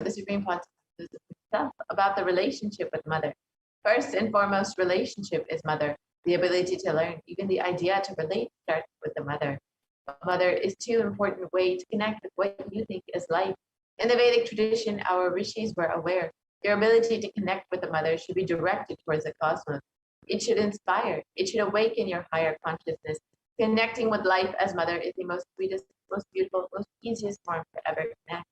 the Supreme Pontiff itself about the relationship with Mother. First and foremost, relationship is Mother. The ability to learn, even the idea to relate, starts with the Mother. Mother is too important way to connect with what you think is life. In the Vedic tradition, our rishis were aware your ability to connect with the Mother should be directed towards the cosmos. It should inspire. It should awaken your higher consciousness. Connecting with life as Mother is the most sweetest, most beautiful, most easiest form to ever connect.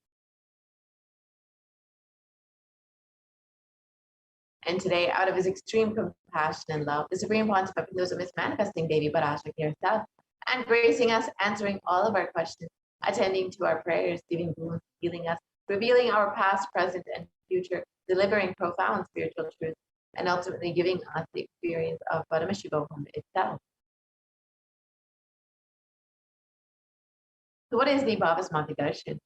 And today, out of his extreme compassion and love, the Supreme Pontiff of Hinduism is manifesting Devi Parashakti herself and gracing us, answering all of our questions, attending to our prayers, giving boons, healing us, revealing our past, present, and future, delivering profound spiritual truths, and ultimately giving us the experience of Paramashivoham itself. So what is the Bhavasmati Darshan?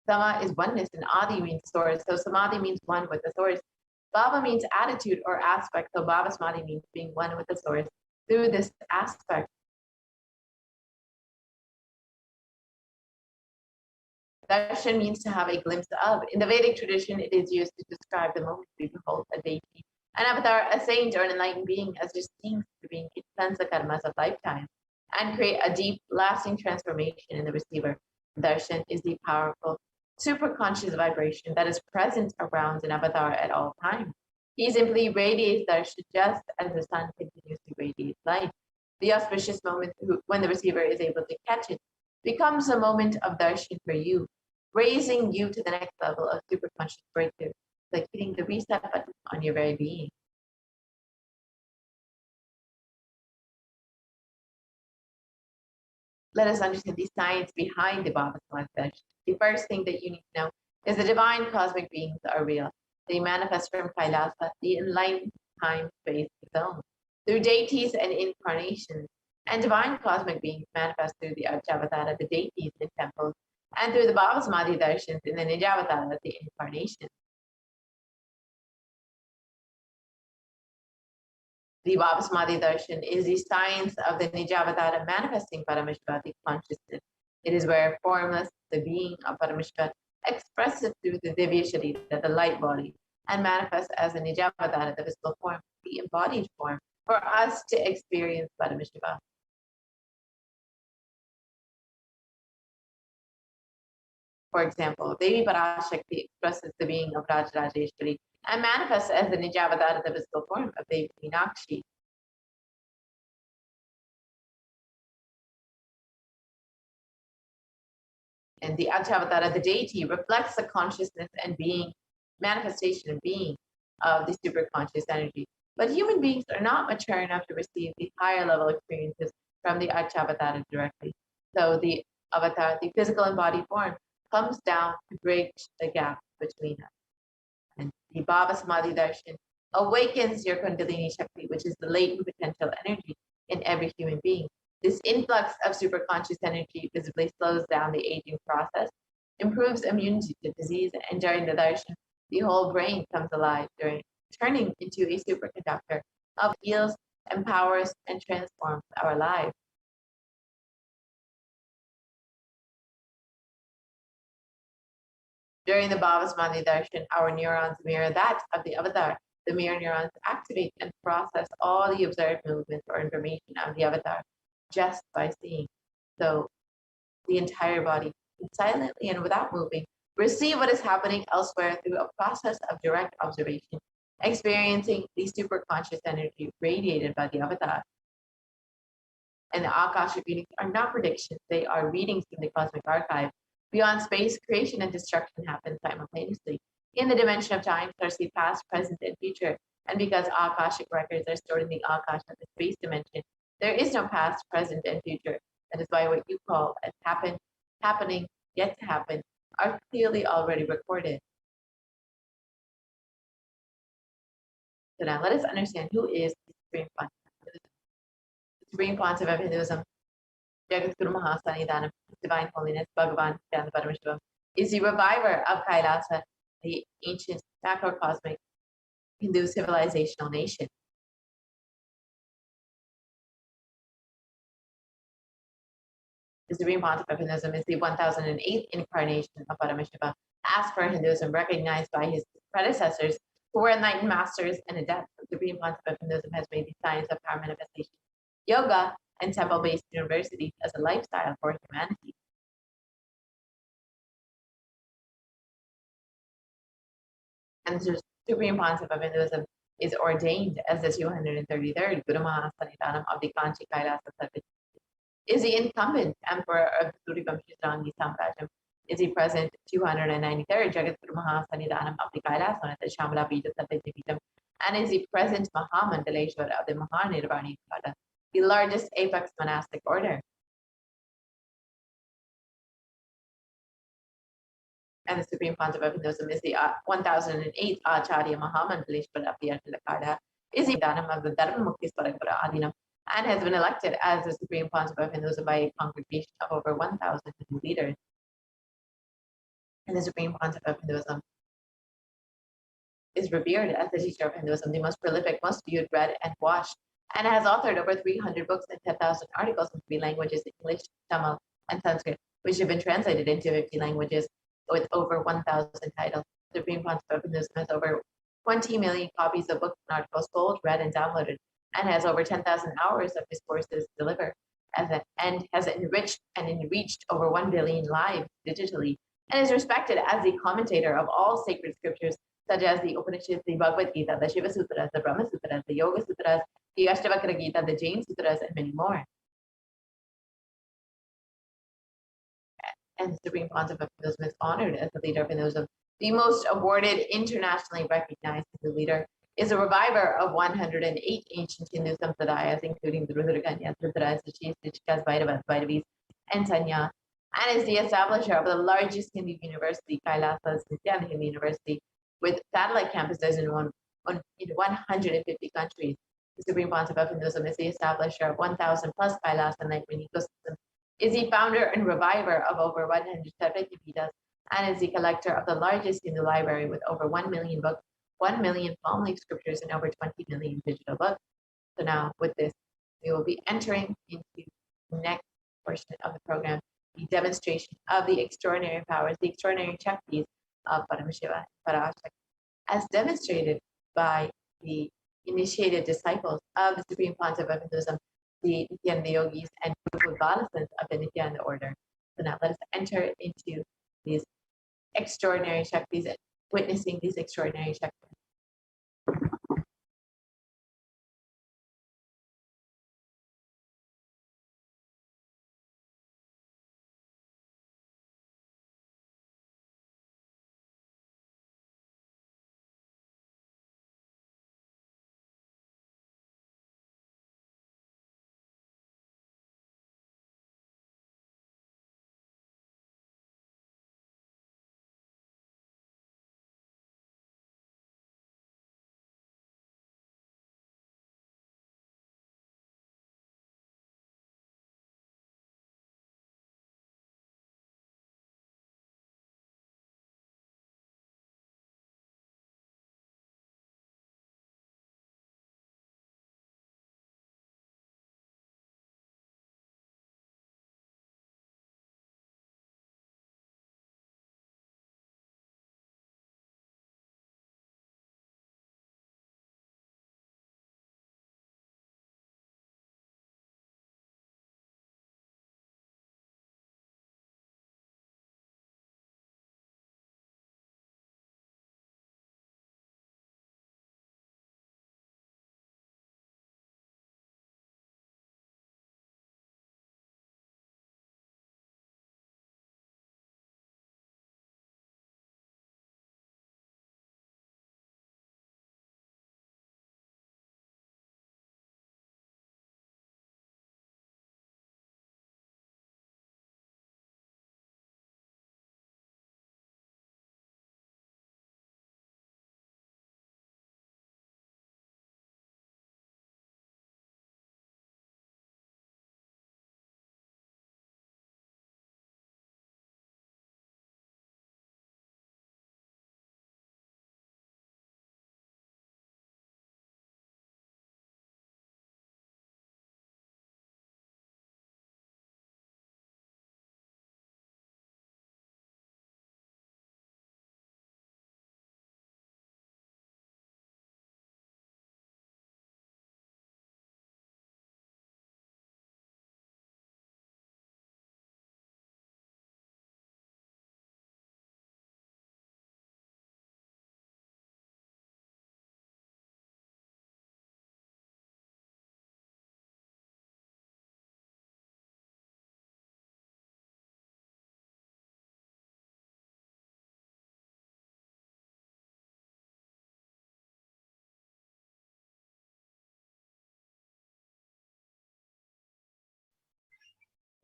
Sama is oneness and Adi means source. So Samadhi means one with the source. Bhava means attitude or aspect. So Bhavasmati means being one with the source through this aspect. Darshan means to have a glimpse of. In the Vedic tradition, it is used to describe the moment we behold a deity, an avatar, a saint, or an enlightened being as distinct to being it cleanse the karmas of lifetime and create a deep, lasting transformation in the receiver. Darshan is the powerful, super conscious vibration that is present around an avatar at all times. He simply radiates darshan just as the sun continues to radiate light. The auspicious moment when the receiver is able to catch it becomes a moment of darshan for you, raising you to the next level of super conscious breakthrough, like hitting the reset button on your very being. Let us understand the science behind the Bhavasmati Darshan. The first thing that you need to know is the divine cosmic beings are real. They manifest from Kailasa, the enlightened time-space zone, through deities and incarnations. And divine cosmic beings manifest through the Archavatara, the deities in temples, and through the Bhavasmati Darshans in the Nijavatara, the incarnation. The Bhavasmati Darshan is the science of the Nijavatara manifesting Parameshvara consciousness. It is where formless, the being of Parameshvara, expresses through the Divya Sharira, the light body, and manifests as a Nijavatara, the visible form, the embodied form, for us to experience Parameshvara. For example, Devi Parashakti expresses the being of Rajarajeshwari and manifests as the Nijavatara, the visible form of Devi Meenakshi. And the Archavatara, the deity, reflects the consciousness and being, manifestation and being of the superconscious energy. But human beings are not mature enough to receive the higher level experiences from the Archavatara directly. So the avatar, the physical and body form, comes down to bridge the gap between us. And the Bhavasmati Darshan awakens your Kundalini Shakti, which is the latent potential energy in every human being. This influx of superconscious energy visibly slows down the aging process, improves immunity to disease, and during the darshan, the whole brain comes alive, turning into a superconductor of heals, empowers, and transforms our lives. During the Bhavasmati Darshan, our neurons mirror that of the avatar. The mirror neurons activate and process all the observed movements or information of the avatar just by seeing. So the entire body, silently and without moving, receive what is happening elsewhere through a process of direct observation, experiencing the superconscious energy radiated by the avatar. And the Akashic readings are not predictions, they are readings from the cosmic archive. Beyond space, creation and destruction happen simultaneously. In the dimension of time, stars see past, present, and future. And because Akashic records are stored in the Akash of the space dimension, there is no past, present, and future. That is why what you call as happening, yet to happen, are clearly already recorded. So now let us understand who is the Supreme Pontiff of Hinduism. The Supreme Pontiff of Hinduism, Jagadguru Mahasannidhanam, Divine Holiness, Bhagavan Nithyananda Paramashivam, is the reviver of Kailasa, the ancient macrocosmic Hindu civilizational nation. The Supreme Pontiff of Hinduism is the 1008th incarnation of Paramashiva. As for Hinduism, recognized by his predecessors who were enlightened masters and adepts, the Supreme Pontiff of Hinduism has made the science of power manifestation, yoga, and temple-based universities as a lifestyle for humanity. And the Supreme Pontiff of Hinduism is ordained as the 233rd Guru Mahasanitanam of the Kanchi Kailasa, is the incumbent emperor of the Surivamshi Rangi Samrajam, is the present 293rd Jagat Guru Mahasanitanam of the Kailasa, the Shamala Pita Satyajitam, and is the present Mahamandaleshwar of the Mahanirvani Pada, the largest apex monastic order. And the Supreme Pontiff of Hinduism is the 1008th Acharya Mahamandaleshwar of the Artilakada, is the Dhanam of the Dharma Mukti Swaragura Adinam, and has been elected as the Supreme Pontiff of Hinduism by a congregation of over 1,000 Hindu leaders. And the Supreme Pontiff of Hinduism is revered as the teacher of Hinduism, the most prolific, most viewed, read, and watched, and has authored over 300 books and 10,000 articles in 3 languages, English, Tamil, and Sanskrit, which have been translated into 50 languages with over 1,000 titles. The Supreme Pontiff of Hinduism has over 20 million copies of books and articles sold, read, and downloaded, and has over 10,000 hours of discourses delivered, and has enriched over 1 billion lives digitally, and is respected as the commentator of all sacred scriptures, such as the Upanishads, the Bhagavad Gita, the Shiva Sutras, the Brahma Sutras, the Yoga Sutras, the Ashtavakra Gita, the Jain Sutras, and many more. And the Supreme Pontiff of Hinduism is honored as the leader of Hinduism. The most awarded, internationally recognized Hindu leader is a reviver of 108 ancient Hindu sampradayas, including the Rudraganyas, Rudras, the Chikas, Bhairavas, Bhairavis, and Sanya, and is the establisher of the largest Hindu university, Kailasa's Nithyananda Hindu University, with satellite campuses in 150 countries. The Supreme Pontiff of Hinduism is the establisher of 1,000 plus Kailasa enlightenment ecosystems, is the founder and reviver of over 100 separate Pitas, and is the collector of the largest Hindu library with over 1 million books, 1 million palm leaf scriptures, and over 20 million digital books. So now with this, we will be entering into the next portion of the program, the demonstration of the extraordinary powers, the extraordinary Shaktis of Paramashiva, Parashakti, as demonstrated by the initiated disciples of the Supreme Pontiff of Hinduism, the Nithyananda Yogis and group of Balasans of the Nithyananda order. So now let us enter into these extraordinary Shaktis, witnessing these extraordinary Shaktis.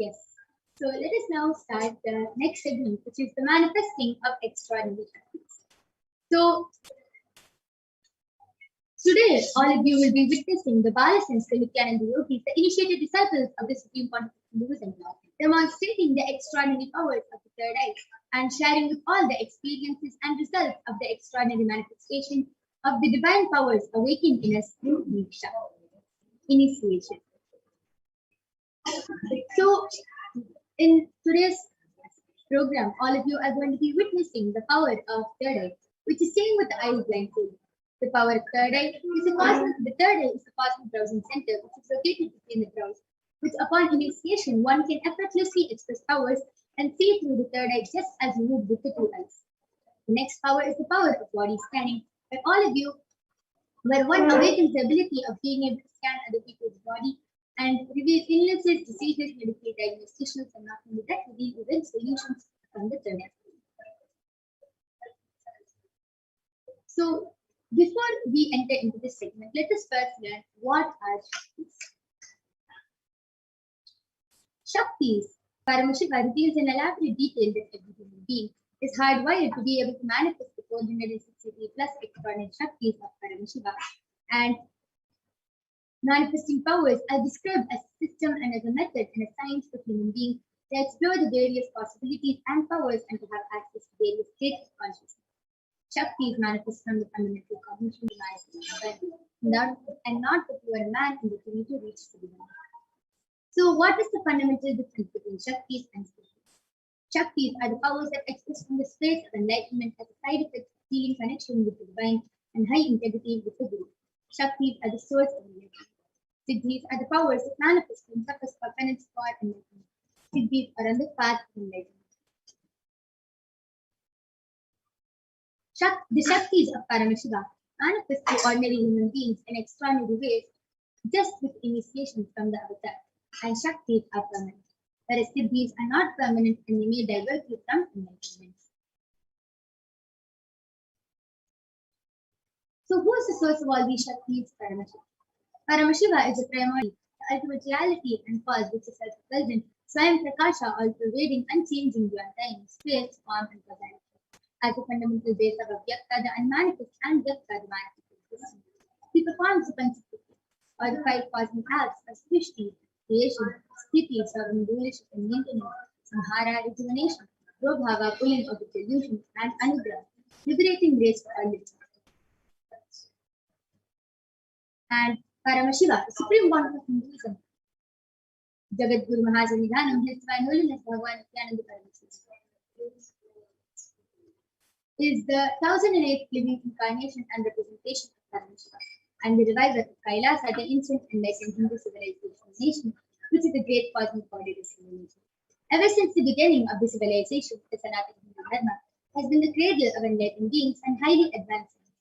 Yes. So let us now start the next segment, which is the manifesting of extraordinary Shaktis. So today, all of you will be witnessing the Balasans, the Nithyananda yogis, the initiated disciples of the Supreme Pontiff of Hinduism, demonstrating the extraordinary powers of the third eye and sharing with all the experiences and results of the extraordinary manifestation of the divine powers awakened in us through Diksha, initiation. So, in today's program, all of you are going to be witnessing the power of third eye, which is seen with the eyes blindfolded. The power of third eye is the third eye is the cosmic browsing center, which is located within the brows, which upon initiation one can effortlessly express powers and see through the third eye just as you would with the two eyes. The next power is the power of body scanning, where all of you, where one awakens the ability of being able to scan other people's body and reveal illnesses, diseases, medical diagnosticians, and not only that, reveal even solutions from the third eye. So, before we enter into this segment, let us first learn what are Shaktis. Shaktis, Paramashiva reveals in elaborate detail that every human being is hardwired to be able to manifest the 463 plus extraordinary Shaktis of Paramashiva, and manifesting powers are described as a system and as a method and a science for human beings to explore the various possibilities and powers and to have access to various states of consciousness. Shakti is manifest from the fundamental cognition and not the pure man in the journey to reach the divine. So, what is the fundamental difference between Shaktis and Siddhis? Shaktis are the powers that express from the space of enlightenment as a side effect of feeling connection with the divine and high integrity with the Guru. Shaktis are the source of enlightenment. Siddhis are the powers that manifest from purpose for penance for enlightenment. Siddhis are on the path of enlightenment. The Shaktis of Paramashiva manifest to ordinary human beings in extraordinary ways just with initiation from the avatar, and Shaktis are permanent, whereas Siddhis are not permanent and they may divert you from enlightenment. So, who is the source of all these Shaktis? Paramashiva. Paramashiva is the primary, the ultimate reality and cause which is self-present, Swayam Prakasha, all pervading, unchanging beyond time, space, form, and causality. As a fundamental base of Avyakta, the unmanifest, and Vyakta, the manifest. He performs the Panchakti, or the 5 cosmic acts of Srishti, creation, Sthiti, serving rulership and maintenance, Samhara, rejuvenation, Prabhava, pulling of the delusion, and Anugrah, liberating grace for all living. And Paramashiva, the supreme Pontiff of Hinduism, Jagat Guru Mahasannidhanam, his divine holiness, Bhagavan Nithyananda Paramashivam, is the 1008th living incarnation and representation of Paramashiva, and the reviver of Kailasa, the ancient enlightened Hindu civilization nation, which is a great cosmic body of civilization. Ever since the beginning of the civilization, the Sanatana Hindu Dharma has been the cradle of enlightened beings and highly advanced science.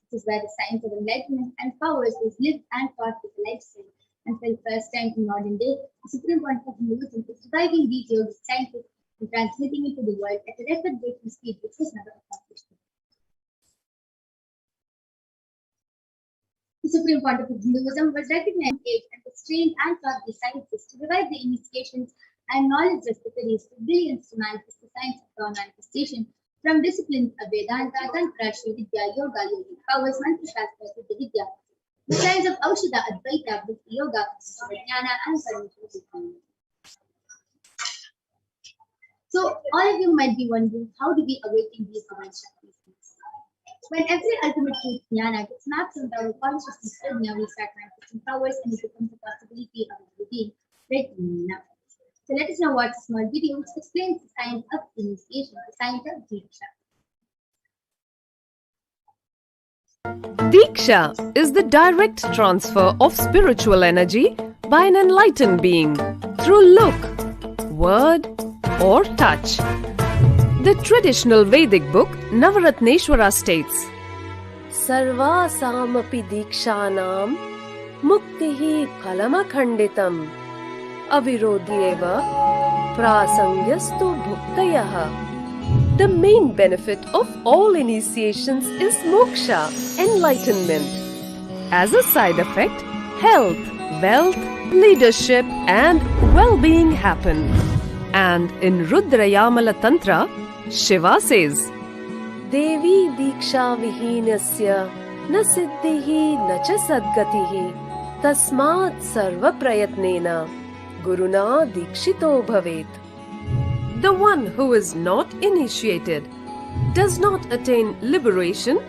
This is where the science of enlightenment and powers was lived and taught with a lifestyle, and for the first time in modern day, the Supreme Pontiff of Hinduism is reviving these yogic sciences and transmitting it to the world at a record-breaking speed which was never accomplished. The Supreme Pontiff of Hinduism was recognized and was trained and taught the sciences to revive the initiations and knowledge repositories for billions to manifest the science of power manifestation from disciplines of Vedanta, Tantra, Shri Vidya, Yoga, Yogic powers, Mantra Shastra, Siddha Vidya, the science of Aushadha, Advaita, Bhakti Yoga, Jnana, and Paramashivoham. So, all of you might be wondering, how do we awaken these divine Shaktis? When every ultimate truth, Jnana, gets mapped into our consciousness, now we start manifesting powers and it becomes a possibility of a routine right now. So, let us now watch a small video which explains the science of initiation, the science of Diksha. Diksha is the direct transfer of spiritual energy by an enlightened being through look, word, or touch. The traditional Vedic book Navaratneshwara states, Sarvasamapi Dikshanam Muktihi Phalamakhanditam Avirodhyeva Prasangyastu Bhuktayaha. The main benefit of all initiations is moksha, enlightenment. As a side effect, health, wealth, leadership, and well-being happen. And in Rudrayamala Tantra, Shiva says, Devi Diksha Vihinasya na siddhihi na cha sadgatihi tasmat sarva prayatnena guruna dikshito bhavet. The one who is not initiated does not attain liberation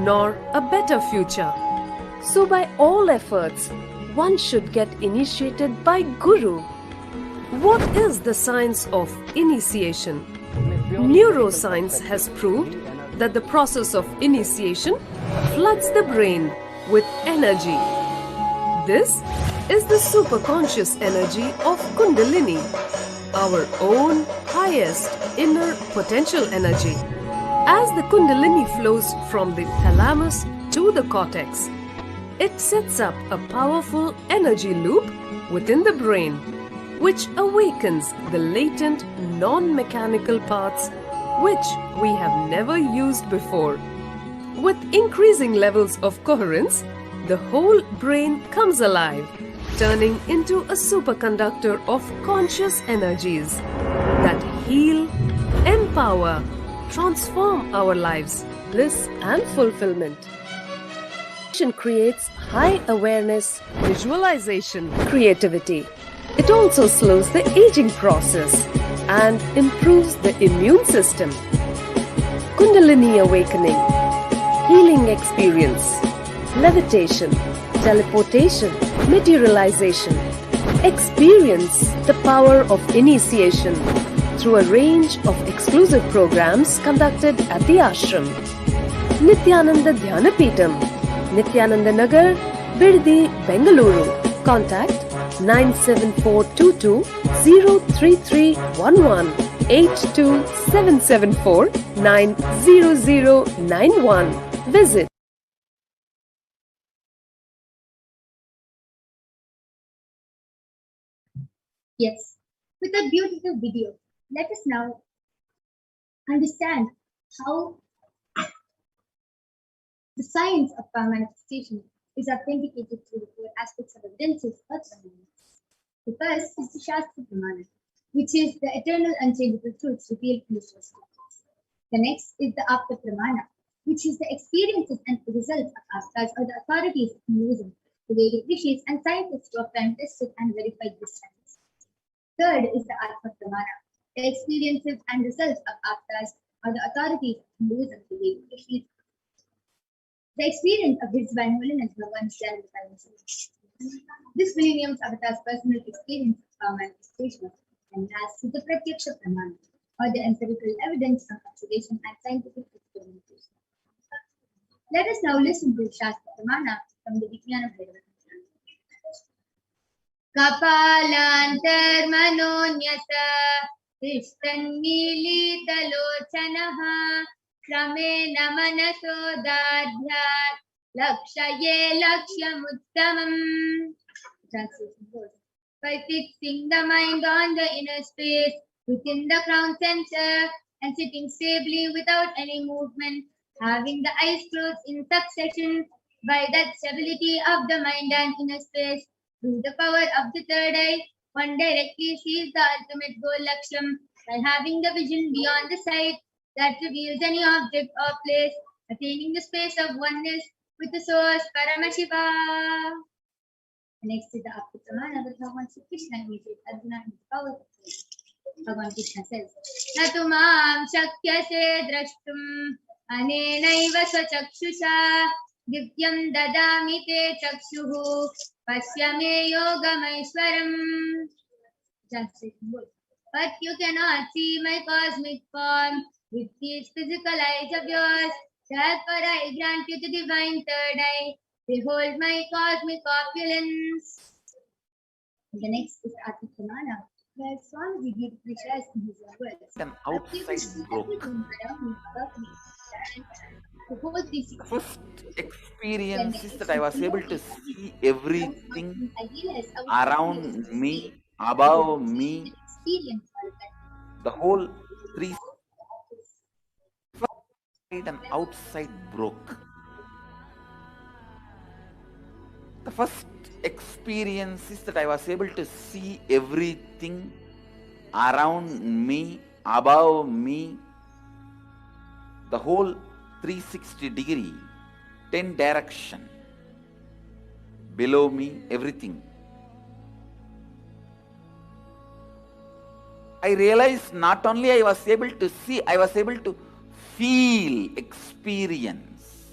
nor a better future. So by all efforts, one should get initiated by Guru. What is the science of initiation? Neuroscience has proved that the process of initiation floods the brain with energy. This is the superconscious energy of Kundalini, our own highest inner potential energy. As the Kundalini flows from the thalamus to the cortex, it sets up a powerful energy loop within the brain, which awakens the latent non-mechanical parts which we have never used before. With increasing levels of coherence, the whole brain comes alive, turning into a superconductor of conscious energies that heal, empower, transform our lives, bliss and fulfillment. Meditation creates high awareness, visualization, creativity. It also slows the aging process and improves the immune system. Kundalini awakening, healing experience, levitation, teleportation, materialization. Experience the power of initiation through a range of exclusive programs conducted at the ashram. Nithyananda Dhyanapitham, Nithyananda Nagar, Birdi, Bengaluru. Contact 97422 03311 82774 90091. Visit. Yes, with a beautiful video, let us now understand how the science of power manifestation is authenticated through the four aspects of evidences of phenomena. The first is the Shastra Pramana, which is the eternal unchangeable truths revealed in the source scriptures. The next is the Apta Pramana, which is the experiences and results of Aptas or the authorities of Hinduism, the Vedic rishis and scientists who have time tested and verified this science. Third is the Atma Pramana, the experiences and results of Aptas or the authorities of Hinduism, the Vedic rishis, the experience of His Divine Holiness Bhagavan Nithyananda Paramashivam. This millennium's avatar's personal experience of power manifestation and last is the Pratyaksha Pramana, or the empirical evidence from observation and scientific experimentation. Let us now listen to Shastra Pramana from the Vijnana Bhairava. Kapalantarmanonyata tishtannilitalochanaha Kramena manaso dadhyat lakshaye lakshyamuttamam. Translation goes, by fixing the mind on the inner space within the crown center and sitting stably without any movement, having the eyes closed in succession, by that stability of the mind and inner space, through the power of the third eye, one directly sees the ultimate goal Laksham by having the vision beyond the sight that reveals any object or place, attaining the space of oneness with the source Paramashiva. Next is the Apta Pramana with Bhagavan Sri Krishna imitates Arjuna in the power of faith. Bhagavan Krishna says, Natumam shakyase drashtum anenaiva swachakshusha divyam dadami te chakshuhu pasyame yogamaishwaram. Translation goes, but you cannot see my cosmic form with these physical eyes of yours. Therefore I grant you the divine third eye. Behold my cosmic opulence. The next is Atma Pramana, where Swamiji beautifully shares in his own words. An outside broke. The whole 360 First experience is that I was able to see everything around me, above me, the whole 360 and outside broke. The first experience is that I was able to see everything around me, above me, the whole 360-degree, 10 direction, below me, everything. I realized not only I was able to see, I was able to feel, experience.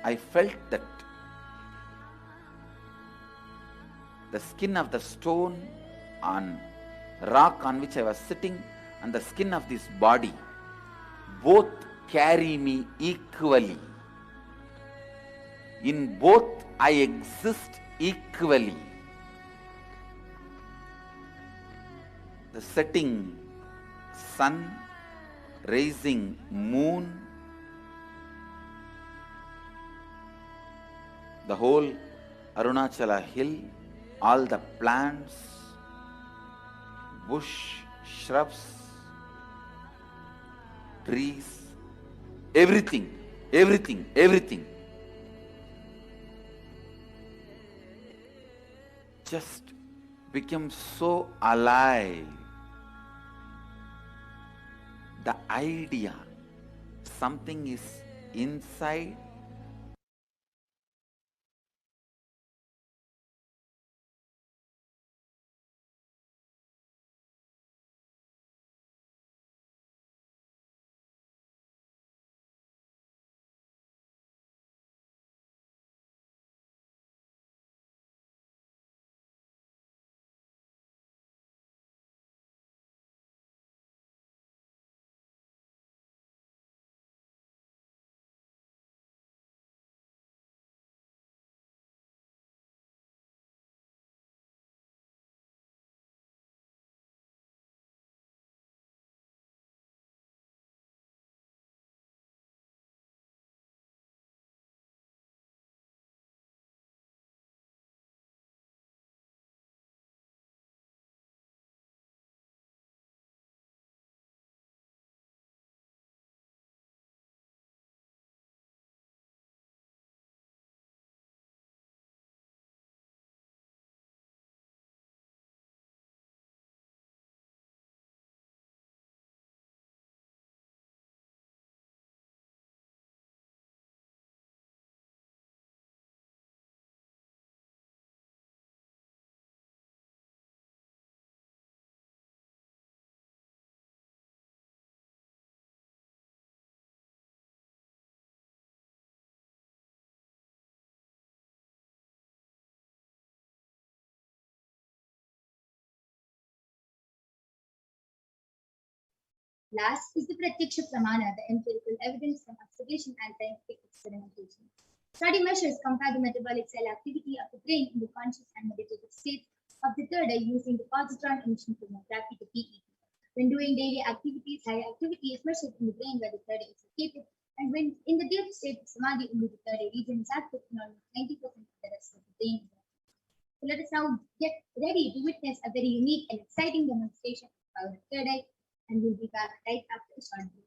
I felt that the skin of the stone on rock on which I was sitting and the skin of this body both carry me equally. In both I exist equally. The setting sun, rising moon, the whole Arunachala hill, all the plants, bush, shrubs, trees, everything, everything, everything. Just become so alive. The idea, something is inside, Last is the Pratyaksha Pramana, the empirical evidence from observation and scientific experimentation. Study measures compare the metabolic cell activity of the brain in the conscious and meditative states of the third eye using the positron emission chromatography, the PET. When doing daily activities, high activity is measured in the brain where the third eye is located, and when in the deep state of samadhi, only the third eye region is active in almost 90% of the rest of the brain. So let us now get ready to witness a very unique and exciting demonstration of our third eye, and we'll be back right after a short break.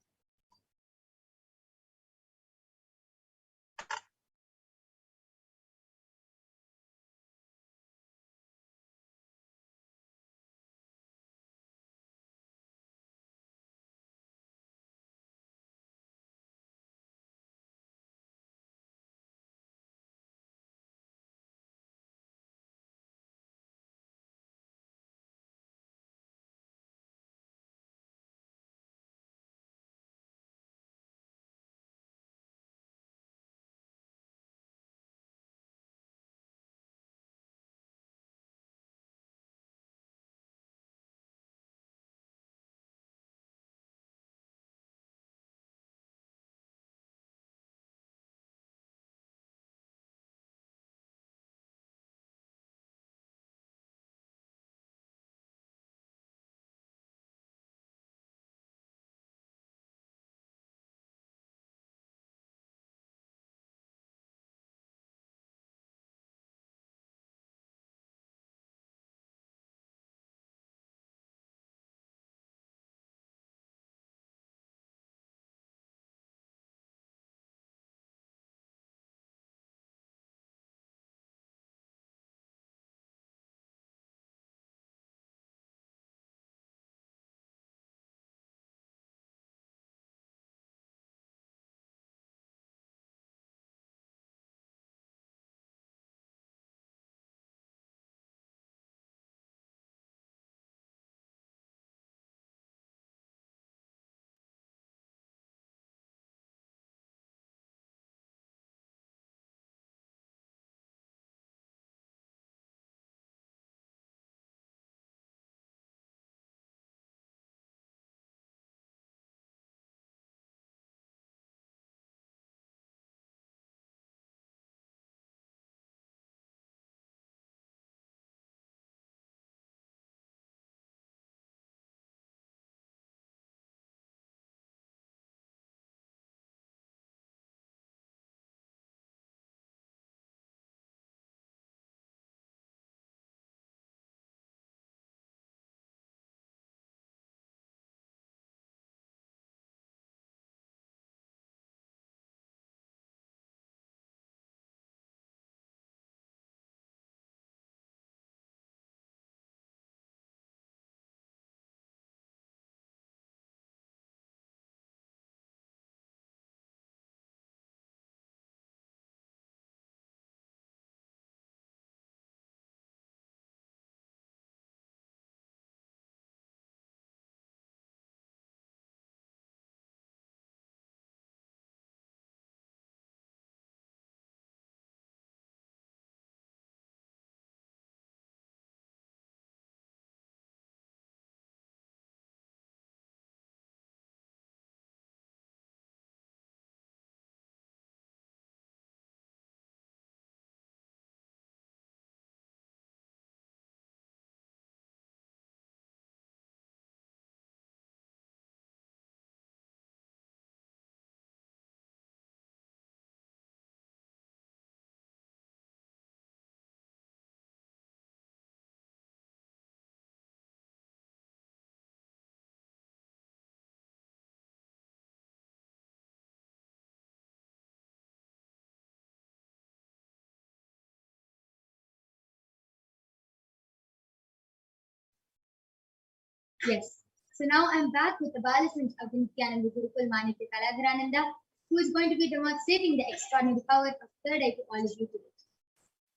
Yes. So now I'm back with the Balasant of Nithyananda Gurukul Manitya Kaladharananda, who is going to be demonstrating the extraordinary power of third eye to all of you today.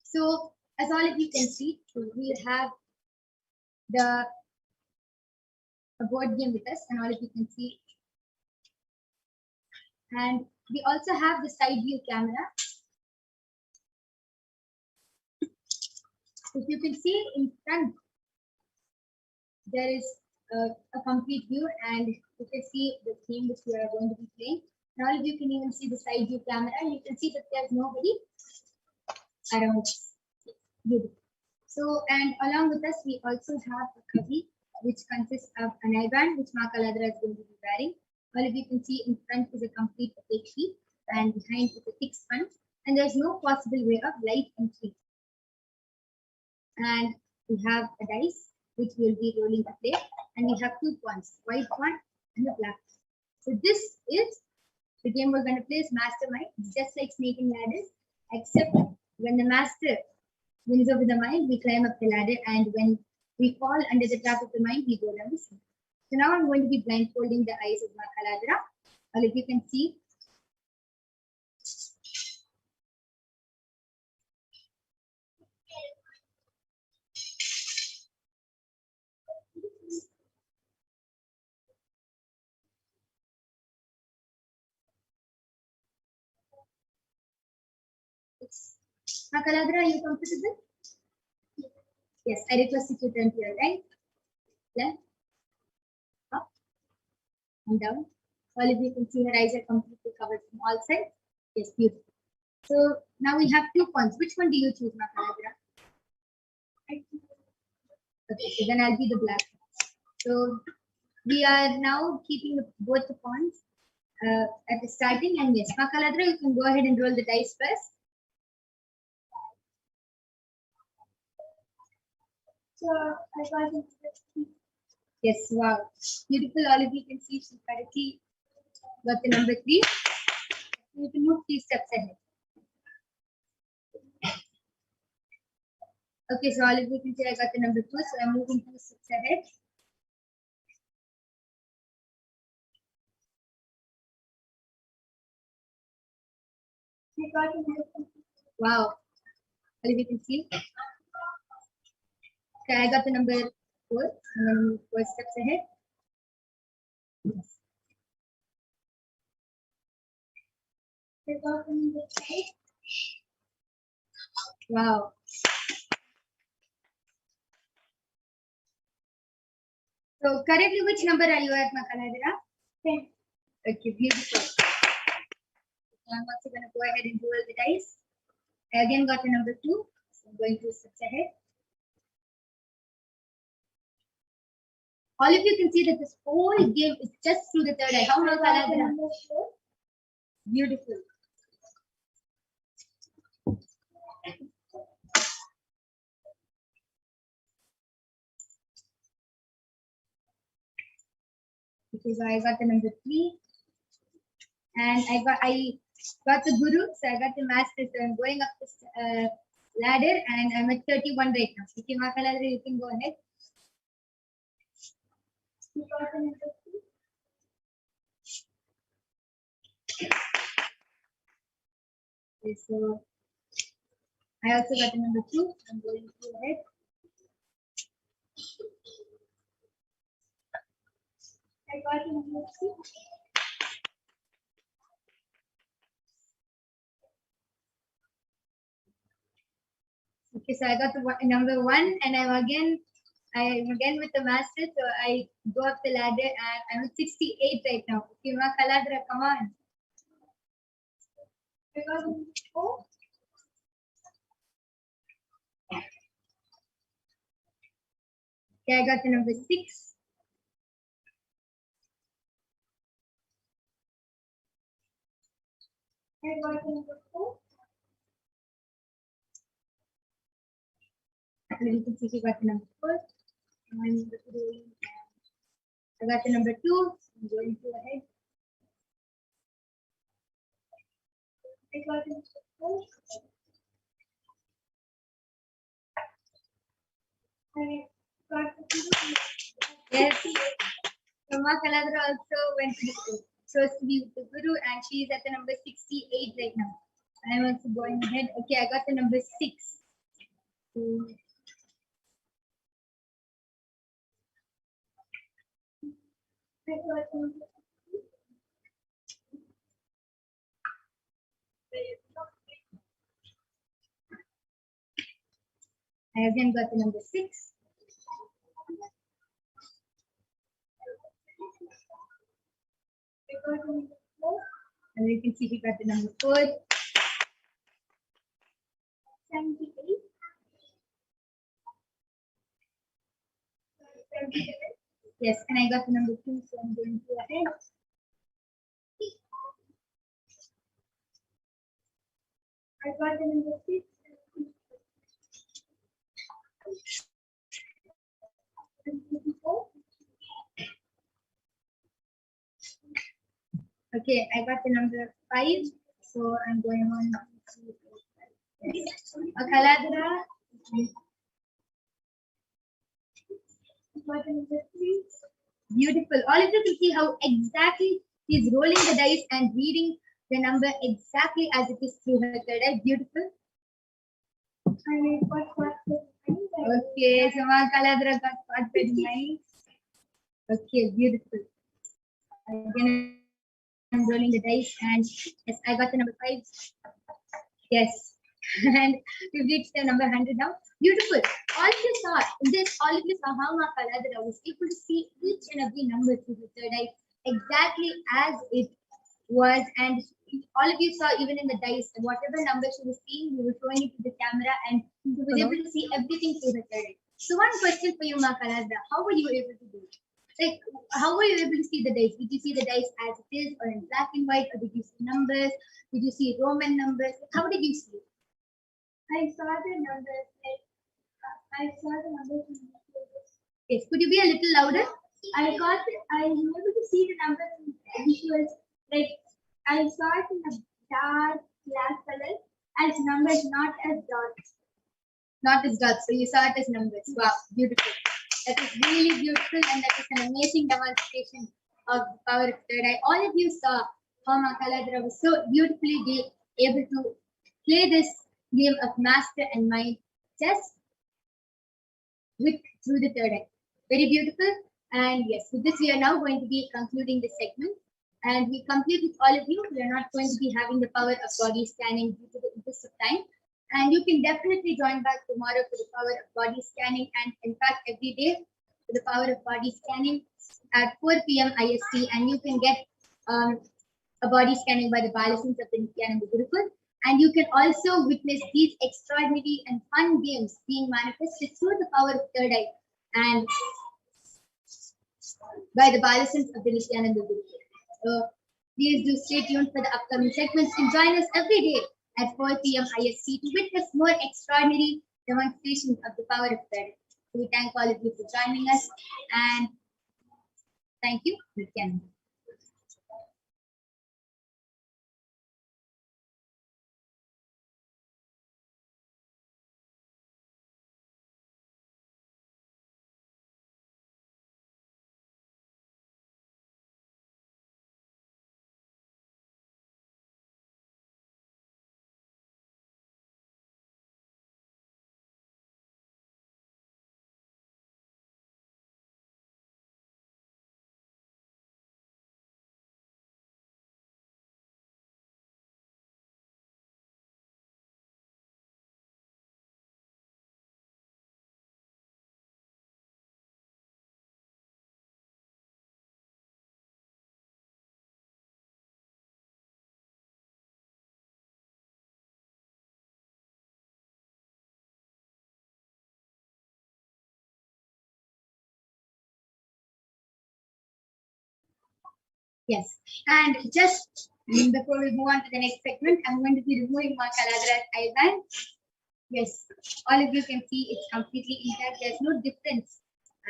So, as all of you can see, we have a board game with us, and all of you can see. And we also have the side view camera. If you can see in front, there is a complete view, and you can see the theme which we are going to be playing. And all of you can even see the side view camera, and you can see that there's nobody around us. Beautiful. So, and along with us, we also have a kavi, which consists of an eye band, which Ma Kaladhara is going to be wearing. All of you can see in front is a complete opaque sheet, and behind is a thick sponge, and there's no possible way of light entry. And we have a dice, which we'll be rolling to play, and we have 2 points, white one and a black. So this is the game we're going to play is Mastermind. It's just like Snake and Ladders, except when the master wins over the mind, we climb up the ladder, and when we fall under the trap of the mind, we go down the same. So now I'm going to be blindfolding the eyes of Ma Kaladhara. All of you can see. Ma Kaladhara, are you comfortable? Yes, I request you to turn to your right, left, up, and down. All of you can see her eyes are completely covered from all sides. Yes, beautiful. So now we have 2 points. Which one do you choose, Ma Kaladhara? Okay, so then I'll be the black. So we are now keeping both the pawns at the starting. And yes, Ma Kaladhara, you can go ahead and roll the dice first. So I got it. Yes, wow. Beautiful. All of you can see she correctly got the number 3. You can move 3 steps ahead. Okay, so all of you can see I got the number 2, so I'm moving 2 steps ahead. Wow. All of you can see. Okay, I got the number 4, and then move 4 steps ahead. Yes. Wow. So currently, which number are you at, Ma Kaladhara? 10. Okay, beautiful. So I'm also going to go ahead and roll the dice. I again got the number 2, so I'm going 2 steps ahead. All of you can see that this whole game is just through the third eye. How Ma Kaladhara? Beautiful. Because I got the number 3, and I got the guru, so I got the master. So I'm going up this ladder, and I'm at 31 right now. Okay, Ma Kaladhara, you can go ahead. You got the number 3. Okay, so I also got the number 2. I'm going to go ahead. I got the number 2. Okay, so I got the number 1, and I'm again with the master. So I go up the ladder, and I'm at 68 right now. Okay, Ma Kaladhara, come on. I got the number 4. Okay, I got the number 6. I got the number 4. And you can see she got the number 4. And I got the number 2. I'm going to ahead. I got the number 4. I got the 2. Yes. Mama Kaladra also went to the school. Supposed to be with the Guru, and she is at the number 68 right now. I'm also going ahead. Okay, I got the number 6. So, I again got the number 6. And you can see we got the number 4. 78. Yes, and I got the number 2, so I'm going to ahead. I got the number 6. Okay, I got the number 5, so I'm going on to Kaladra. Beautiful. All of you can see how exactly she's rolling the dice and reading the number exactly as it is through her third eye. Beautiful. Okay, so Kaladra got spotted. Nice. Okay, beautiful. Again, I'm rolling the dice, and yes, I got the number 5. Yes, and we've reached the number 100 now. Beautiful. All of you saw this. All of you saw how Kaladra was able to see each and every number through the third eye exactly as it was, and all of you saw even in the dice whatever number she was seeing, we were showing it to the camera, and she was able to see everything through the third eye. So one question for you, Kaladra, how were you able to do it? Like, how were you able to see the dice? Did you see the dice as it is, or in black and white, or did you see numbers? Did you see Roman numbers? How did you see it? I saw the numbers. I saw the numbers. Yes, could you be a little louder? I was able to see the numbers in visuals. Like, I saw it in a dark black color as numbers, not as dots. Not as dots. So you saw it as numbers. Wow, beautiful. That is really beautiful, and that is an amazing demonstration of the power of third eye. All of you saw how Kaladra was so beautifully able to play this game of master and mind just through the third eye. Very beautiful. And yes, with this we are now going to be concluding this segment. And we complete with all of you. We are not going to be having the power of body scanning due to the interest of time. And you can definitely join back tomorrow for the power of body scanning, and in fact every day for the power of body scanning at 4 p.m. IST. And you can get a body scanning by the Balasins of the Nithyananda Gurukul. And you can also witness these extraordinary and fun games being manifested through the power of third eye and by the Balasins of the Nithyananda Gurukul. So please do stay tuned for the upcoming segments and join us every day at 4 p.m. IST to witness more extraordinary demonstrations of the power of third eye. So we thank all of you for joining us, and thank you, Nithyananda. Yes, and just before we move on to the next segment, I'm going to be removing my Kaladra's eyeband. Yes, all of you can see it's completely intact. There's no difference,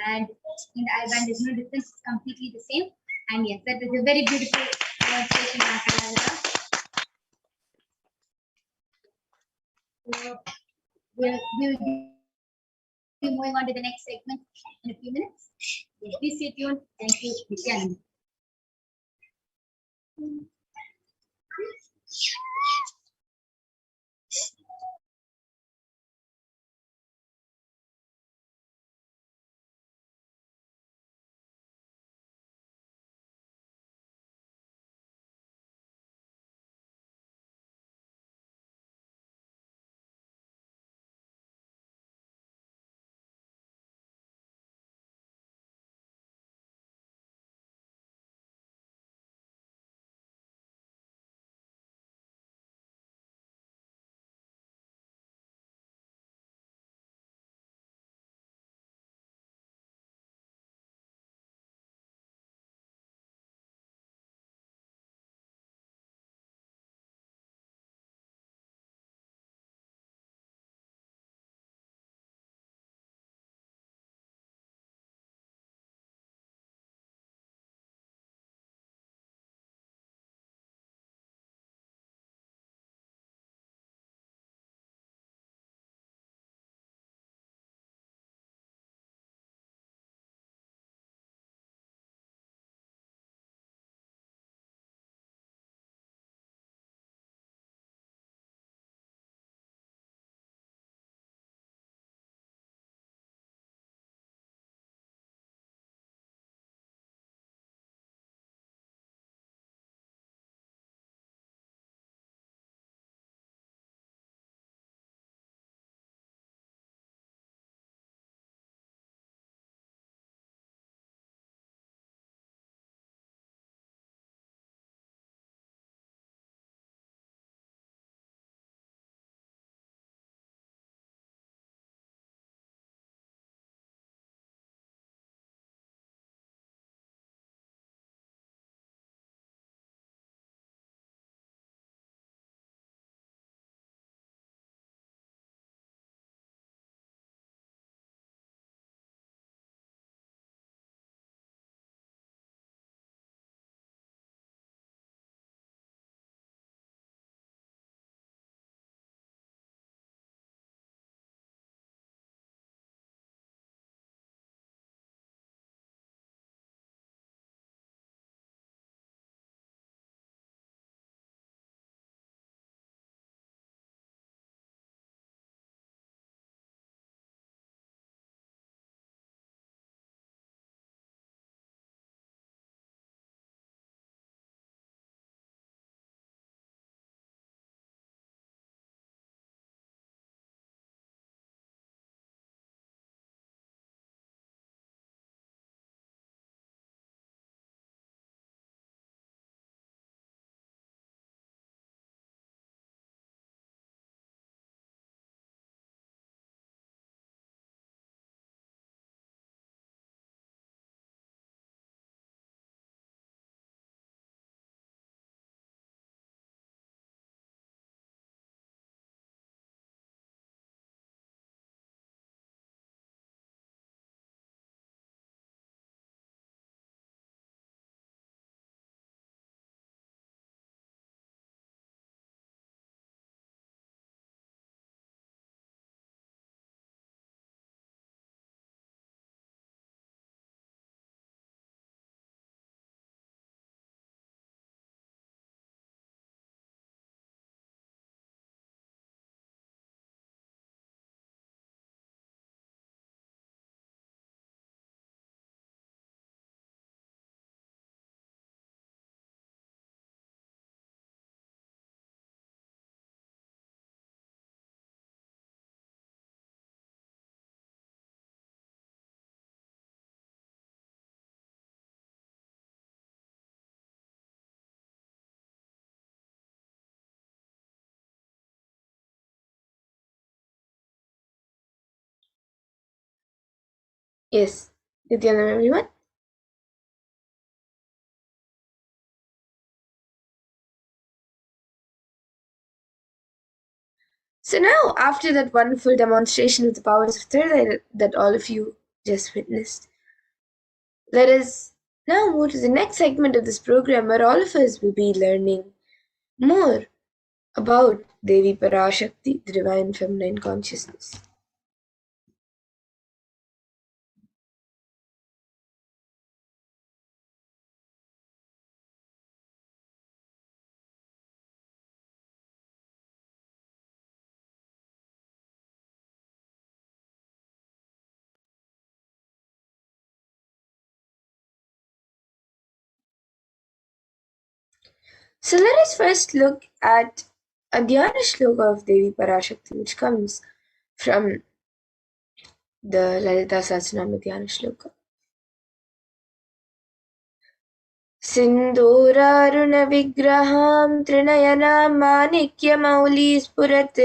and in the eyeband there's no difference. It's completely the same. And yes, that is a very beautiful demonstration of Kaladra. So we'll We'll be moving on to the next segment in a few minutes. Please stay tuned. Thank you, Nithyananda. Yes, Nithyananda, everyone. So now, after that wonderful demonstration of the powers of third eye that all of you just witnessed, let us now move to the next segment of this program where all of us will be learning more about Devi Parashakti, the divine feminine consciousness. So let us first look at a Dhyana shloka of Devi Parashakti, which comes from the Lalita Sahasranama Dhyana shloka. सिन्दूरारुणविग्रहां त्रिनयनां माणिक्यमौलिस्फुरत्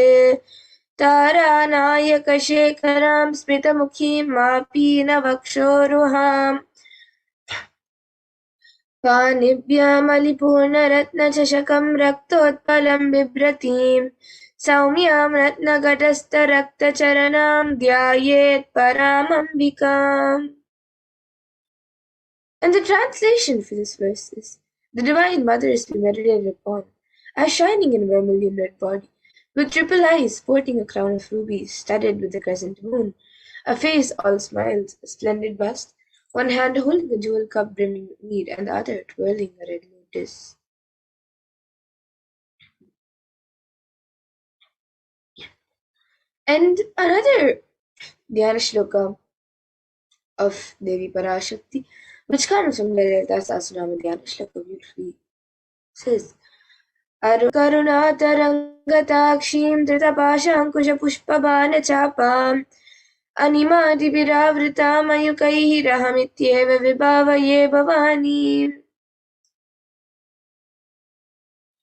तारानायकशेखरां स्मितमुखीं मापीनवक्षोरुहाम् पाणिभ्यामलिपूर्णरत्नचषकं रक्तोत्पलं बिभ्रतीं सौम्यां रत्नघटस्थरक्तचरणां ध्यायेत् परामम्बिकाम्. And the translation for this verse is, the Divine Mother is to be meditated upon, as shining in a vermilion red body, with triple eyes sporting a crown of rubies studded with the crescent moon, a face all smiles, a splendid bust, one hand holding a jewel cup brimming with mead, and the other twirling a red lotus. And another Dhyana shloka of Devi Parashakti, which comes from the Lalita Sahasranama Dhyana shloka, beautifully says, करुणातरङ्गताक्षीं धृतपाशाङ्कुशपुष्पबाणचापाम् अनिमादिभिरावृतामयुकैः रहमित्येव विभावये भवानीम्.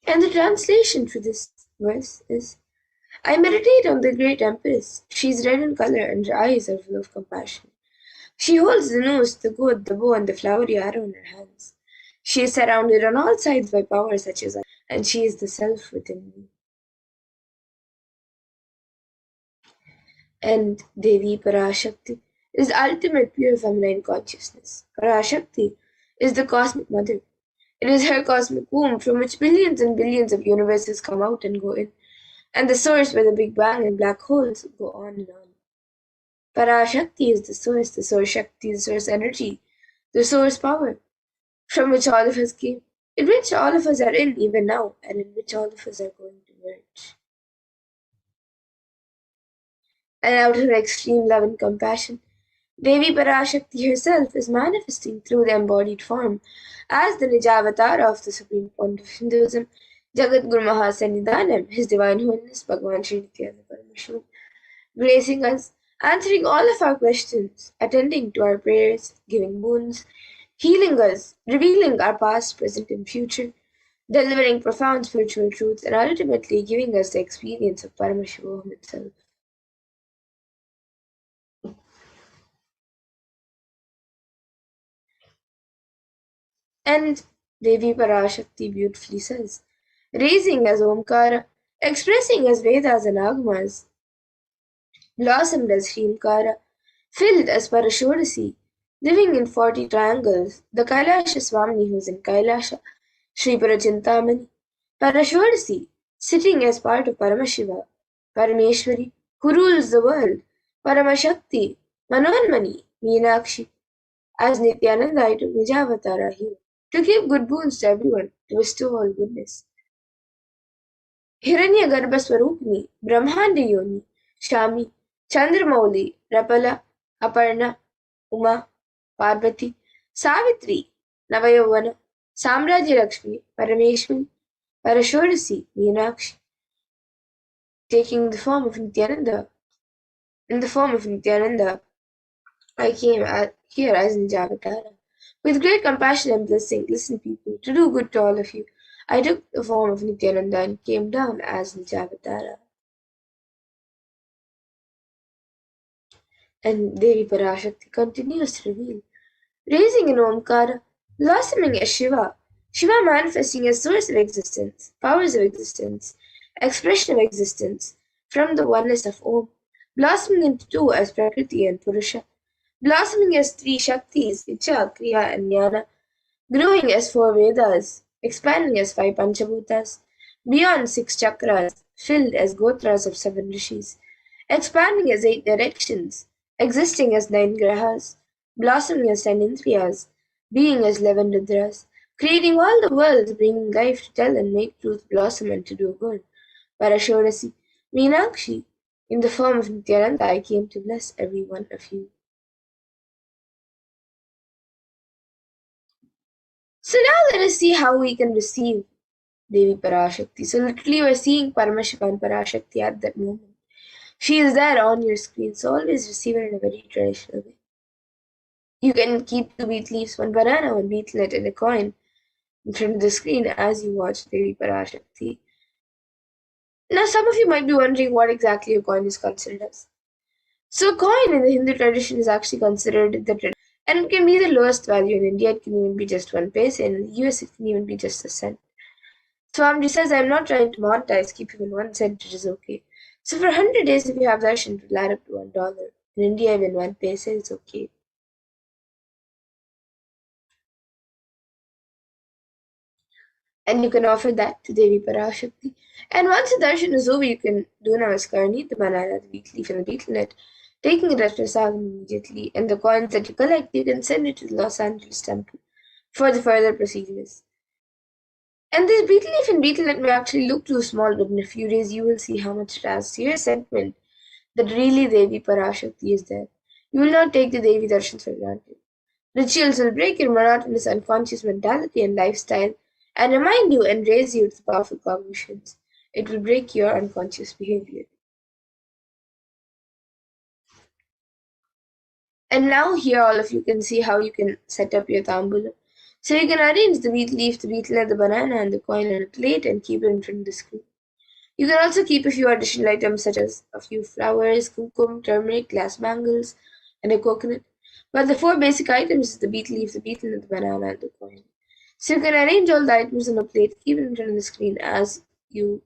And the translation for this verse is, I meditate on the great Empress. She is red in color and her eyes are full of compassion. She holds the noose, the gourd, the bow, and the flowery arrow in her hands. She is surrounded on all sides by power such as I, and she is the self within me. And Devi Parashakti is the ultimate pure feminine consciousness. Parashakti is the cosmic mother. It is her cosmic womb from which billions and billions of universes come out and go in, and the source where the Big Bang and black holes go on and on. Parashakti is the source Shakti, the source energy, the source power, from which all of us came, in which all of us are in even now, and in which all of us are going to merge. And out of her extreme love and compassion, Devi Parashakti herself is manifesting through the embodied form as the Nijavatara of the Supreme Point of Hinduism, Jagadguru Mahasannidhanam, His Divine Holiness Bhagavan Sri Nithyananda Paramashivam, gracing us, answering all of our questions, attending to our prayers, giving boons, healing us, revealing our past, present, and future, delivering profound spiritual truths, and ultimately giving us the experience of Paramashivoham itself. And Devi Parashakti beautifully says, raising as Omkara, expressing as Vedas and Agamas, blossomed as Shrimkara, filled as Parashodasi, living in 40 triangles, the Kailasha Swamini who is in Kailasha, Sri Parachintamani, Parashodasi, sitting as part of Paramashiva, Parameshwari, who rules the world, Paramashakti, Manonmani, Meenakshi, as Nithyananda I took Nijavatara here, to give good boons to everyone, to bestow all goodness. Hiranyagarbha Swarupini, Brahmanda Yoni, Shami, Chandramauli, Rapala, Aparna, Uma, Parvati, Savitri, Navayavana, Samrajya Lakshmi, Parameshwari, Parashodasi, Meenakshi, taking the form of Nithyananda. In the form of Nithyananda, I came here as Nijavatara. With great compassion and blessing, listen people, to do good to all of you, I took the form of Nithyananda and came down as Nijavatara. And Devi Parashakti continues to reveal, raising in Omkara, blossoming as Shiva, Shiva manifesting as source of existence, powers of existence, expression of existence, from the oneness of Om, blossoming into two as Prakriti and Purusha, blossoming as three Shaktis, Icha, Kriya, and Jnana, growing as four Vedas, expanding as five Panchabhutas, beyond six chakras, filled as Gotras of seven rishis, expanding as eight directions, existing as nine grahas, blossoming as 10 indriyas, being as 11 rudras, creating all the worlds, bringing life to tell and make truth blossom and to do good. Parashodasi, Meenakshi, in the form of Nithyananda, I came to bless every one of you. So now let us see how we can receive Devi Parashakti. So literally you are seeing Paramashiva and Parashakti at that moment. She is there on your screen, so always receive her in a very traditional way. You can keep 2 beet leaves, 1 banana, 1 beetlet, and a coin in front of the screen as you watch Devi Parashakti. Now, some of you might be wondering what exactly a coin is considered as. So, a coin in the Hindu tradition is actually considered and it can be the lowest value. In India, it can even be just 1 paise, and in the US, it can even be just a cent. Swamiji says, I'm not trying to monetize, keep even 1 cent, it is okay. So, for 100 days, if you have darshan, it will add up to $1. In India, even 1 paise is okay. And you can offer that to Devi Parashakti. And once the darshan is over, you can do namaskar, eat the banana, the beet leaf, and the betel nut, taking it as prasadam immediately. And the coins that you collect, you can send it to the Los Angeles temple for the further procedures. And this betel leaf and betel nut may actually look too small, but in a few days you will see how much it has. So your sentiment that really Devi Parashakti is there. You will not take the Devi darshans for granted. Rituals will break your monotonous unconscious mentality and lifestyle and remind you and raise you to powerful cognitions. It will break your unconscious behavior. And now here all of you can see how you can set up your tambulam. So you can arrange the beet leaf, the beetle, the banana, and the coin on a plate and keep it in front of the screen. You can also keep a few additional items such as a few flowers, kumkum, turmeric, glass bangles, and a coconut. But the 4 basic items is the beet leaf, the beetle, the banana, and the coin. So you can arrange all the items on a plate, keep it in front of the screen as you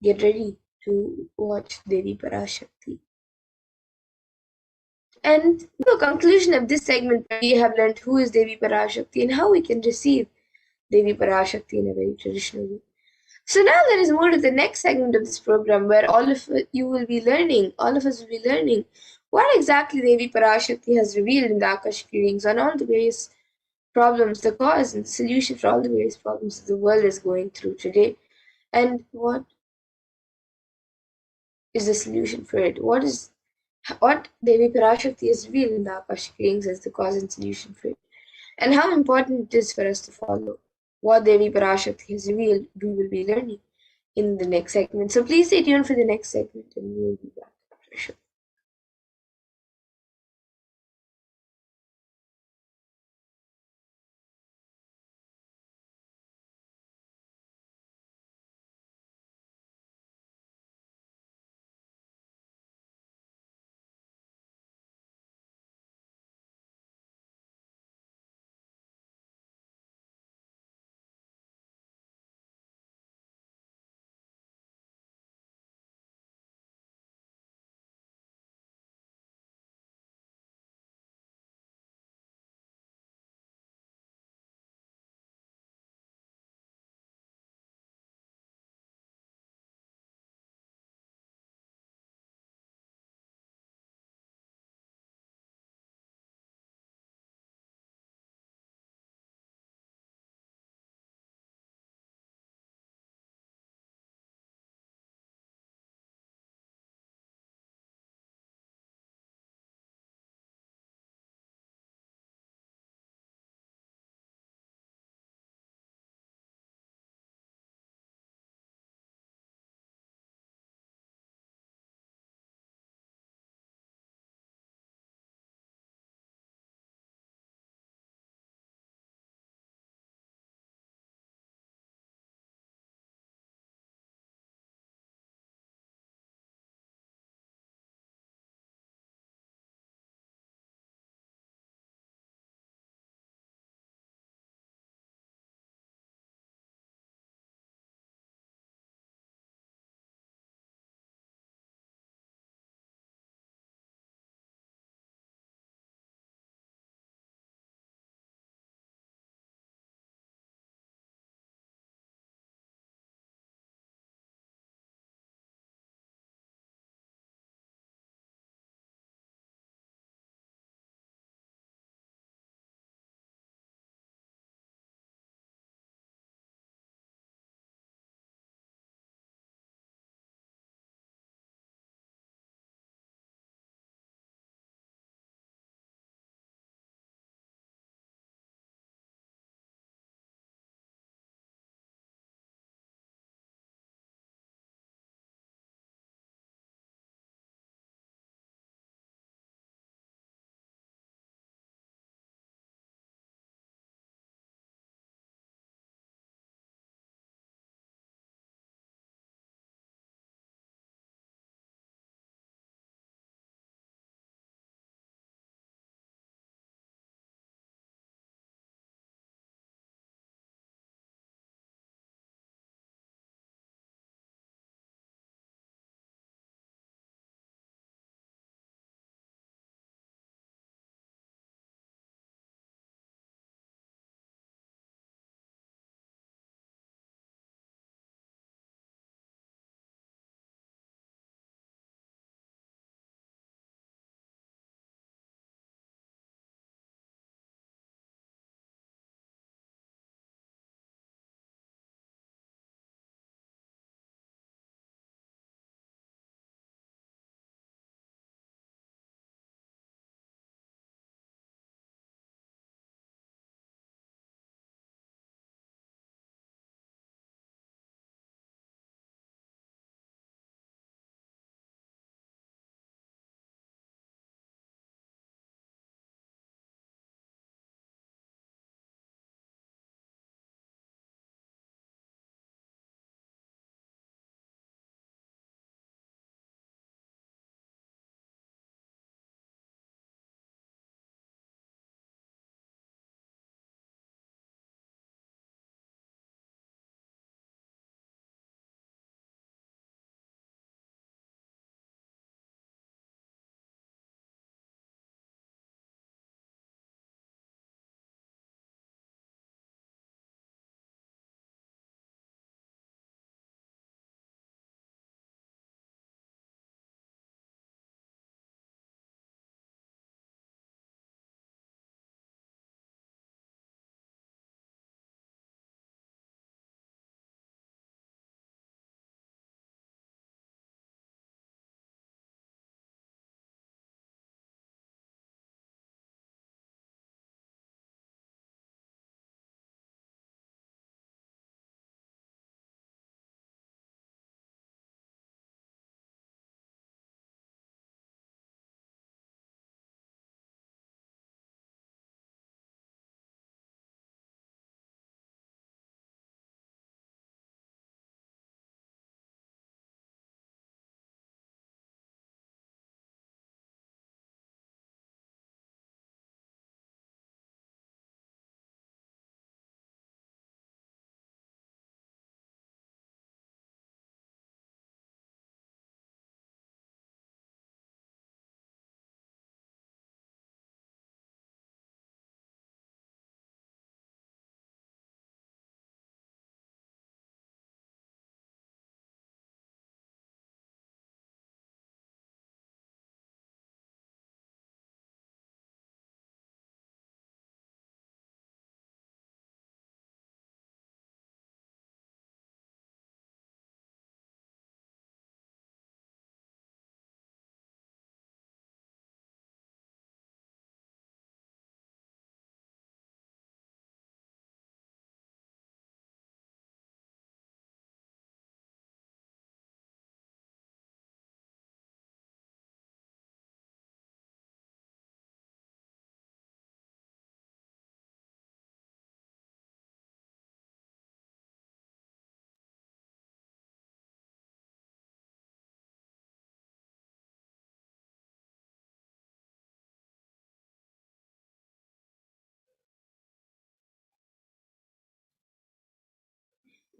get ready to watch Devi Parashakti. And the conclusion of this segment, we have learned who is Devi Parashakti and how we can receive Devi Parashakti in a very traditional way. So now there is more to the next segment of this program where all of us will be learning what exactly Devi Parashakti has revealed in the Akashic readings on all the various problems, the cause and the solution for all the various problems that the world is going through today, and what is the solution for it. What Devi Parashakti has revealed in the Akashic readings as the cause and solution for it, and how important it is for us to follow what Devi Parashakti has revealed. We will be learning in the next segment. So please stay tuned for the next segment and we will be back after a short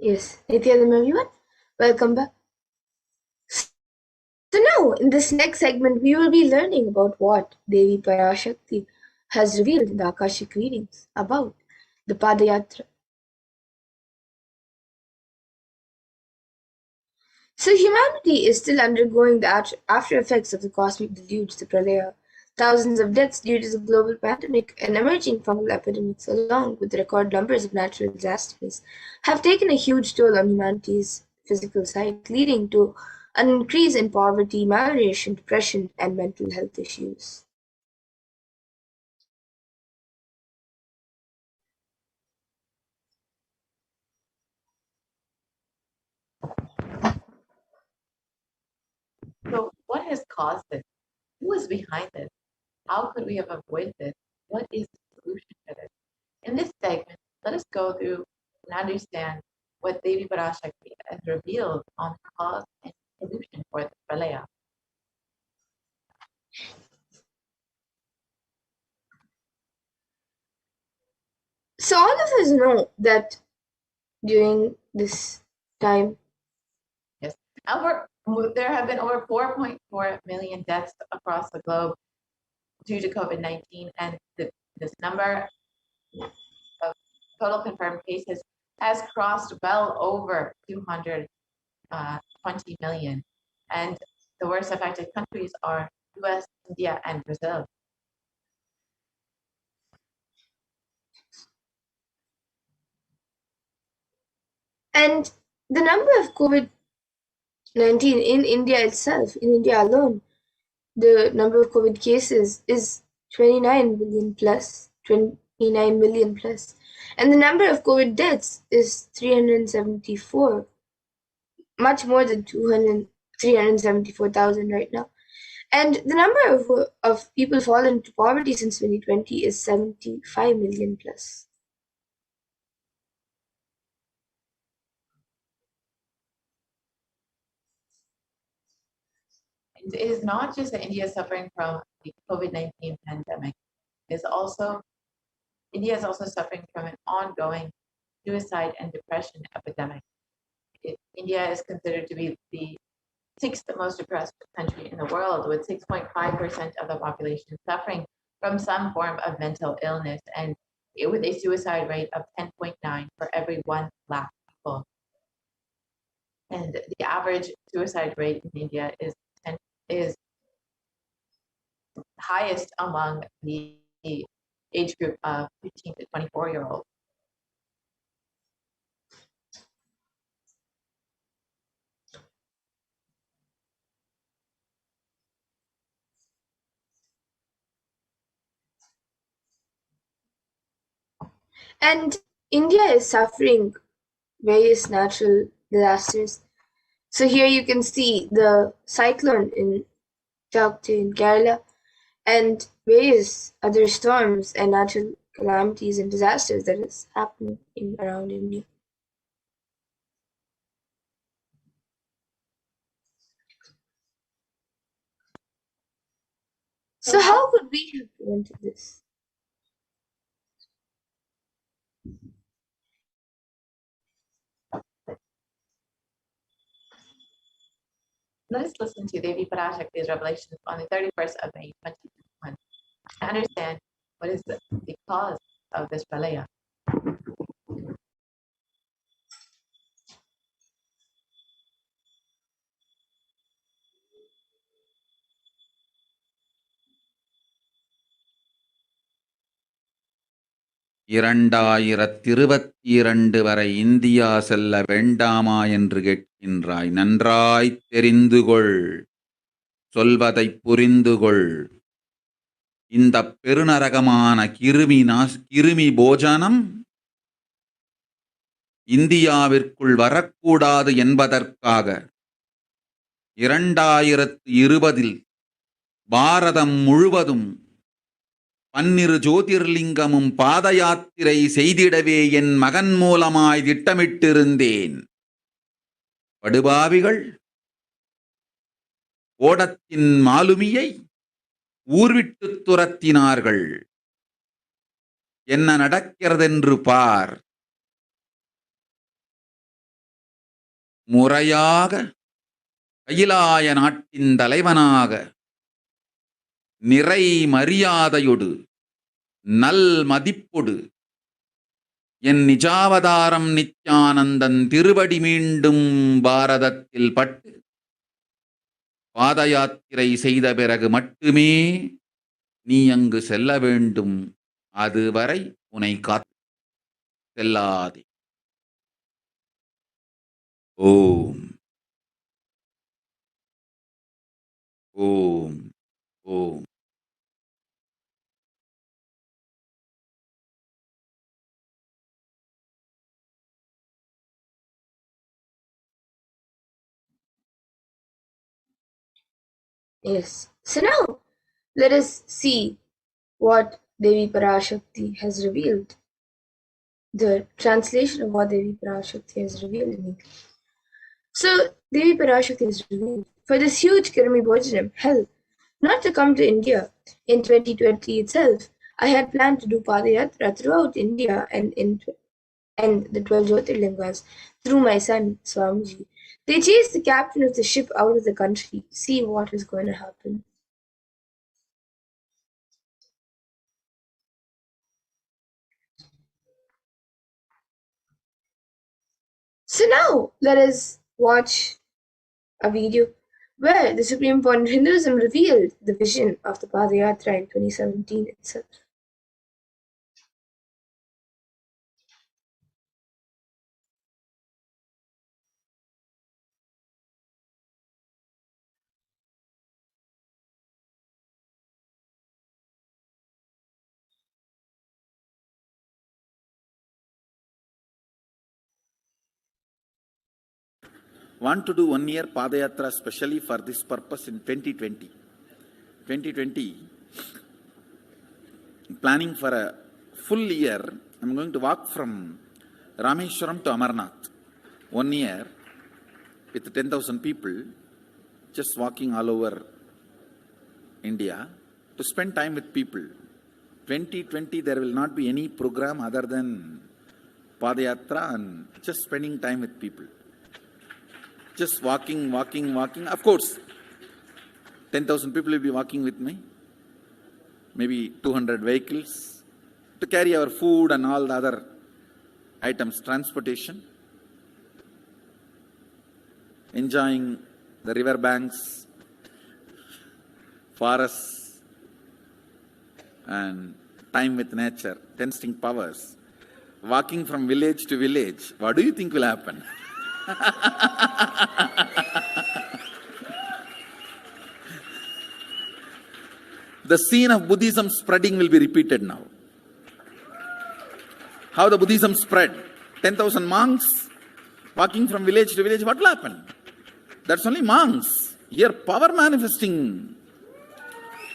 Yes, Nithyananda everyone, welcome back. So now, in this next segment, we will be learning about what Devi Parashakti has revealed in the Akashic readings about the Padayatra. So humanity is still undergoing the after effects of the cosmic deluge, the Pralaya. Thousands of deaths due to the global pandemic and emerging fungal epidemics, along with record numbers of natural disasters, have taken a huge toll on humanity's physical side, leading to an increase in poverty, malnutrition, depression, and mental health issues. So what has caused this? Who is behind this? How could we have avoided this? What is the solution to this? In this segment, let us go through and understand what Devi Parashakti has revealed on the cause and solution for the Pralaya. So all of us know that during this time, Yes, there have been over 4.4 million deaths across the globe due to COVID-19, and this number of total confirmed cases has crossed well over 220 million. And the worst affected countries are US, India, and Brazil. and the number of COVID-19 in India itself, in India alone, the number of COVID cases is 29 million plus, 29 million plus, and the number of COVID deaths is 374, much more than 374,000 right now. And the number of people fallen into poverty since 2020 is 75 million plus. And it is not just that India is suffering from the COVID-19 pandemic. India is also suffering from an ongoing suicide and depression epidemic. India is considered to be the sixth most depressed country in the world, with 6.5% of the population suffering from some form of mental illness, and with a suicide rate of 10.9 for every 1 lakh people. And the average suicide rate in India is highest among the age group of 15 to 24-year-olds. And India is suffering various natural disasters. So here you can see the cyclone in Chakti in Kerala and various other storms and natural calamities and disasters that is happening around India. So how could we have prevented this? Let us listen to Devi Parashakti's revelations on the 31st of May 2021 to understand what is the cause of this pralaya. இரண்டாயிரத்திருபத்திரண்டு வரை India செல்ல வேண்டாமா என்று கேட்கின்றாய். நன்றாய்த் தெரிந்துகொள், சொல்வதைப் புரிந்துகொள். இந்தப் பெருநரகமான கிருமி போஜனம் இந்தியாவிற்குள் வரக்கூடாது என்பதற்காக 2020 பாரதம் முழுவதும் 12 ஜோதிர்லிங்கமும் பாத யாத்திரை செய்திடவே என் மகன் மூலமாய் திட்டமிட்டிருந்தேன். படுபாவிகள் ஓடத்தின் மாலுமியை ஊர்விட்டுத் துரத்தினார்கள். என்ன நடக்கிறதென்று பார். முறையாக கையிலாய நாட்டின் தலைவனாக நிறை மரியாதையொடு நல் மதிப்பொடு என் நிஜாவதாரம் நித்யானந்தன் திருவடி மீண்டும் பாரதத்தில் பட்டு பாத யாத்திரை செய்த பிறகு மட்டுமே நீ அங்கு செல்ல வேண்டும். அதுவரை உன்னை காத்து செல்லாதே. ஓம் ஓம் ஓம். Yes. So now, let us see what Devi Parashakti has revealed. The translation of what Devi Parashakti has revealed in English. So, Devi Parashakti has revealed, for this huge Kirmi Bhojanam, hell, not to come to India. In 2020 itself, I had planned to do Padayatra throughout India and the 12 Jyotirlingas through my son, Swamiji. They chased the captain of the ship out of the country. See what is going to happen. So now, let us watch a video where the Supreme Point of Hinduism revealed the vision of the Padayatra in 2017 itself. Want to do 1 year Padayatra specially for this purpose in 2020. 2020, planning for a full year. I'm going to walk from Rameshwaram to Amarnath. 1 year with 10,000 people, just walking all over India to spend time with people. 2020, there will not be any program other than Padayatra and just spending time with people. Just walking. Of course, 10,000 people will be walking with me. Maybe 200 vehicles to carry our food and all the other items, transportation. Enjoying the river banks, forests, and time with nature, 10 distinct powers. Walking from village to village, what do you think will happen? The scene of Buddhism spreading will be repeated now. How the Buddhism spread. 10,000 monks walking from village to village, what will happen? That's only monks. Here power manifesting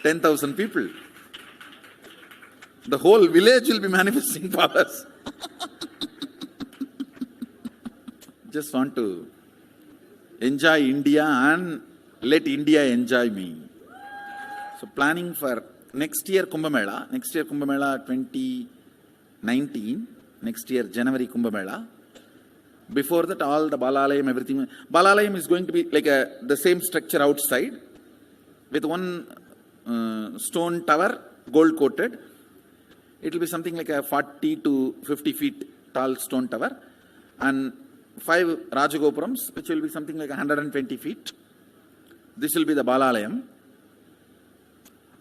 10,000 people. The whole village will be manifesting powers. Just want to enjoy India and let India enjoy me. So planning for next year Kumbh Mela 2019, next year January Kumbh Mela. Before that, all the Balalayam, everything. Balalayam is going to be like the same structure outside with one stone tower, gold coated. It will be something like a 40 to 50 feet tall stone tower and 5 Rajagopurams, which will be something like 120 feet. This will be the Balalayam.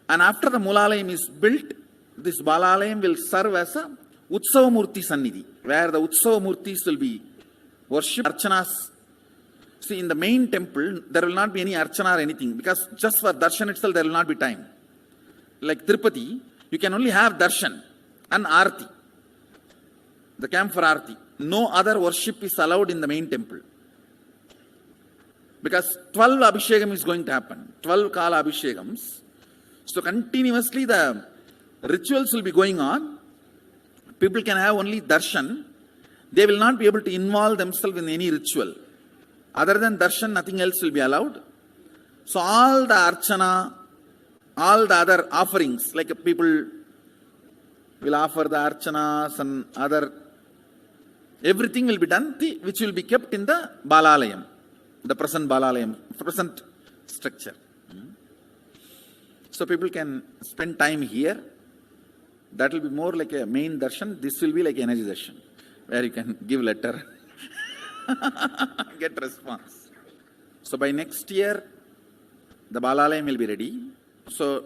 And after the Mulalayam is built, this Balalayam will serve as a Utsava Murti Sannidhi, where the Utsava Murtis will be worshipped, Archanas. See, in the main temple, there will not be any Archana or anything, because just for Darshan itself, there will not be time. Like Tirupati, you can only have Darshan and Arti, the camp for Arti. No other worship is allowed in the main temple. Because 12 Abhishekam is going to happen, 12 Kala Abhishekams. So continuously the rituals will be going on. People can have only darshan. They will not be able to involve themselves in any ritual. Other than darshan, nothing else will be allowed. So all the archana, all the other offerings, like people will offer the archanas and other Everything will be done, which will be kept in the Balalayam, the present Balalayam, present structure. So people can spend time here. That will be more like a main darshan. This will be like energy darshan, where you can give letter, get response. So by next year, the Balalayam will be ready. So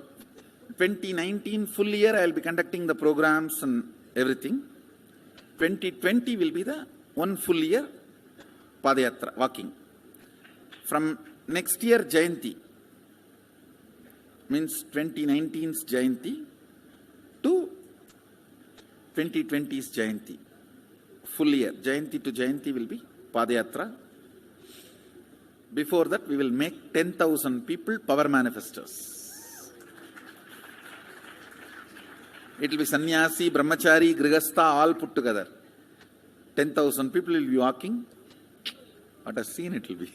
2019 full year, I will be conducting the programs and everything. 2020 will be the one full year Padayatra, walking. From next year, Jayanti, means 2019's Jayanti to 2020's Jayanti. Full year, Jayanti to Jayanti will be Padayatra. Before that, we will make 10,000 people power manifestors. It will be sannyasi, brahmachari, grihastha, all put together. 10,000 people will be walking. What a scene it will be.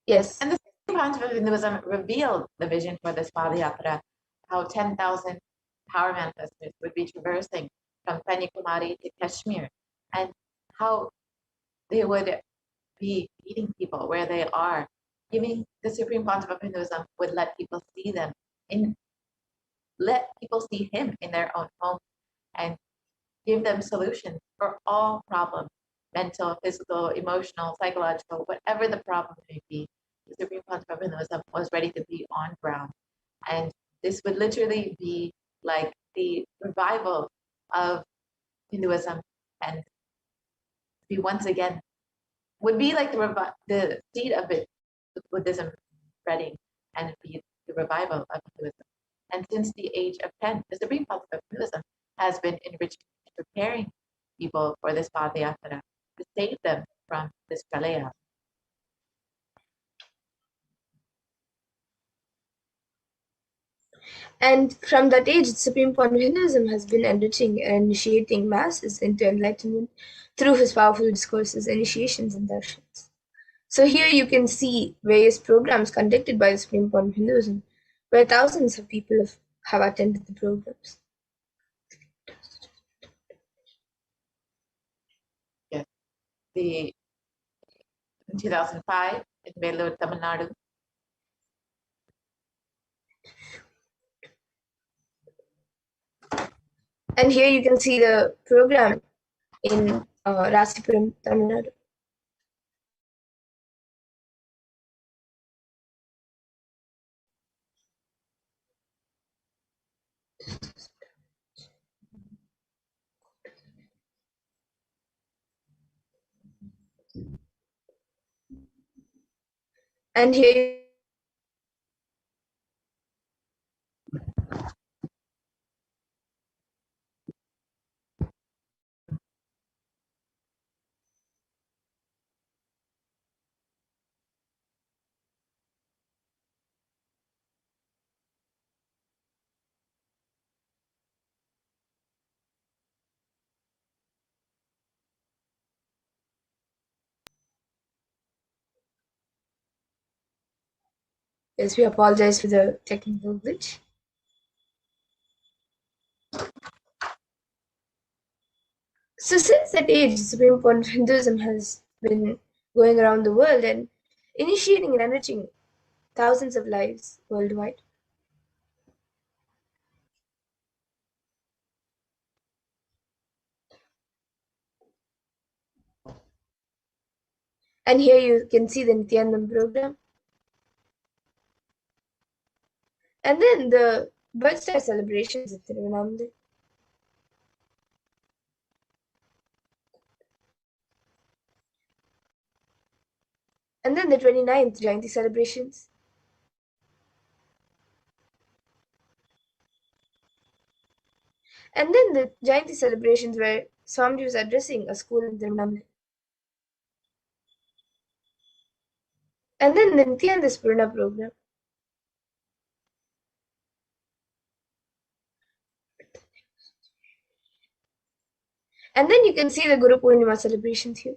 Yes. And the Sangha of Hinduism revealed the vision for this Padayatra, how 10,000 power manifestors would be traversing from Kanyakumari to Kashmir, and how they would be meeting people where they are, giving the Supreme Pontiff of Hinduism would let people see them, let people see him in their own home, and give them solutions for all problems, mental, physical, emotional, psychological, whatever the problem may be. The Supreme Pontiff of Hinduism was ready to be on ground. And this would literally be like the revival of Hinduism, and be once again, would be like the seed of it, Buddhism spreading, and be the revival of Hinduism. And since the age of 10, the Supreme Pontiff of Hinduism has been enriching and preparing people for this Padayatra to save them from this pralaya. And from that age, the Supreme Pontiff of Hinduism has been enriching and initiating masses into enlightenment through his powerful discourses, initiations, and darshans. So here you can see various programs conducted by the Supreme Pontiff of Hinduism, where thousands of people have attended the programs. Yes. In 2005 in Vellore, Tamil Nadu. And here you can see the program in Rasipuram, Tamil Nadu. And here yes, we apologize for the technical glitch. So since that age, the Supreme Pontiff of Hinduism has been going around the world and initiating and enriching thousands of lives worldwide. And here you can see the Nithyananda program. And then the birthday celebrations at Tirunelveli. And then the 29th Jayanti celebrations. And then the Jayanti celebrations where Swamiji was addressing a school in Tirunelveli. And then the Nithyananda Spurna program. And then you can see the Guru Purnima celebrations here.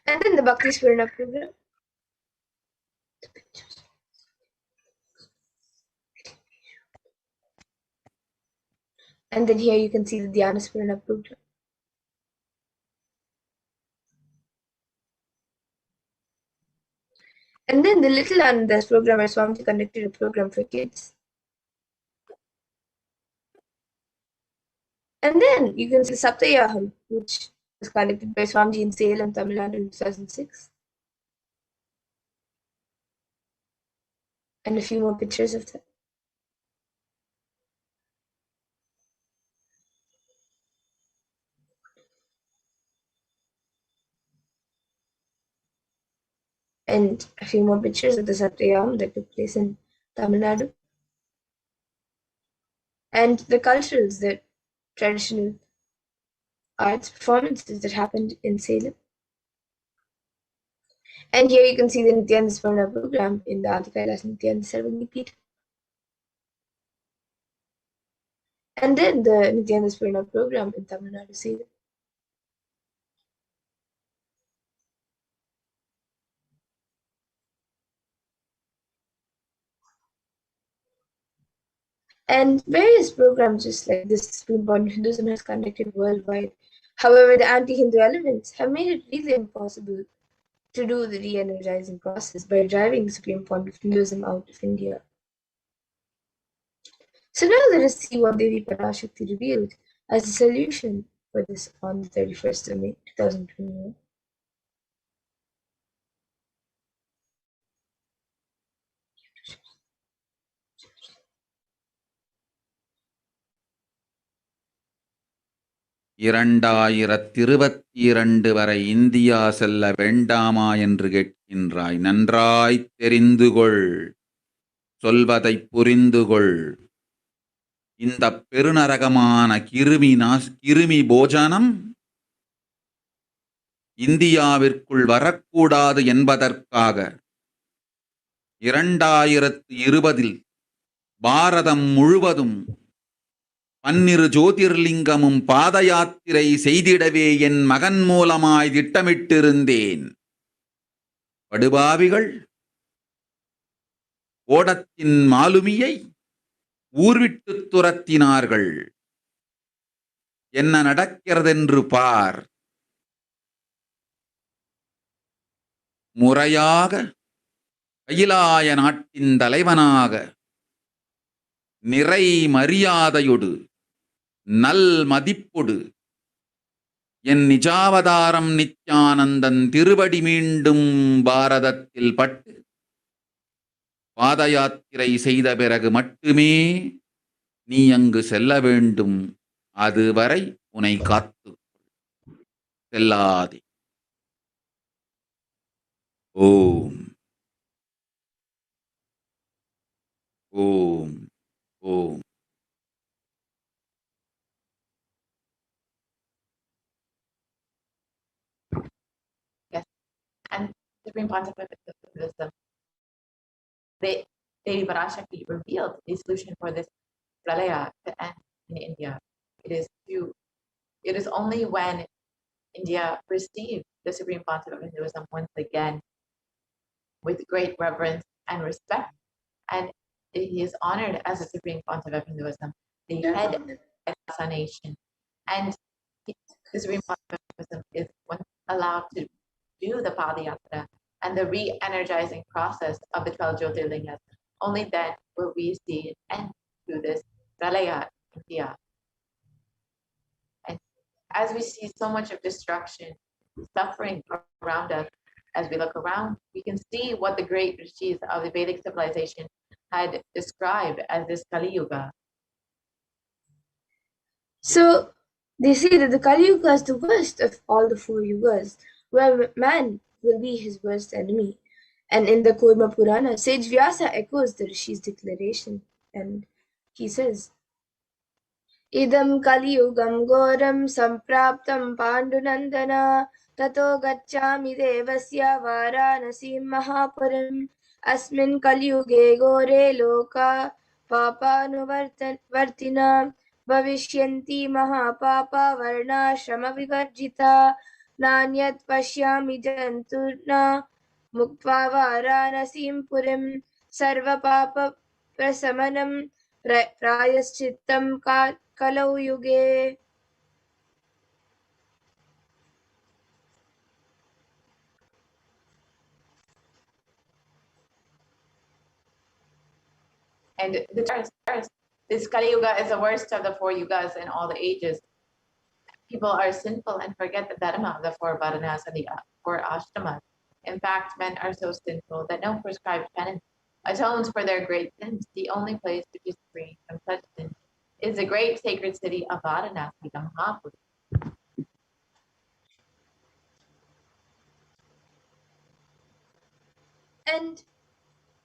And then the Bhakti Spurna program. And then here you can see the Dhyana Spurna program. And then the Little Anandas program, where Swamiji conducted a program for kids. And then you can see Saptayaham, which was conducted by Swamiji in Salem, Tamil Nadu in 2006. And a few more pictures of that. And a few more pictures of the Satyayam that took place in Tamil Nadu. And the culturals, the traditional arts performances that happened in Salem. And here you can see the Nithyananda Smarana program in the Adi Kailas Nithyananda Sarvagni Peeth. And then the Nithyananda Smarana program in Tamil Nadu, Salem. And various programs just like this Supreme Bond of Hinduism has conducted worldwide. However, the anti-Hindu elements have made it really impossible to do the re-energizing process by driving the Supreme Bond of Hinduism out of India. So now let us see what Devi Parashakti revealed as a solution for this on the 31st of May 2021. இரண்டாயிரத்திருபத்திரண்டு வரை India செல்ல வேண்டாமா என்று கேட்கின்றாய். நன்றாய் தெரிந்துகொள், சொல்வதைப் புரிந்துகொள். இந்த பெருநரகமான கிருமி போஜனம் இந்தியாவிற்குள் வரக்கூடாது என்பதற்காக 2020 பாரதம் முழுவதும் 12 ஜோதிர்லிங்கமும் பாத யாத்திரை செய்திடவே என் மகன் மூலமாய் திட்டமிட்டிருந்தேன். படுபாவிகள் ஓடத்தின் மாலுமியை ஊர்விட்டு துரத்தினார்கள். என்ன நடக்கிறதென்று பார். முறையாக கைலாய நாட்டின் தலைவனாக நிறை மரியாதையொடு நல் மதிப்பொடு என் நிஜாவதாரம் நித்யானந்தன் திருவடி மீண்டும் பாரதத்தில் பட்டு பாத யாத்திரை செய்த பிறகு மட்டுமே நீ அங்கு செல்ல வேண்டும். அதுவரை உன்னை காத்து செல்லாதே. ஓம் ஓம் ஓம். Yes, and Supreme Pontificate of Buddhism, Devi Parashakti revealed the solution for this pralaya to end in India. It is only when India received the Supreme Pontiff of Hinduism once again with great reverence and respect, and he is honored as the Supreme Pontiff of Hinduism, the head of the nation, and the Supreme Pontiff of Hinduism is once allowed to do the Padayatra and the re-energizing process of the 12 Jyotirlingas. Only then will we see an end to this pralaya in India. And as we see so much of destruction, suffering around us, as we look around, we can see what the great rishis of the Vedic civilization had described as this Kali Yuga. So they say that the Kali Yuga is the worst of all the 4 yugas, where man will be his worst enemy. And in the Kurma Purana, Sage Vyasa echoes the Rishi's declaration, and he says, Idam Kali Yugam Goram Sampraptam Pandunandana Tato Gacchami Devasya Varanasim Mahapuram Asmin Kali Yuge Gore Loka पापानुवर्तिनां भविष्यन्ति महापापा वर्णाश्रमविवर्जिता नान्यत् पश्यामि जन्तुर्न मुक्त्वा वाराणसीं पुरीं सर्वपापप्रशमनं प्रायश्चित्तं कलौ युगे. And this Kali Yuga is the worst of the 4 yugas in all the ages. People are sinful and forget the dharma of the 4 varanas and the 4 ashtamas. In fact, men are so sinful that no prescribed penance atones for their great sins. The only place which is free from such sins is the great sacred city of Varanasi, the Mahapuri. And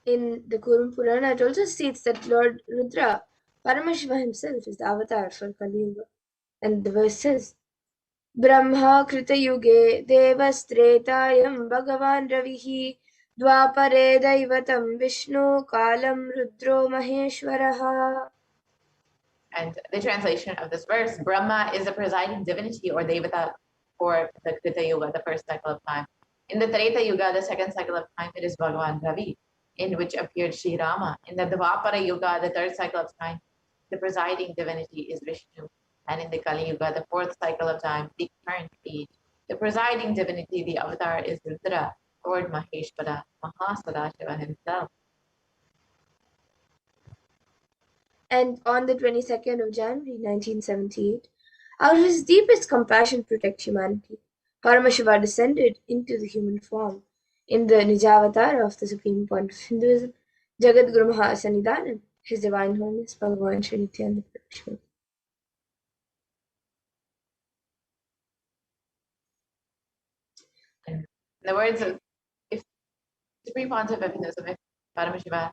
in the Kurum Purana, it also states that Lord Rudra, Paramashiva himself, is the avatar for Kali Yuga. And the verse says, Brahma Krita Yuge Devastretayam Bhagavan Ravihi Dwapare Daivatam Vishnu Kalam Rudro Maheshwaraha. And the translation of this verse, Brahma is the presiding divinity or Devata for the Krita Yuga, the first cycle of time. In the Treta Yuga, the second cycle of time, it is Bhagavan Ravi, in which appeared Sri Rama. In the Dvapara Yuga, the third cycle of time, the presiding divinity is Vishnu. And in the Kali Yuga, the fourth cycle of time, the current age, the presiding divinity, the avatar, is Rudra, Lord Maheshwara, Mahasadashiva himself. And on the 22nd of January 1978, out of his deepest compassion to protect humanity, Paramashiva descended into the human form in the Nijavatar of the Supreme Point of Hinduism, Jagat Guru Mahasannidhanam, His Divine Holiness Bhagavan Sri Nithyananda Paramashivam. In the words of if Supreme Pontiff of Hinduism, if Paramashiva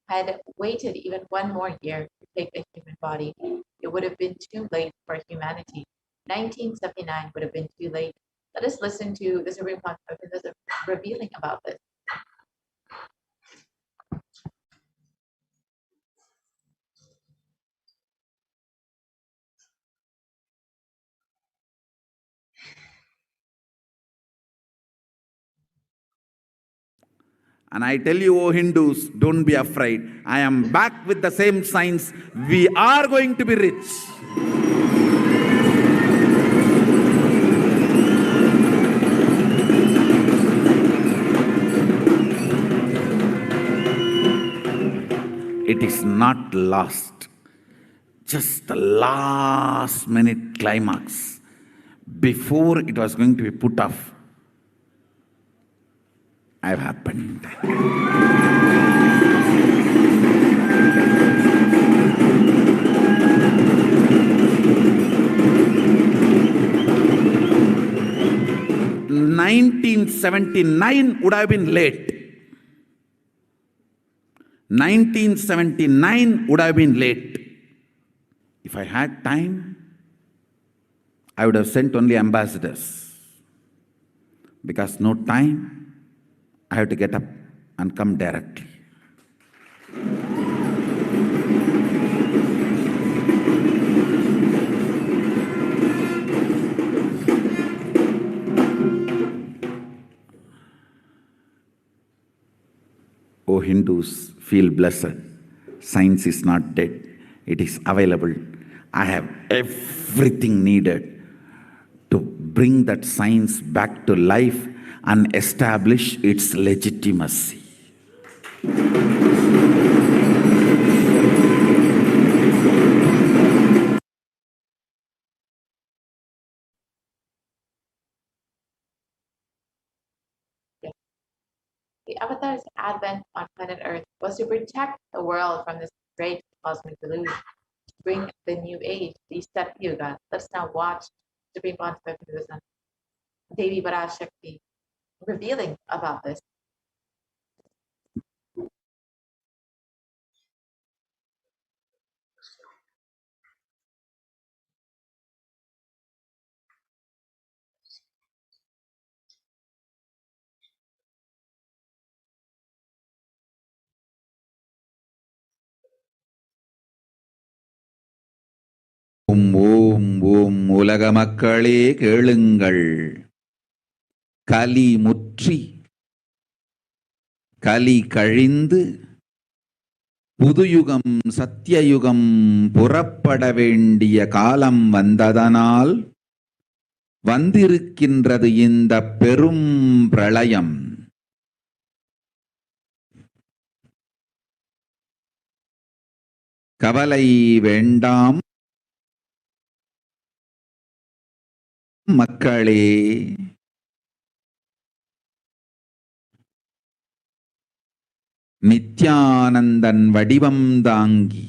had waited even one more year to take a human body, it would have been too late for humanity. 1979 would have been too late. Let us listen to the Supreme Pontiff of Hinduism revealing about this. And I tell you, O Hindus, don't be afraid. I am back with the same science. We are going to be rich. It is not lost. Just the last minute climax. Before it was going to be put off, I've happened. (1979) would have been late. 1979 would have been late. If I had time, I would have sent only ambassadors. Because no time, I have to get up and come directly. O Hindus, feel blessed. Science is not dead. It is available. I have everything needed to bring that science back to life and establish its legitimacy. The Avatar's advent on planet Earth was to protect the world from this great cosmic deluge, to bring the new age, the Sat Yuga. Let's now watch Supreme Pontiff of Hinduism, Devi Parashakti, revealing about this. ஓம் ஓம் ஓம் உலக மக்களே கேளுங்கள். கலி முற்றி கலி கழிந்து புதுயுகம் சத்தியயுகம் புறப்பட வேண்டிய காலம் வந்ததனால் வந்திருக்கின்றது இந்த பெரும் பிரளயம். கவலை வேண்டாம் மக்களே. நித்யானந்தன் வடிவம் தாங்கி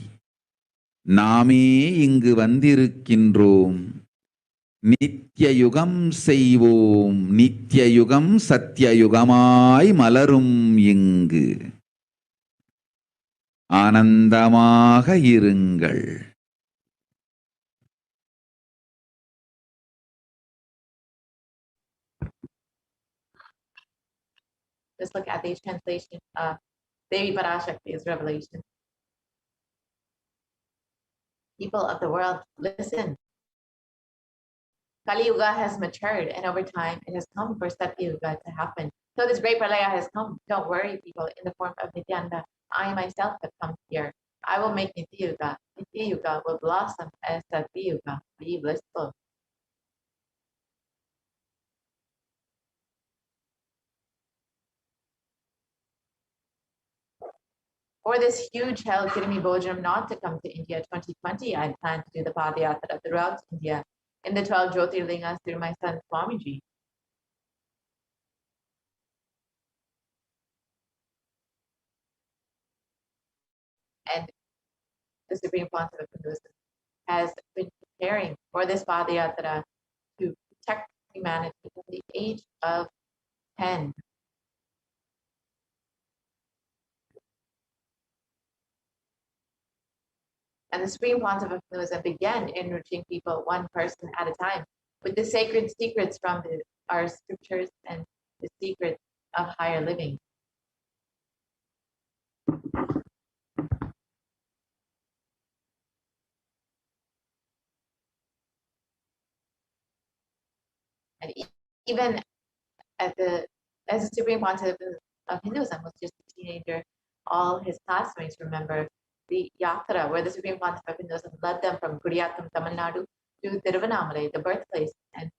நாமே இங்கு வந்திருக்கின்றோம். நித்யயுகம் செய்வோம், நித்யயுகம் சத்தியயுகமாய் மலரும் இங்கு. ஆனந்தமாக இருங்கள். Just look at the translation of Devi Parashakti's revelation. People of the world, listen. Kali Yuga has matured, and over time it has come for Satya Yuga to happen. So this great pralaya has come. Don't worry, people, in the form of Nithyananda. I myself have come here. I will make Nithya Yuga. Nithya Yuga will blossom as Satya Yuga. Be blissful. For this huge hell Kirimi Bojam not to come to India 2020, I plan to do the Padayatra throughout India in the 12 Jyotirlingas through my son Swamiji. And the Supreme Pontiff of Hinduism has been preparing for this Padayatra to protect humanity from the age of 10. And the Supreme Pontiff of Hinduism began enriching people one person at a time with the sacred secrets from our scriptures and the secrets of higher living. And even as the Supreme Pontiff of Hinduism was just a teenager, all his classmates remember the yatra where the Supreme Pontiff of Hinduism led them from Kuriyatam, Tamil Nadu to Tiruvannamalai, the birthplace and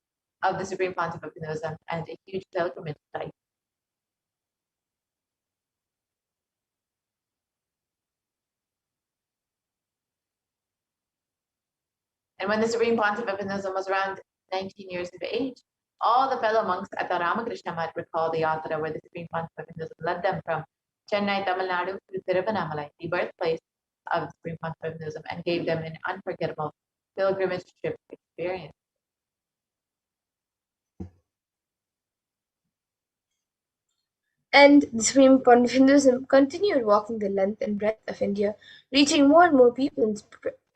of the Supreme Pontiff of Hinduism, and a huge pilgrimage site. And when the Supreme Pontiff of Hinduism was around 19 years of age, all the fellow monks at the Ramakrishna Math recall the yatra where the Supreme Pontiff of Hinduism led them from Chennai, Tamil Nadu to Tiruvannamalai, the birthplace of the Supreme Pontiff of Hinduism, and gave them an unforgettable pilgrimage trip experience. And the Supreme Pontiff of Hinduism continued walking the length and breadth of India, reaching more and more people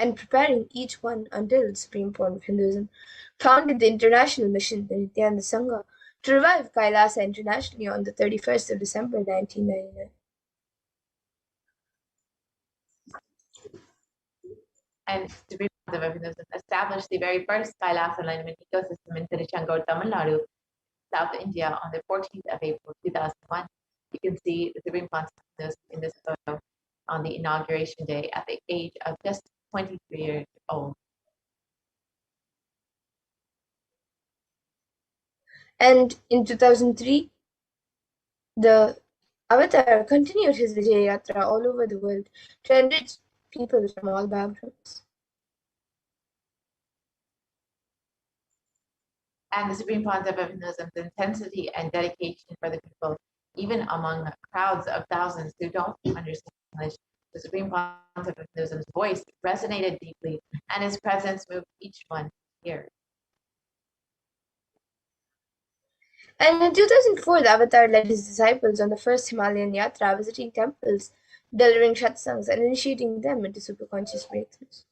and preparing each one until the Supreme Pontiff of Hinduism founded the international mission, the Nithyananda Sangha, to revive Kailasa internationally on the 31st of December 1999. And Supreme Pontiff of Hinduism established the very first Kailasa alignment ecosystem in Tiruchendur, Tamil Nadu, South India on the 14th of April 2001. You can see the Supreme Pontiff in this photo on the inauguration day at the age of just 23 years old. And in 2003, the Avatar continued his Vijay Yatra all over the world to enrich people from all backgrounds. And the Supreme Pontiff of Hinduism's intensity and dedication for the people, even among crowds of thousands who don't understand English, the Supreme Pontiff of Hinduism's voice resonated deeply, and his presence moved each one here. And in 2004, the Avatar led his disciples on the first Himalayan Yatra, visiting temples, delivering satsangs, and initiating them into superconscious breakthroughs.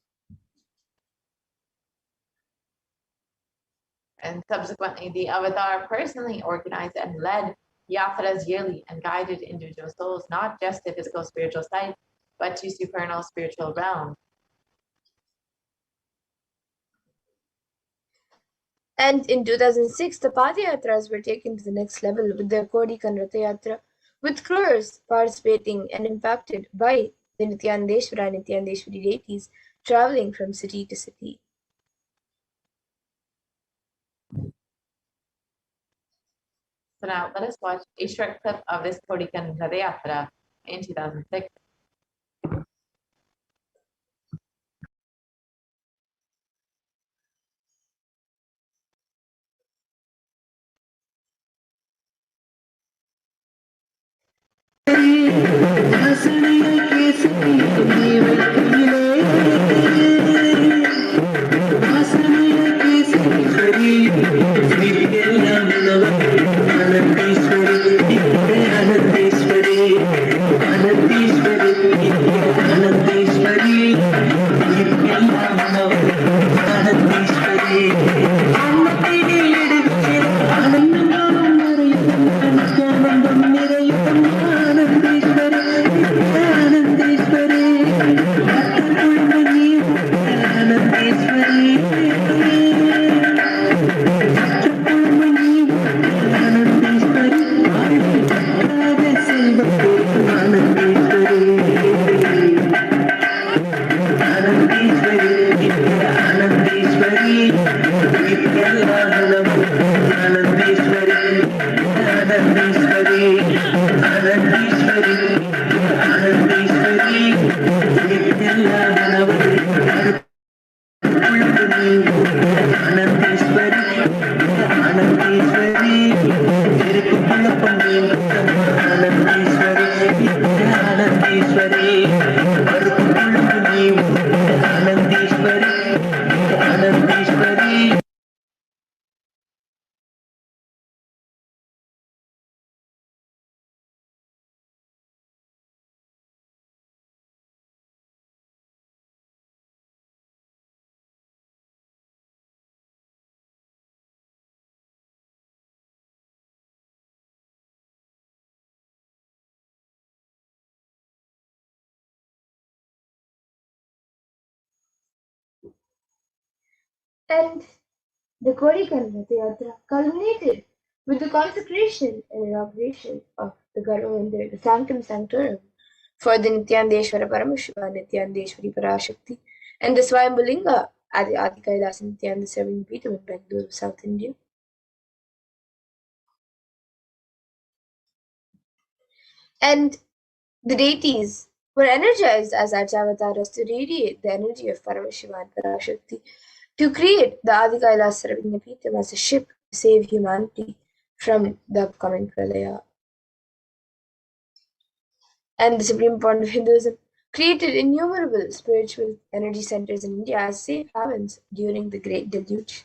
And subsequently, the Avatar personally organized and led yatras yearly and guided individual souls, not just to physical spiritual sight, but to supernal spiritual realms. And in 2006, the Padayatras were taken to the next level with the Kodikan Rathayatra, with crores participating and impacted by the Nithyanandeshwara and Nithyanandeshwari deities traveling from city to city. So now let us watch a short clip of this Kodikan Rathayatra in 2006. And the Kodikan Rathayatra culminated with the consecration and inauguration of the Garvamandir, the Sanctum Sanctorum, for the Nithyanandeshwara Paramashivam, Nithyanandeshwari Parashakti, and the Swayambhulinga at the Adi Kailas Nithyananda Paramashivam in Bangalore, South India. And the deities were energized as Archavataras to radiate the energy of Paramashiva and Parashakti to create the Adi Kailas Sarvagnapeetham as a ship to save humanity from the upcoming Pralaya. And the Supreme Point of Hinduism created innumerable spiritual energy centers in India as safe havens during the Great Deluge.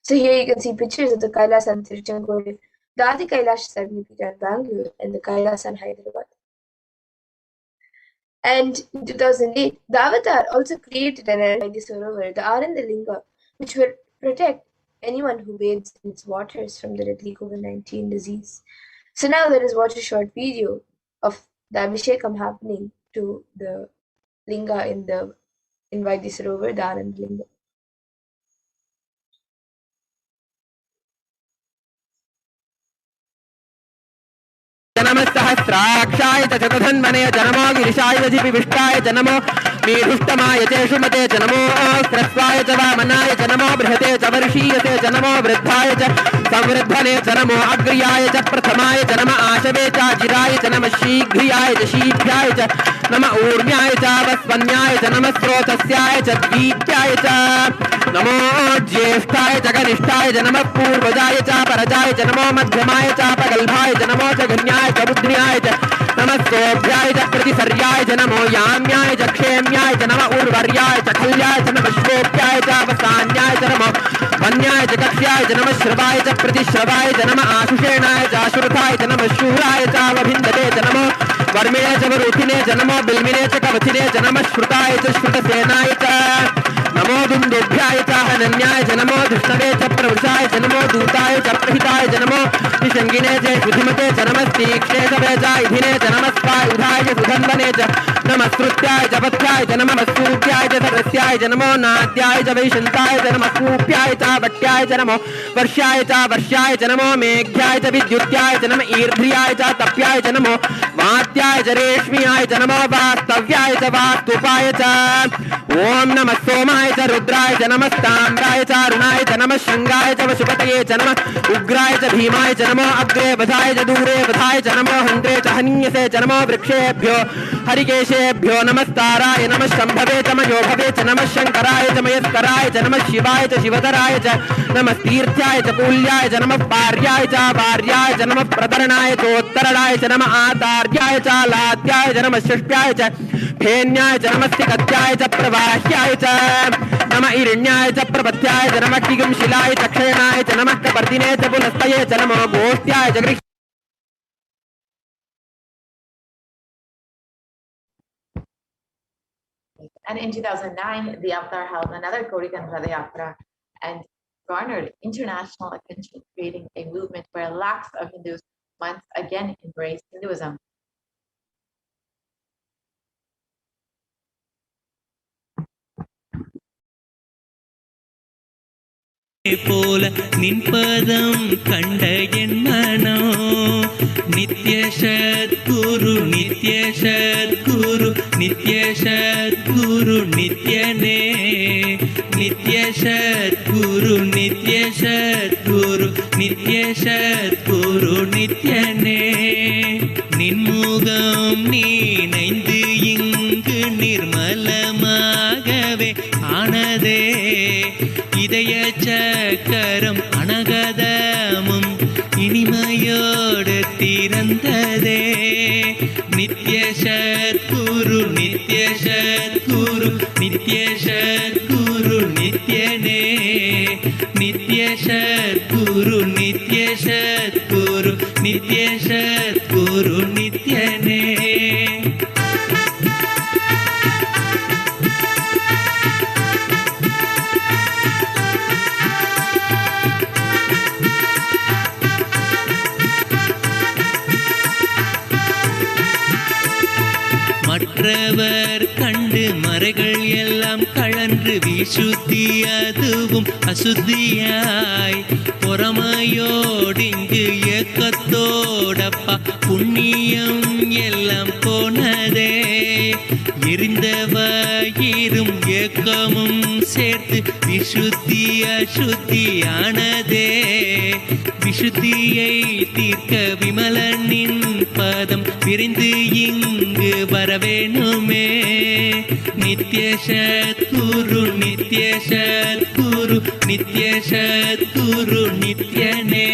So here you can see pictures of the Kailas and Tiruchenkoil, the Adi Kailash Sarvagnapeetham in Bangalore, and the Kailas in Hyderabad. And in 2008, the Avatar also created an energy Sarovar, the Ananda Linga, which will protect anyone who bathes in its waters from the deadly COVID-19 disease. So now let us watch a short video of the Abhishekam happening to the Linga in Vaidya Sarovar, the Ananda Linga. जनमस्सहस्राक्षाय च शतधन्वने च नमो गिरिशाय विष्टाय च नमो मीढुष्टमाय च शुमते च नमो स्रस्वाय च वामनाय च नमो बृहते च वर्षीयते च नमो वृद्धाय च संवृद्धने च नमो अग्र्याय च प्रथमाय च नम आशवे च जिराय च नम शीघ्रियाय च शीघ्राय च नम ऊर्म्याय च वस्वन्याय च नम स्रोतस्याय च द्वीप्याय च नमो ज्येष्ठाय च कनिष्ठाय च नमः पूर्वजाय च परजाय च नमो मध्यमाय च प्रगल्भाय च नमो च घन्याय च बुद्ध्याय च नमः सोभ्याय च प्रतिसर्याय च नमो याम्याय च क्षेम्याय च नमः उर्वर्याय च खल्याय च नमः श्वोप्याय च अवसान्याय च नमो वन्याय च कक्ष्याय च नमः श्रवाय च प्रतिश्रवाय च नमः आशुषेणाय च आशुरथाय च नमः शूराय च अवभिन्दते च नमो वर्मिणे च वरुथिने च नमो बिल्मिने च कवचिने च नमः श्रुताय च श्रुतसेनाय च नमो दुन्दुभ्याय च हनन्याय च नमो धृष्णवे च प्रवृषाय च नमो दूताय च प्रहिताय च नमो निषङ्गिने च शुधिमते च नमस्तीक्ष्णेशवे च इधिने च नमस्वायुधाय च सुधन्वने च नमस्कृत्याय च पथ्याय च नमस्सूर्याय च सरस्याय च नमो नाद्याय च वैशन्ताय च नमस्कूप्याय च वट्याय च नमो वर्ष्याय च नमो मेघ्याय च विद्युत्याय च नम ईर्ध्याय च तप्याय च नमो वात्याय च रेश्म्याय च नमो वास्तव्याय च वास्तुपाय च ओम नमः सोमाय च रुद्राय च नमस्ताम्राय च अरुणाय च नमः शंगाय च वशुपतये च नमः उग्राय च भीमाय च नमो अग्रे वधाय च दूरे वधाय च नमो हन्त्रे च हन्यसे च नमो वृक्षेभ्यो हरिकेशेभ्यो नमस्ताराय नमः शम्भवे च मयोभवे च नमः शंकराय च मयस्कराय च नमः शिवाय च शिवधराय च नमः तीर्थ्याय च कूल्याय च नमः पार्याय च वार्याय च नमः प्रतरणाय चोत्तरणाय च नमः आतार्याय च लाद्याय च नमः षष्ट्याय च फेन्याय च नमस्तिकत्याय च प्रवाह्याय च नमः इरण्याय च प्रपत्याय च नमः किगुंशिलाय च क्षयणाय च नमः कपर्दिने च पुनस्तये च नमो गोष्ट्याय च गृह् And in 2009, the Avatar held another Gaurikan Ratha Yatra and garnered international attention, creating a movement where lakhs of Hindus once again embraced Hinduism. போல நின்பதம் கண்ட என் மனோ நித்ய சத்குரு நித்ய சத்குரு நித்ய சத்குரு நித்யனே நித்ய சத்குரு நித்ய சத்குரு நித்ய சத்குரு நித்யனே நின்முகம் நீனைந்து இங்கு நிர்மலமாகவே ஆனதே இதய சக்கரம் அனகதமும் இனிமையோடு திறந்ததே நித்ய சத்குரு நித்ய சத்குரு நித்ய சத்குரு நித்யனே நித்ய சத்குரு நித்ய சத்குரு நித்ய சத்குரு நித்யனே மற்றவர் கண்டு மறைகள் எல்லாம் கழன்று விசுத்தி அதுவும் அசுத்தியாய் பொறாமையோடிங்கு ஏக்கத்தோடப்பா புண்ணியம் எல்லாம் போனதே எரிந்தவயிரும் ஏக்கமும் சேர்த்து விசுத்தி அசுத்தியானதே விசுத்தியை தீர்க்க விமலனின் பதம் விரைந்து இங்கு வரவேணுமே நித்ய சத்குரு நித்ய சத்குரு நித்ய சத்குரு நித்யனே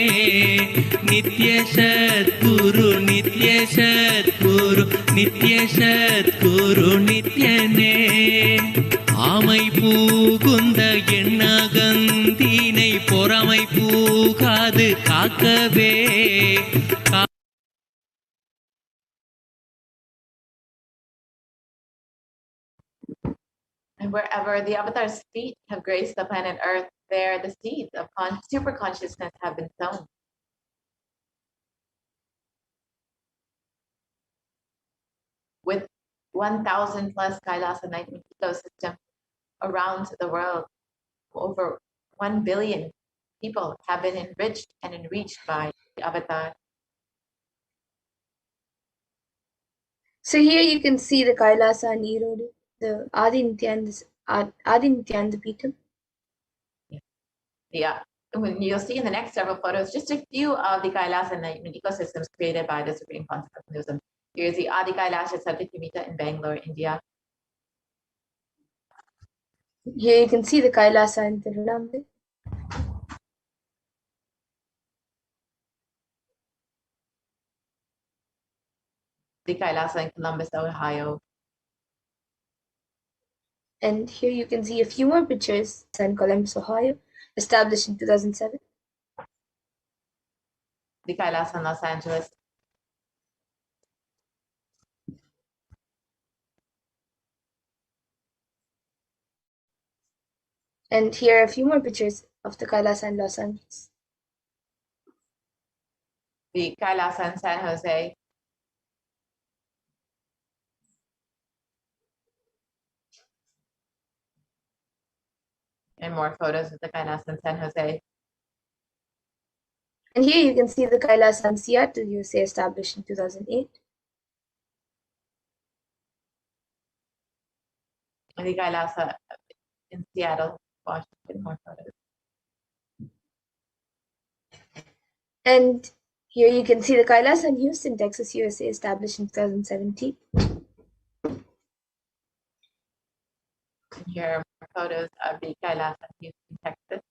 நித்ய சத்குரு நித்ய சத்குரு நித்ய சத்குரு நித்யனே ஆமை பூகுந்த எண்ணகந்தினை பொறாமை பூகாது காக்கவே And wherever the Avatar's feet have graced the planet Earth, there the seeds of super consciousness have been sown. With 1,000 plus Kailasa enlightenment ecosystem around the world, over 1 billion people have been enriched and enriched by the Avatar. So here you can see the Kailasa Nirodi, the Adi Nithyananda Peetham. Yeah, when you'll see in the next several photos, just a few of the Kailasa enlightenment ecosystems created by the Supreme Concept of Hinduism. Here's the Adi Kailasha Satyamita in Bangalore, India. Here you can see the Kailasa in Tirunelveli. The Kailasa in Columbus, Ohio. And here you can see a few more pictures in Columbus, Ohio, established in 2007. The Kailasa in Los Angeles. And here are a few more pictures of the Kailasa in Los Angeles. The Kailasa in San Jose. And more photos of the Kailasa in San Jose. And here you can see the Kailasa in Seattle, USA, established in 2008. And the Kailasa in Seattle, Washington, more photos. And here you can see the Kailasa in Houston, Texas, USA, established in 2017. And here are more photos of the Kailasa in Houston, Texas.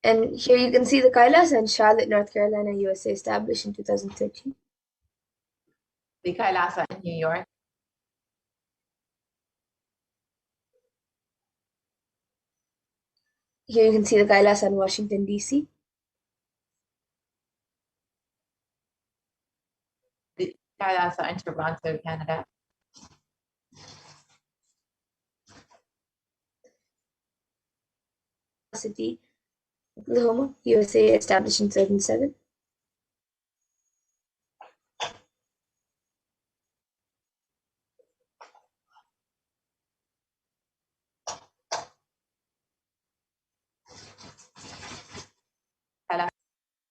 And here you can see the Kailasa in Charlotte, North Carolina, USA, established in 2013. The Kailasa in New York. Here you can see the Kailasa in Washington, D.C. The Kailasa in Toronto, Canada. City, Oklahoma, USA, established in 2007.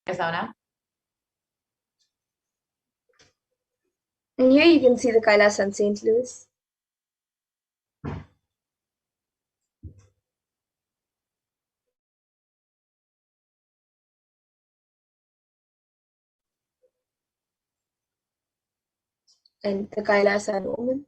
Arizona. And here you can see the Kailasa in St. Louis. And the Kailasa in Oman.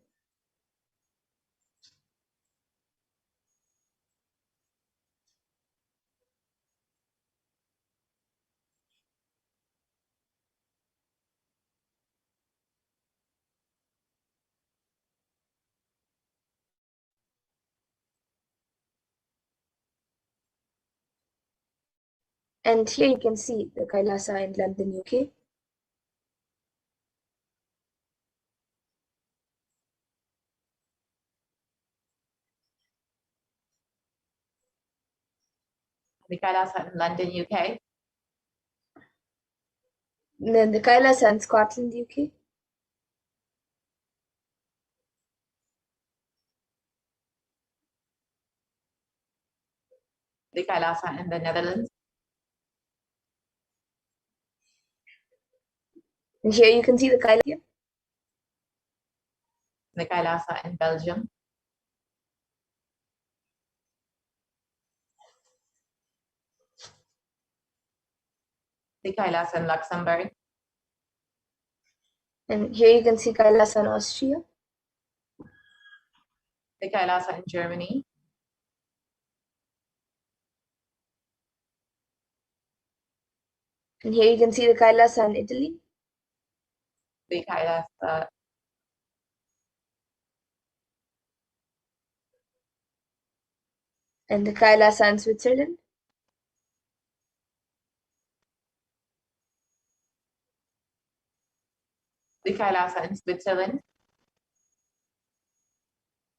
And here you can see the Kailasa in London, UK. The Kailasa in London, UK. And then the Kailasa in Scotland, UK. The Kailasa in the Netherlands. And here you can see the Kailasa. The Kailasa in Belgium. The Kailasa in Luxembourg. And here you can see Kailasa in Austria. The Kailasa in Germany. And here you can see the Kailasa in Italy. The Kailasa And the Kailasa in Switzerland. The Kailasa in Switzerland.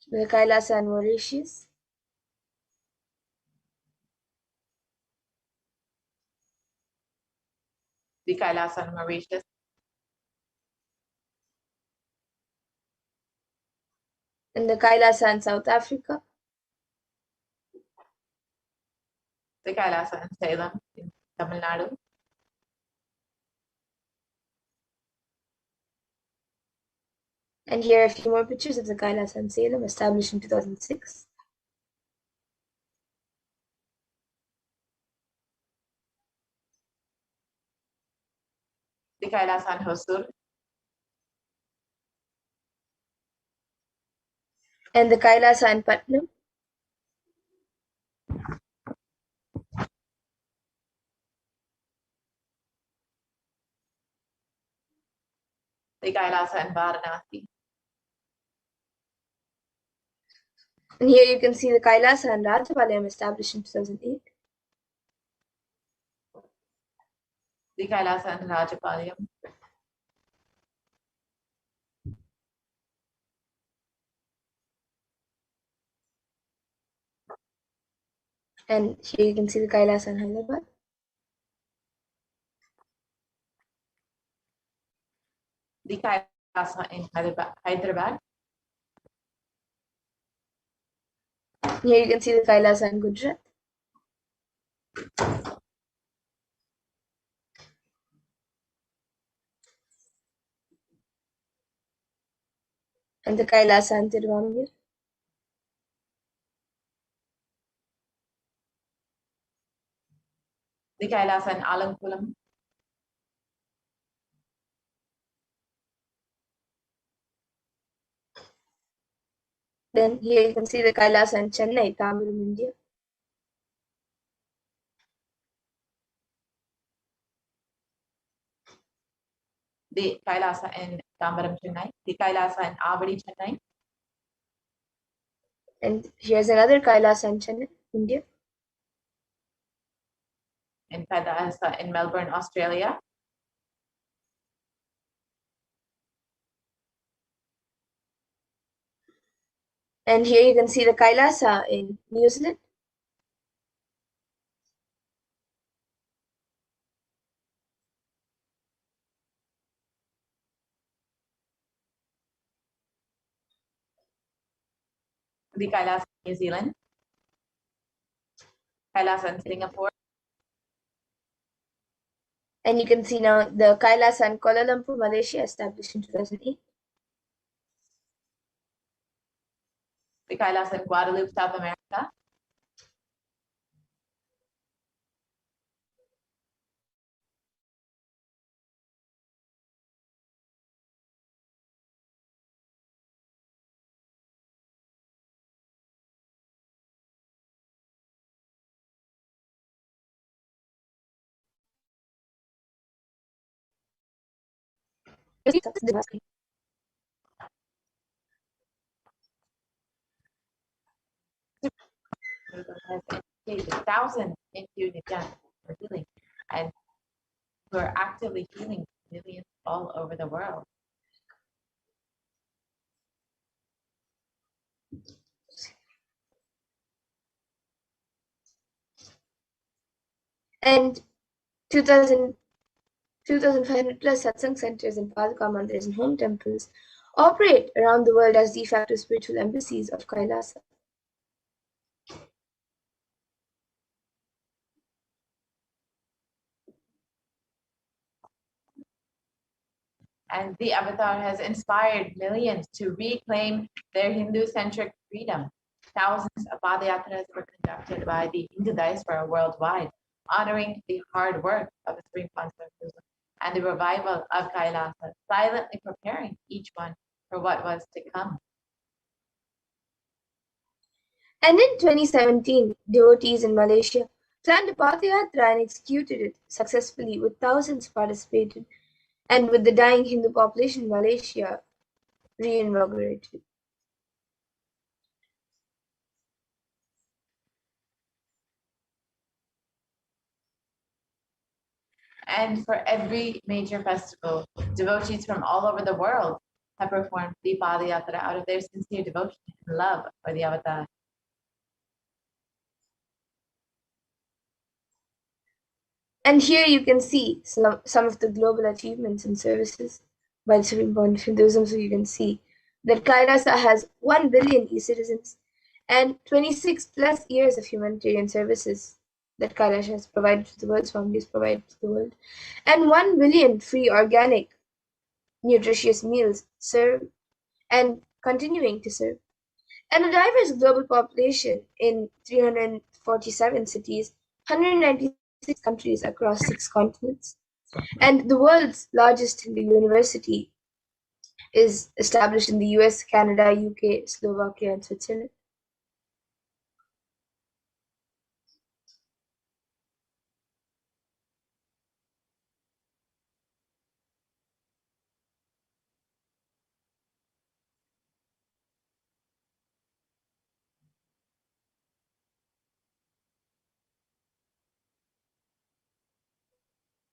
The Kailasa in Mauritius. The Kailasa in Mauritius. And the Kailasa in South Africa. The Kailasa in Salem, in Tamil Nadu. And here are a few more pictures of the Kailasa in Salem, established in 2006. The Kailasa in Hosur. And the Kailasa in Putnam. The Kailasa in Varanasi. And here you can see the Kailasa in Rajapalayam, established in 2008. The Kailasa in Rajapalayam. And here you can see the Kailasa in Hyderabad. The Kailasa in Hyderabad. Here you can see the Kailasa in Gujarat. And the Kailasa in Tiruvangir. The Kailasa in Alankulam. Then here you can see the Kailasa in Chennai, Tamil, India. The Kailasa in Tambaram, Chennai. The Kailasa in Avadi, Chennai. And here's another Kailasa in Chennai, India. In Kailasa in Melbourne, Australia. And here you can see the Kailasa in New Zealand. The Kailasa in New Zealand. Kailasa in Singapore. And you can see now the Kailasa in Kuala Lumpur, Malaysia, established in 2008. The Kailasa in Guadeloupe, South America. Has educated thousands into Nithyananda for healing, and who are actively healing millions all over the world. And 2,500 plus satsang centers and Padaka mandirs and home temples operate around the world as de facto spiritual embassies of Kailasa. And the avatar has inspired millions to reclaim their Hindu-centric freedom. Thousands of padayatras were conducted by the Hindu diaspora worldwide, honoring the hard work of the Supreme Concept and the revival of Kailasa, silently preparing each one for what was to come. And in 2017, devotees in Malaysia planned a Padayatra and executed it successfully, with thousands participated, and with the dying Hindu population in Malaysia re-inaugurated. And for every major festival, devotees from all over the world have performed the Padayatra out of their sincere devotion and love for the avatar. And here you can see some of the global achievements and services by the Supreme Point of Hinduism. So you can see that Kailasa has 1 billion e-citizens and 26 plus years of humanitarian services that Kailash has provided to the world's families provided to the world, and 1 billion free organic nutritious meals served and continuing to serve, and a diverse global population in 347 cities, 196 countries across 6 continents, and the world's largest Hindu university is established in the US, Canada, UK, Slovakia, and Switzerland.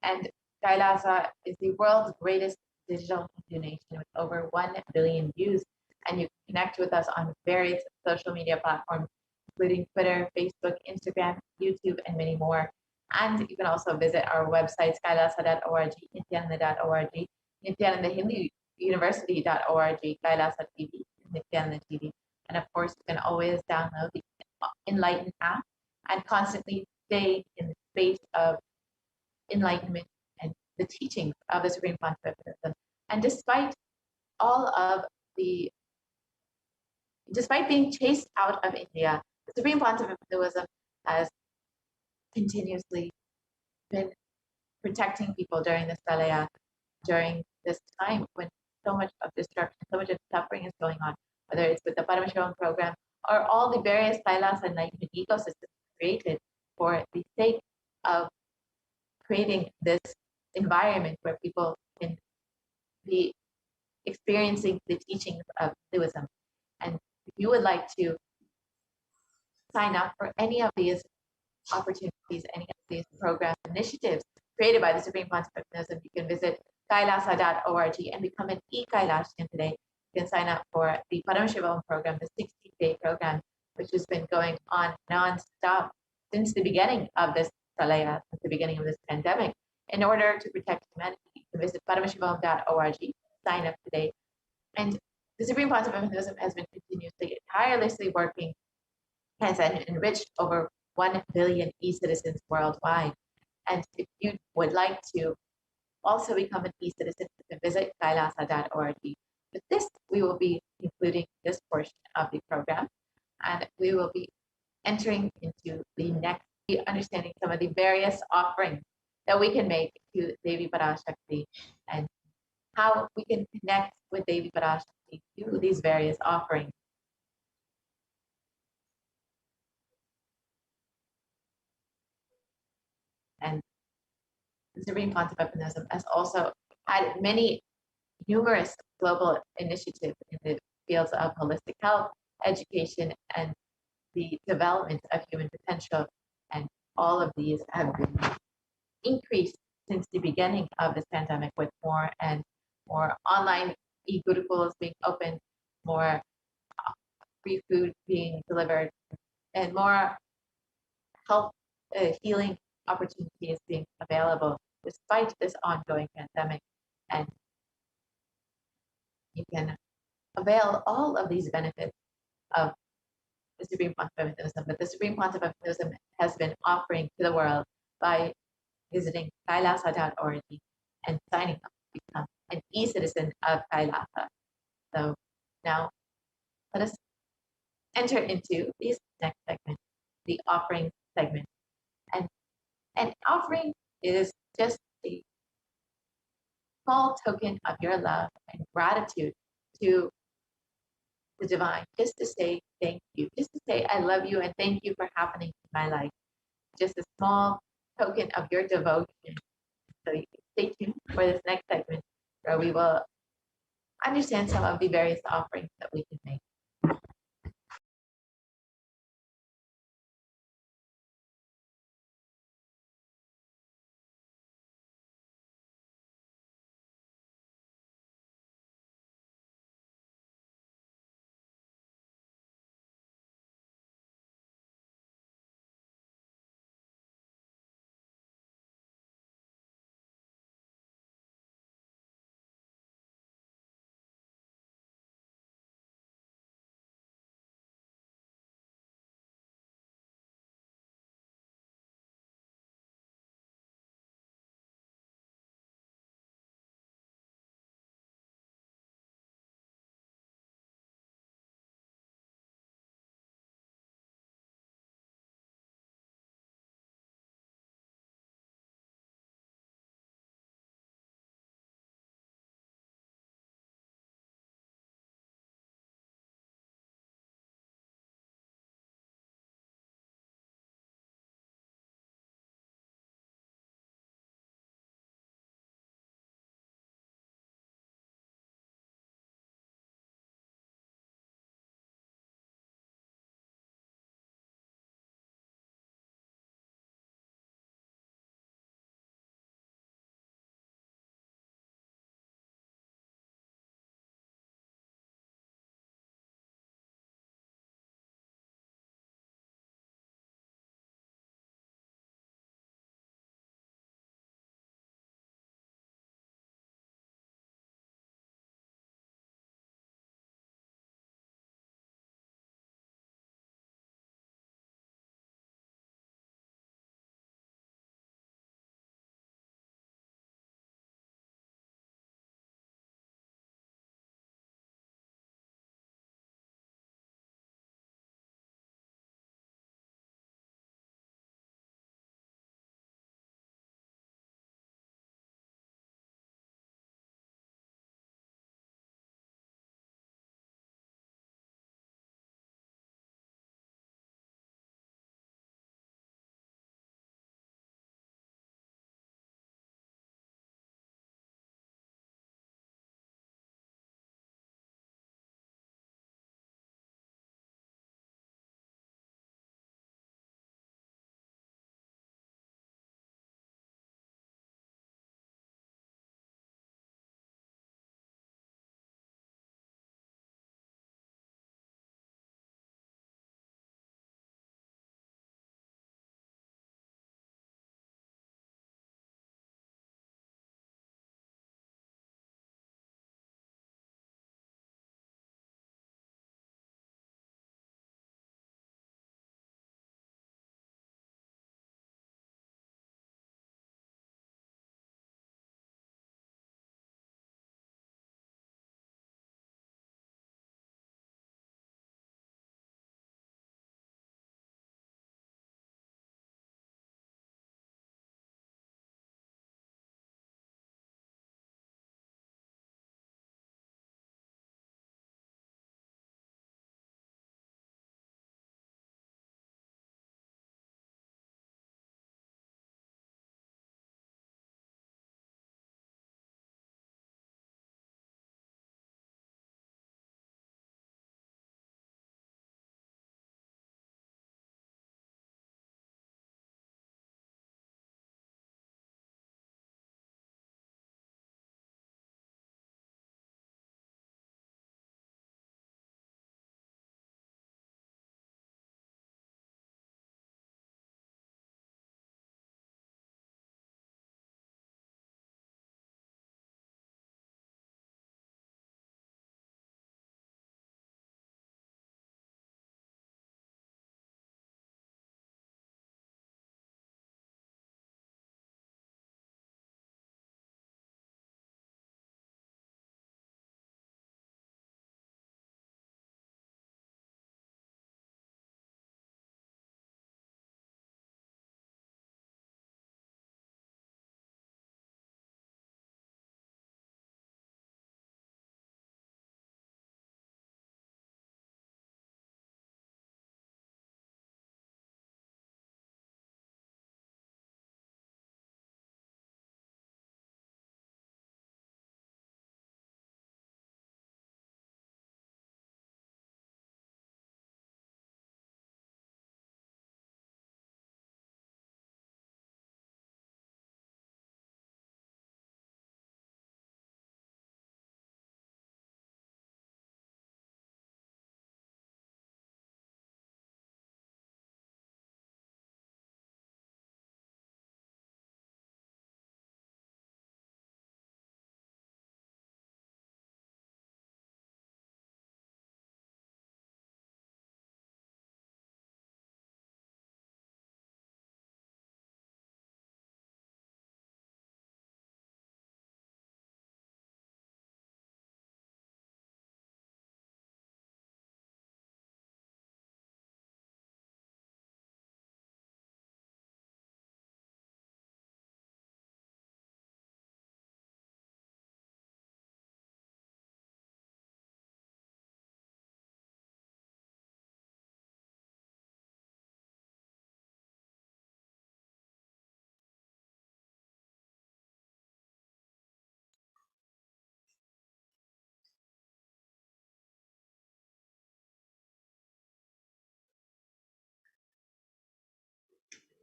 And Kailasa is the world's greatest digital Hindu nation with over 1 billion views. And you can connect with us on various social media platforms, including Twitter, Facebook, Instagram, YouTube, and many more. And you can also visit our websites, kailasa.org, nithyananda.org, Nithyananda Hindi University.org, Kailasa TV, Nithyananda TV. And of course, you can always download the Enlighten app and constantly stay in the space of enlightenment and the teachings of the Supreme Pontificate Buddhism. And despite being chased out of India, the Supreme Pontificate Buddhism has continuously been protecting people during this Pralayas, during this time when so much of destruction, so much of suffering is going on, whether it's with the Paramashivoham program or all the various Kailas and enlightenment ecosystems created for the sake of creating this environment where people can be experiencing the teachings of Hinduism. And if you would like to sign up for any of these opportunities, any of these program initiatives created by the Supreme Pontificate Buddhism, you can visit kailasa.org and become an e-Kailashian today. You can sign up for the Paramashivoham program, the 60-day program, which has been going on non-stop since the beginning of this Pralaya, since the beginning of this pandemic. In order to protect humanity, you can visit paramashivoham.org, sign up today. And the Supreme Pontificate Buddhism has been continuously, tirelessly working, has enriched over 1 billion e-citizens worldwide. And if you would like to also become an e-citizen, you can visit kailasa.org. With this, we will be concluding this portion of the program, and we will be entering into the next, understanding some of the various offerings that we can make to Devi Parashakti and how we can connect with Devi Parashakti through these various offerings. And the Supreme Pontificate Buddhism has also had many numerous global initiatives in the fields of holistic health, education, and the development of human potential. And all of these have been increased since the beginning of this pandemic, with more and more online e-gurukulas being opened, more free food being delivered, and more health healing opportunities being available despite this ongoing pandemic. And you can avail all of these benefits of the Supreme Pontificate Buddhism that the Supreme Pontificate Buddhism has been offering to the world by visiting kailasa.org and signing up to become an e-citizen of Kailasa. So now let us enter into this next segment, the offering segment. And an offering is just a small token of your love and gratitude to the divine, just to say thank you, just to say I love you and thank you for happening in my life. Just a small token of your devotion. So you can stay tuned for this next segment where we will understand some of the various offerings that we can make.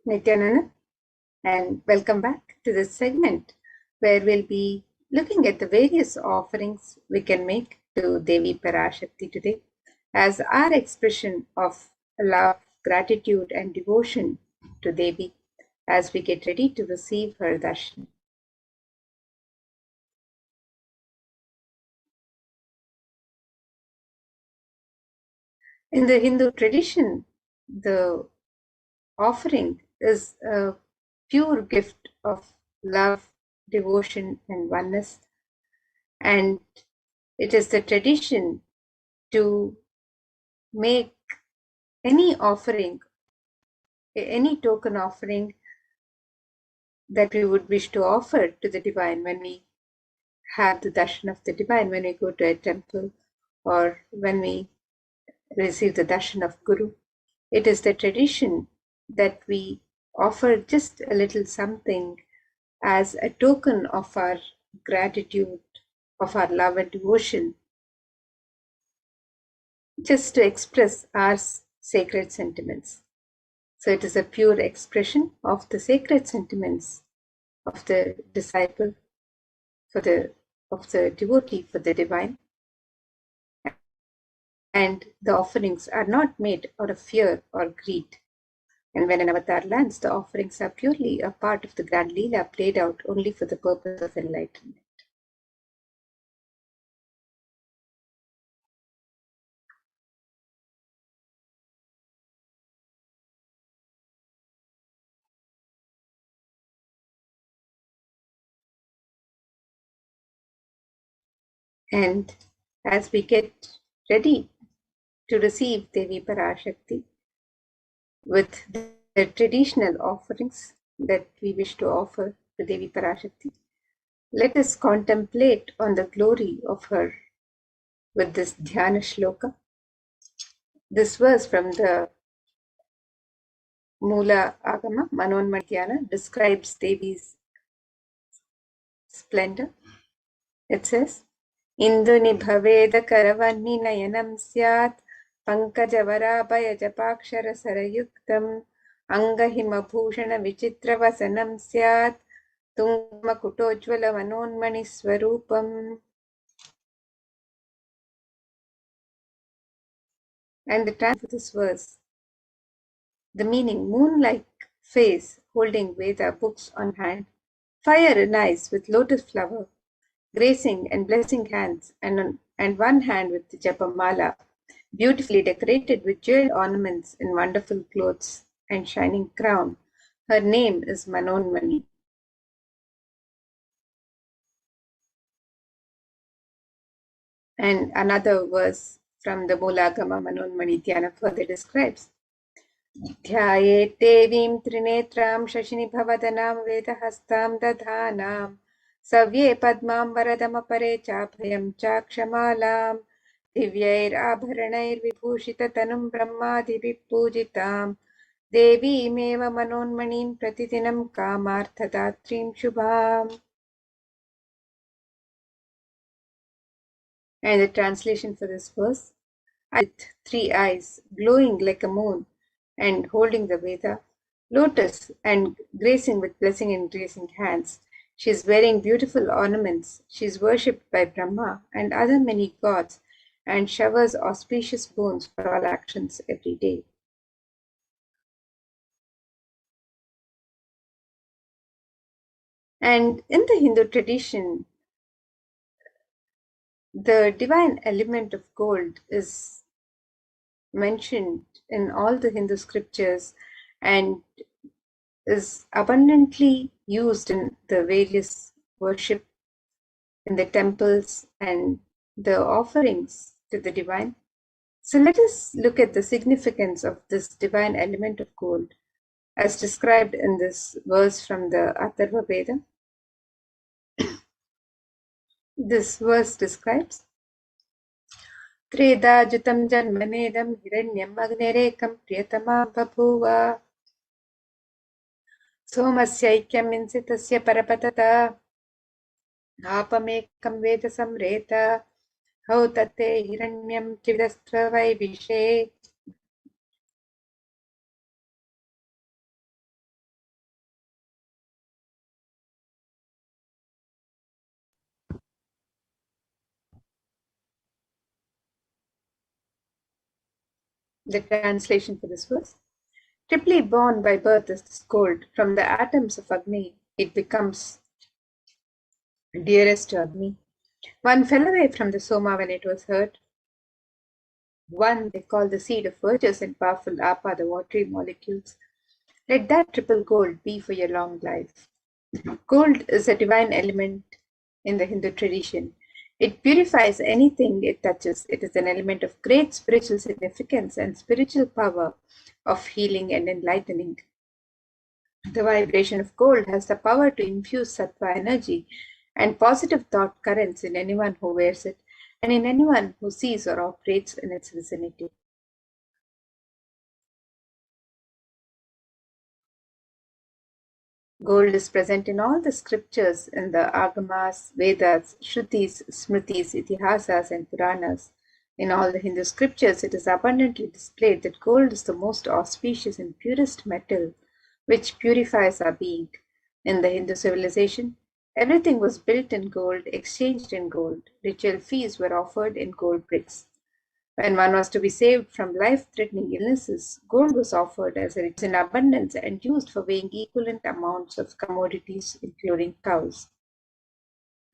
Nithyananda, and welcome back to this segment where we'll be looking at the various offerings we can make to Devi Parashakti today as our expression of love, gratitude, and devotion to Devi as we get ready to receive her darshan. In the Hindu tradition, the offering is a pure gift of love, devotion, and oneness. And it is the tradition to make any offering, any token offering that we would wish to offer to the divine when we have the darshan of the divine, when we go to a temple or when we receive the darshan of Guru. It is the tradition that we offer just a little something as a token of our gratitude, of our love and devotion, just to express our sacred sentiments. So it is a pure expression of the sacred sentiments of the disciple, of the devotee for the divine. And the offerings are not made out of fear or greed. And when an avatar lands, the offerings are purely a part of the grand Leela played out only for the purpose of enlightenment. And as we get ready to receive Devi Parashakti with the traditional offerings that we wish to offer to Devi Parashakti, let us contemplate on the glory of her with this Dhyana Shloka. This verse from the Mula Agama, Manonmadhyana, describes Devi's splendor. It says, Induni bhaveda karavani nayanam syat pankajavaraabhaya japakshara sarayuktam angahima bhushana vichitra vasanam syat tungmakutojvala manonmani swarupam. And the translation for this verse, the meaning, moon-like face holding Veda books on hand, fire in eyes with lotus flower, gracing and blessing hands, and one hand with the japamala, beautifully decorated with jeweled ornaments in wonderful clothes and shining crown. Her name is Manonmani. And another verse from the Mulagama Manonmani Dhyana further describes, Dhyayet devim trinetram shashini bhavadanaam vedahastam dadhanam savye padmam varadamapare chapayam chakshamalam divyair abharanair vibhushita tanum brahmadibhi pujitam devimeva manonmanim pratidinam kamarthadatrim shubham. And the translation for this verse, with 3 eyes, glowing like a moon, and holding the Veda, lotus, and gracing with blessing and gracing hands. She is wearing beautiful ornaments. She is worshipped by Brahma and other many gods, and showers auspicious boons for all actions every day. And in the Hindu tradition, the divine element of gold is mentioned in all the Hindu scriptures and is abundantly used in the various worship in the temples and the offerings to the divine. So let us look at the significance of this divine element of gold as described in this verse from the Atharva Veda. This verse describes Treda jutam janmanedam hiranyam agnerekam priyatama babhuva somasyaikyam insitasya parapatata apamekam veda samreta hautate hiranyam chividastra vaibhishe. The translation for this verse: triply born by birth is this gold. From the atoms of Agni, it becomes dearest to Agni. One fell away from the Soma when it was heard. One they call the seed of virtuous and powerful Apa, the watery molecules. Let that triple gold be for your long life. Gold is a divine element in the Hindu tradition. It purifies anything it touches. It is an element of great spiritual significance and spiritual power of healing and enlightening. The vibration of gold has the power to infuse sattva energy and positive thought currents in anyone who wears it and in anyone who sees or operates in its vicinity. Gold is present in all the scriptures in the Agamas, Vedas, Shrutis, Smritis, Itihasas, and Puranas. In all the Hindu scriptures, it is abundantly displayed that gold is the most auspicious and purest metal which purifies our being. In the Hindu civilization, everything was built in gold, exchanged in gold. Ritual fees were offered in gold bricks. When one was to be saved from life-threatening illnesses, gold was offered as it's in abundance and used for weighing equivalent amounts of commodities, including cows.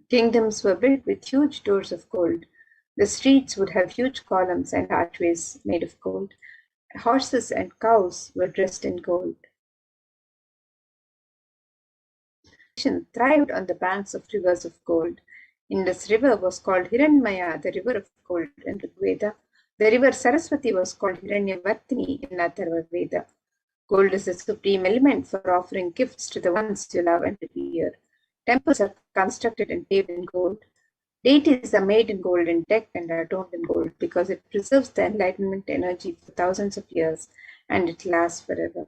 Kingdoms were built with huge doors of gold. The streets would have huge columns and archways made of gold. Horses and cows were dressed in gold. Thrived on the banks of rivers of gold. Indus River was called Hiranmaya, the river of gold, in Rigveda. The river Saraswati was called Hiranyavartini in Atharva Veda. Gold is the supreme element for offering gifts to the ones you love and revere. Temples are constructed and paved in gold. Deities are made in gold and decked and adorned in gold because it preserves the enlightenment energy for thousands of years and it lasts forever.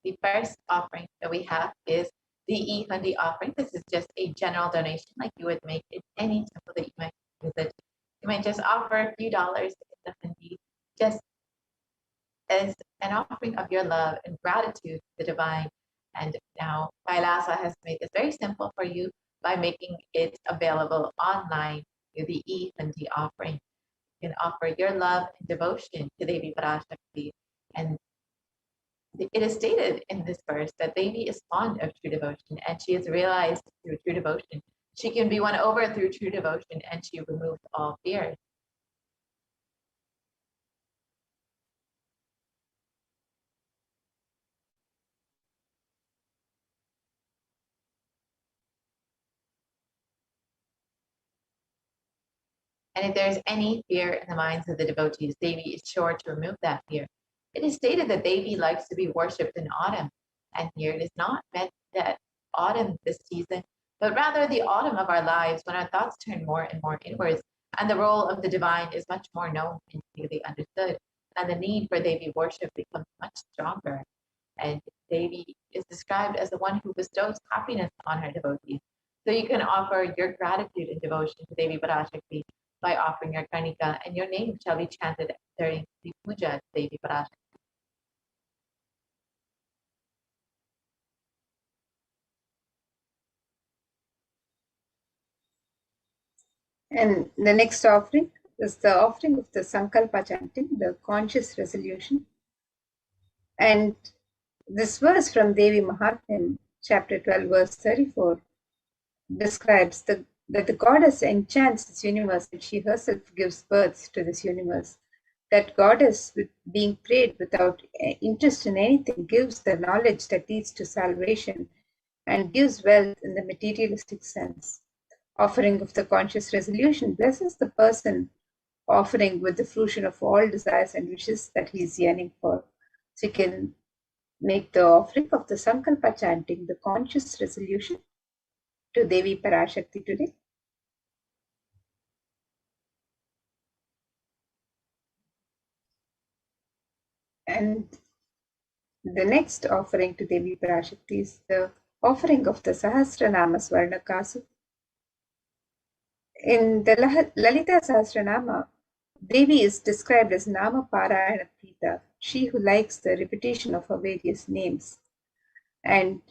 The first offering that we have is the E-Hundi offering. This is just a general donation like you would make in any temple that you might visit. You might just offer a few dollars in the Hundi just as an offering of your love and gratitude to the divine. And now Kailasa has made this very simple for you by making it available online through the E-Hundi offering. You can offer your love and devotion to Devi Parashakti. And it is stated in this verse that Devi is fond of true devotion and she is realized through true devotion. She can be won over through true devotion and she removes all fears. And if there is any fear in the minds of the devotees, Devi is sure to remove that fear. It is stated that Devi likes to be worshipped in autumn. And here it is not meant that autumn this season, but rather the autumn of our lives when our thoughts turn more and more inwards and the role of the divine is much more known and clearly understood. And the need for Devi worship becomes much stronger. And Devi is described as the one who bestows happiness on her devotees. So you can offer your gratitude and devotion to Devi Parashakti by offering your Karnika, and your name shall be chanted during the puja to Devi Parashakti. And the next offering is the offering of the Sankalpa chanting, the conscious resolution. And this verse from Devi Mahatmyam, chapter 12, verse 34, describes that the goddess enchants this universe and she herself gives birth to this universe. That goddess, being prayed without interest in anything, gives the knowledge that leads to salvation and gives wealth in the materialistic sense. Offering of the conscious resolution blesses the person offering with the fruition of all desires and wishes that he is yearning for. So you can make the offering of the Sankalpa chanting, the conscious resolution, to Devi Parashakti today. And the next offering to Devi Parashakti is the offering of the Sahasranama Swarnakasu. In the Lalita Sahasranama, Devi is described as Nama Parayana Prita, she who likes the repetition of her various names. And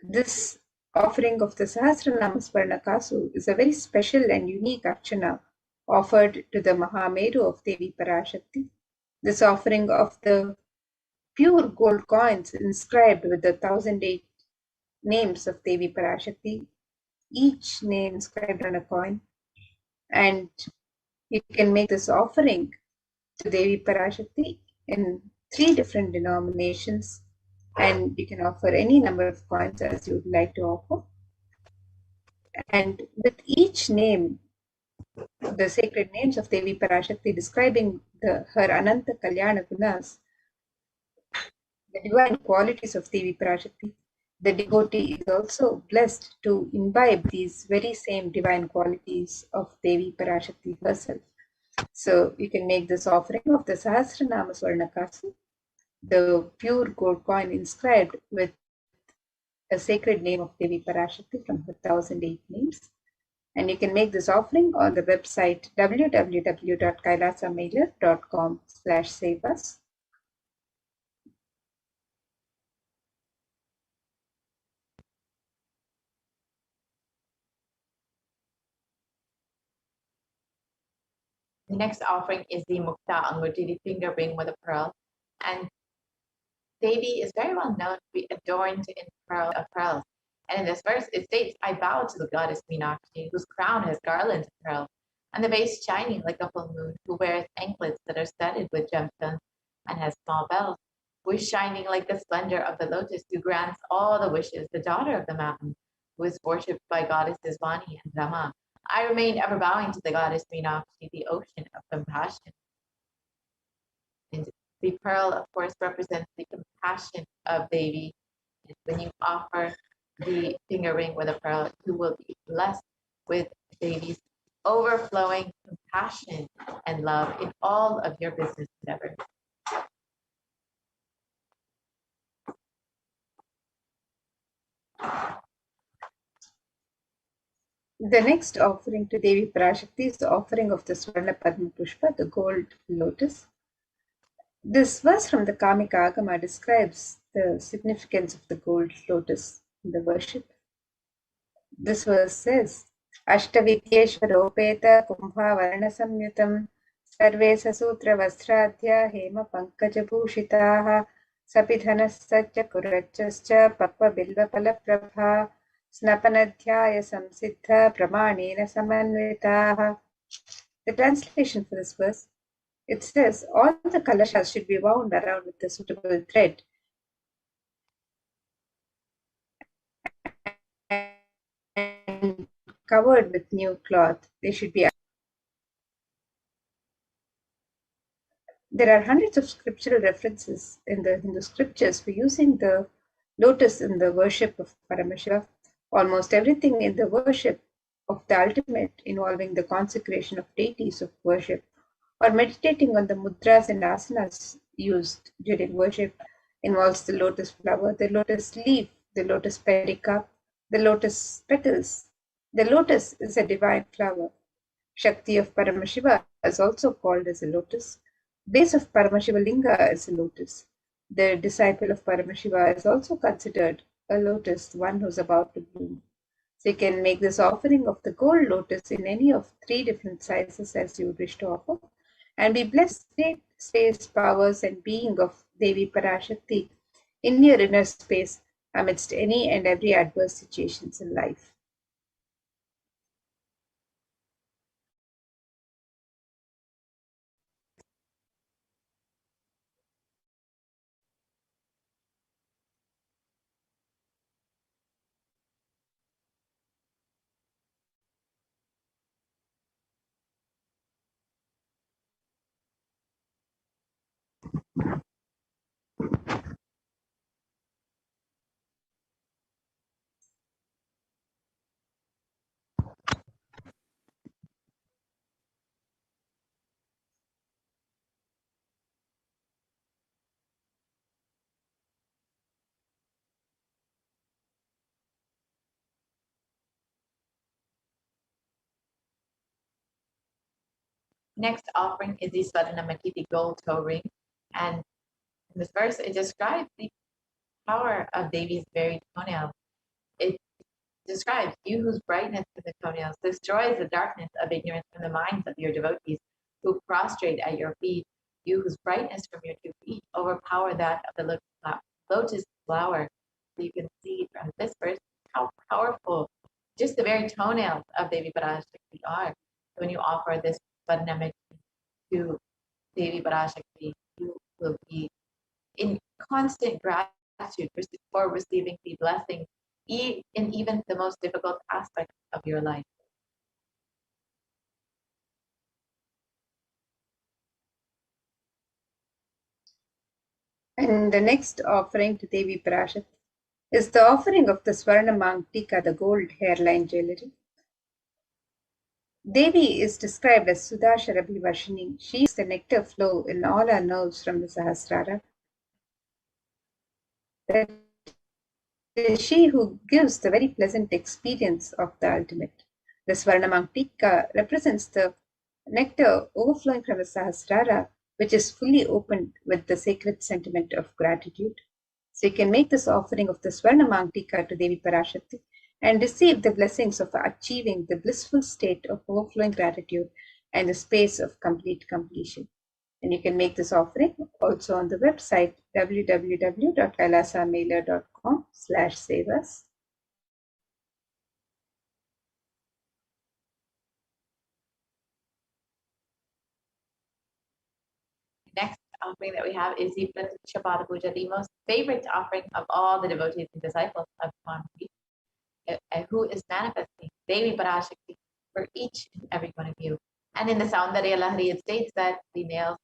this offering of the Sahasranama Swarnakasu is a very special and unique archana offered to the Mahameru of Devi Parashakti. This offering of the pure gold coins inscribed with the 1008 names of Devi Parashakti, each name inscribed on a coin. And you can make this offering to Devi Parashakti in 3 different denominations, and you can offer any number of coins as you would like to offer. And with each name, the sacred names of Devi Parashakti describing her Ananta Kalyana Gunas, the divine qualities of Devi Parashakti, the devotee is also blessed to imbibe these very same divine qualities of Devi Parashakti herself. So you can make this offering of the Sahasranama Swarnakasu, the pure gold coin inscribed with a sacred name of Devi Parashakti from her 1008 names. And you can make this offering on the website www.kailasamailer.com/saveus. The next offering is the Mukta Anguti, the finger ring with a pearl. And Devi is very well known to be adorned in pearls. And in this verse, it states, I bow to the goddess Meenakshi, whose crown has garlands of pearls, and the base shining like a full moon, who wears anklets that are studded with gemstones and has small bells, who is shining like the splendor of the lotus, who grants all the wishes, the daughter of the mountain, who is worshipped by goddesses Vani and Brahma. I remain ever bowing to the goddess Meenakshi, the ocean of compassion. And the pearl, of course, represents the compassion of Devi. And when you offer the finger ring with a pearl, you will be blessed with Devi's overflowing compassion and love in all of your business endeavors. The next offering to Devi Parashakti is the offering of the Swarna Padma Pushpa, the gold lotus. This verse from the Kamika Agama describes the significance of the gold lotus in the worship. This verse says, Ashtavidyeshwaropeta kumbha varna samyutam sarve sasutra vastradhya hema pankaja bhushitaha sapidhanasaccha kurachascha pakva bilva palaprabha snapanadhyaya samsiddha pramanena samanvitaha. The translation for this verse, it says, all the kalashas should be wound around with a suitable thread and covered with new cloth. They should be. There are hundreds of scriptural references in the Hindu scriptures for using the lotus in the worship of Paramashiva. Almost everything in the worship of the ultimate involving the consecration of deities of worship or meditating on the mudras and asanas used during worship involves the lotus flower, the lotus leaf, the lotus pericarp, the lotus petals. The lotus is a divine flower. Shakti of Paramashiva is also called as a lotus. Base of Paramashiva Linga is a lotus. The disciple of Paramashiva is also considered a lotus, one who's about to bloom. So you can make this offering of the gold lotus in any of 3 different sizes as you wish to offer, and be blessed great space, powers, and being of Devi Parashakti in your inner space amidst any and every adverse situations in life. Next offering is the Swadhanamati, the gold toe ring. And in this verse, it describes the power of Devi's very toenails. It describes you whose brightness in the toenails destroys the darkness of ignorance from the minds of your devotees who prostrate at your feet. You whose brightness from your 2 feet overpower that of the lotus flower. So you can see from this verse how powerful just the very toenails of Devi Parashakti are. When you offer this Varnamit to Devi Parashakti, you will be in constant gratitude for receiving the blessings in even the most difficult aspects of your life. And the next offering to Devi Parashakti is the offering of the Swarna Mangtika, the gold hairline jewelry. Devi is described as Sudha Sharabhi Vashini. She is the nectar flow in all our nerves from the Sahasrara. That is she who gives the very pleasant experience of the ultimate. The Swarna Mangtika represents the nectar overflowing from the Sahasrara, which is fully opened with the sacred sentiment of gratitude. So you can make this offering of the Swarna Mangtika to Devi Parashakti and receive the blessings of achieving the blissful state of overflowing gratitude and the space of complete completion. And you can make this offering also on the website www.kailasamailer.com/save us. Next offering that we have is the Pratiksha Puja, the most favorite offering of all the devotees and disciples of Paramashivoham, who is manifesting Devi Parashakti for each and every one of you. And in the Saundarya Lahari, it states that the nails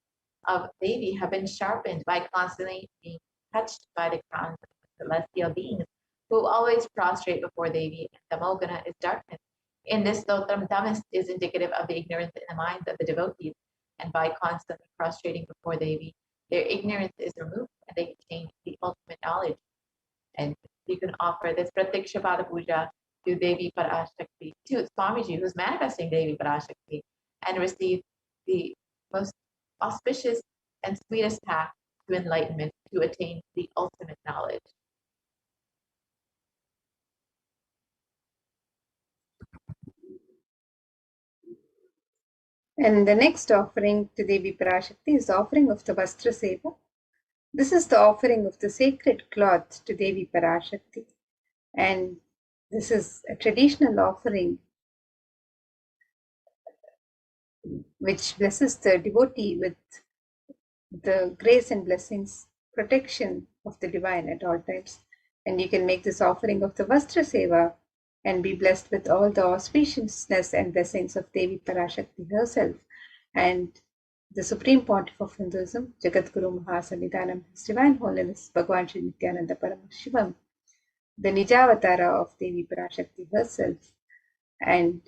of Devi have been sharpened by constantly being touched by the crowns of celestial beings who always prostrate before Devi, and Tamogana is darkness. In this stotram, Tamas is indicative of the ignorance in the minds of the devotees, and by constantly prostrating before Devi, their ignorance is removed and they attain the ultimate knowledge. And you can offer this Pratiksha Puja to Devi Parashakti, to Swamiji, who's manifesting Devi Parashakti, and receive the most auspicious and sweetest path to enlightenment to attain the ultimate knowledge. And the next offering to Devi Parashakti is the offering of the Vastra Seva. This is the offering of the sacred cloth to Devi Parashakti. And this is a traditional offering which blesses the devotee with the grace and blessings, protection of the divine at all times. And you can make this offering of the Vastra Seva and be blessed with all the auspiciousness and blessings of Devi Parashakti herself and the Supreme Pontiff of Hinduism, Jagadguru Mahasanidhanam, His Divine Holiness Bhagavan Sri Nithyananda Paramashivam, the Nijavatara of Devi Parashakti herself. And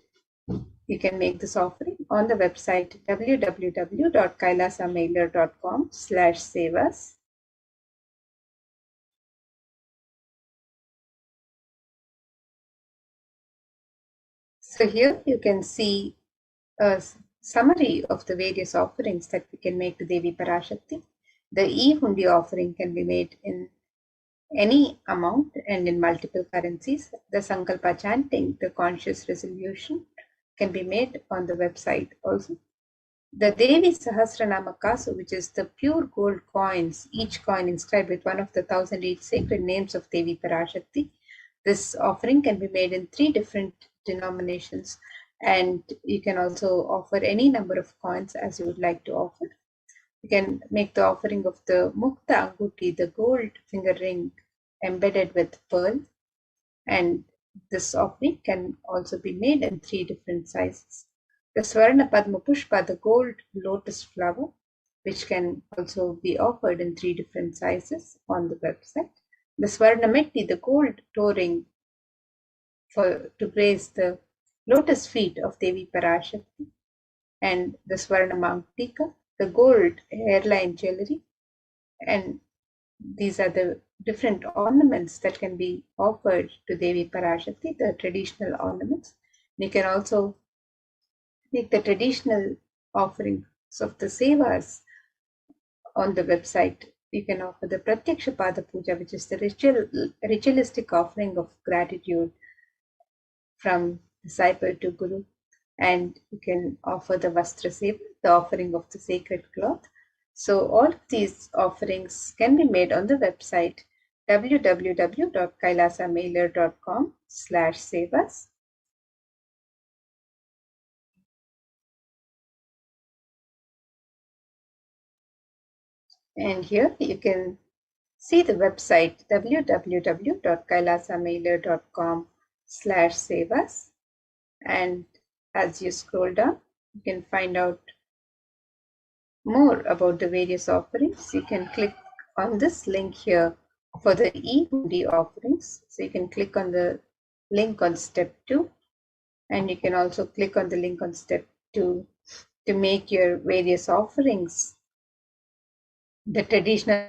you can make this offering on the website www.kailasamailer.com/save us. So here you can see a summary of the various offerings that we can make to Devi Parashakti. The e-hundi offering can be made in any amount and in multiple currencies. The Sankalpa chanting, the conscious resolution, can be made on the website also. The Devi Sahasranama Kasu, which is the pure gold coins, each coin inscribed with one of the 1008 sacred names of Devi Parashakti. This offering can be made in 3 different denominations, and you can also offer any number of coins as you would like to offer. You can make the offering of the Mukta Anguti, the gold finger ring embedded with pearl, and this offering can also be made in 3 different sizes. The Swarna Padma Pushpa, the gold lotus flower, which can also be offered in 3 different sizes on the website. The Swarna Metti, the gold toe ring to grace the lotus feet of Devi Parashakti, and the Swarna Mangtika, the gold hairline jewelry. And these are the different ornaments that can be offered to Devi Parashakti, the traditional ornaments. You can also make the traditional offerings of the sevas on the website you can offer the Pratyaksha Pada Puja, which is the ritualistic offering of gratitude from disciple to Guru. And you can offer the Vastra Seva, the offering of the sacred cloth. So all of these offerings can be made on the website www.kailasamailer.com/sevas. And here you can see the website www.kailasamailer.com/sevas. And as you scroll down, you can find out more about the various offerings. You can click on this link here for the e-hundi offerings. So you can click on the link on step 2, and you can also click on the link on step 2 to make your various offerings, the traditional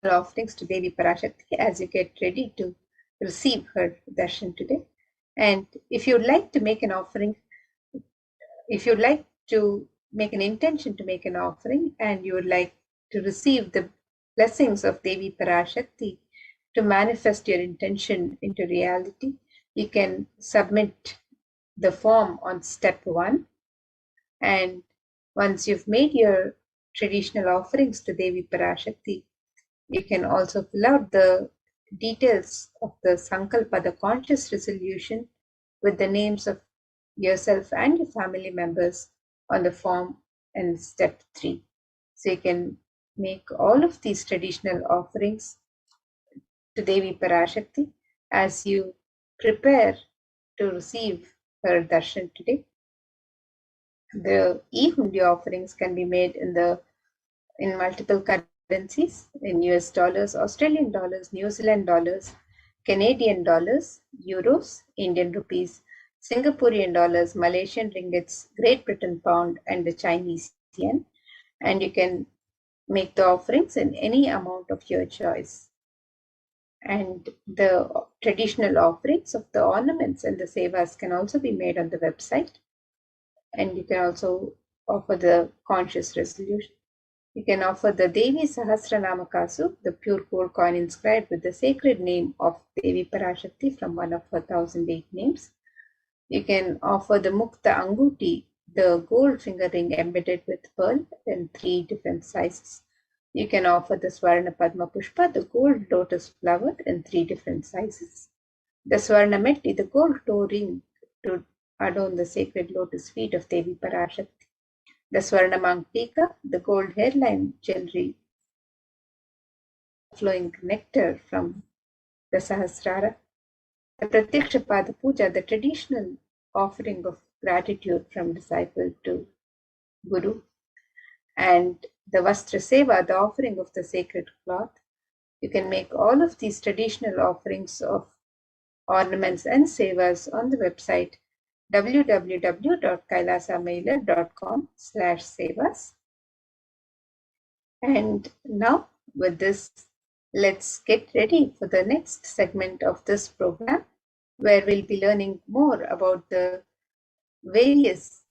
offerings to Devi Parashakti, as you get ready to receive her darshan today. And if you'd like to make an offering, if you'd like to make an intention to make an offering, and you would like to receive the blessings of Devi Parashakti to manifest your intention into reality, you can submit the form on step 1. And once you've made your traditional offerings to Devi Parashakti, you can also fill out the details of the Sankalpa, the conscious resolution, with the names of yourself and your family members on the form in step 3. So you can make all of these traditional offerings to Devi Parashakti as you prepare to receive her darshan today. The e-hundi offerings can be made in multiple currencies, in US dollars, Australian dollars, New Zealand dollars, Canadian dollars, euros, Indian rupees, Singaporean dollars, Malaysian ringgits, Great Britain pound, and the Chinese yen. And you can make the offerings in any amount of your choice. And the traditional offerings of the ornaments and the sevas can also be made on the website. And you can also offer the conscious resolution. You can offer the Devi Sahasranama Kasu, the pure gold coin inscribed with the sacred name of Devi Parashakti from one of her 1008 names. You can offer the Mukta Anguti, the gold finger ring embedded with pearl in 3 different sizes. You can offer the Swarna Padma Pushpa, the gold lotus flower in 3 different sizes. The Swarna Metti, the gold toe ring to adorn the sacred lotus feet of Devi Parashakti. The Swarna Mangtika, the gold hairline jewelry, flowing nectar from the Sahasrara. The Pratyaksha Pada Puja, the traditional offering of gratitude from disciple to Guru. And the Vastra Seva, the offering of the sacred cloth. You can make all of these traditional offerings of ornaments and sevas on the website www.kailasamailer.com/sevas. And now with this, let's get ready for the next segment of this program, where we'll be learning more about the various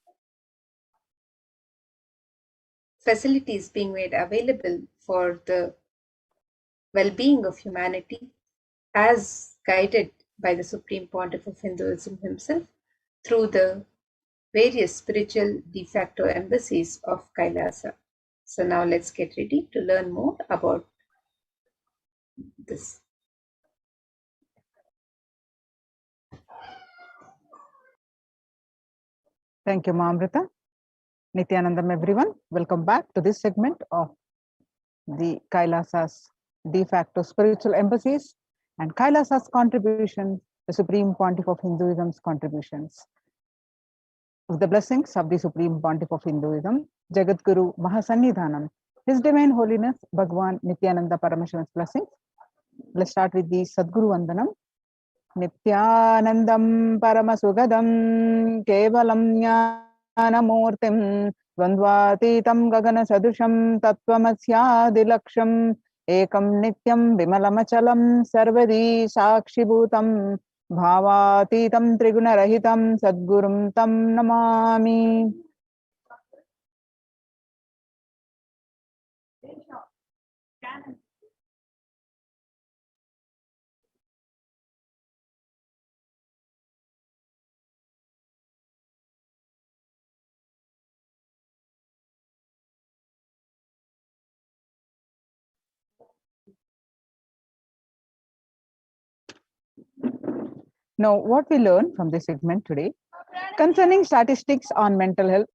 facilities being made available for the well-being of humanity as guided by the Supreme Pontiff of Hinduism himself through the various spiritual de facto embassies of Kailasa. So now let's get ready to learn more about this. Thank you, Mamrita. Nithyanandam, everyone. Welcome back to this segment of the Kailasa's de facto spiritual embassies and Kailasa's contribution, the Supreme Pontiff of Hinduism's contributions. With the blessings of the Supreme Pontiff of Hinduism, Jagat Guru Mahasannidhanam, His Divine Holiness Bhagwan Nithyananda Paramashivan's blessings. Let's start with the Sadguru Vandanam. Nithyanandam Paramasugadam Kevalam Jnanamurtim Dvandvatitam Gagana Sadusham Tattvamasyaadilaksham Ekam Nityam Vimalamachalam Sarvadi Sakshibhutam Bhavatitam Trigunarahitam Sadgurum Tam Namami. Now, what we learn from this segment today concerning statistics on mental health.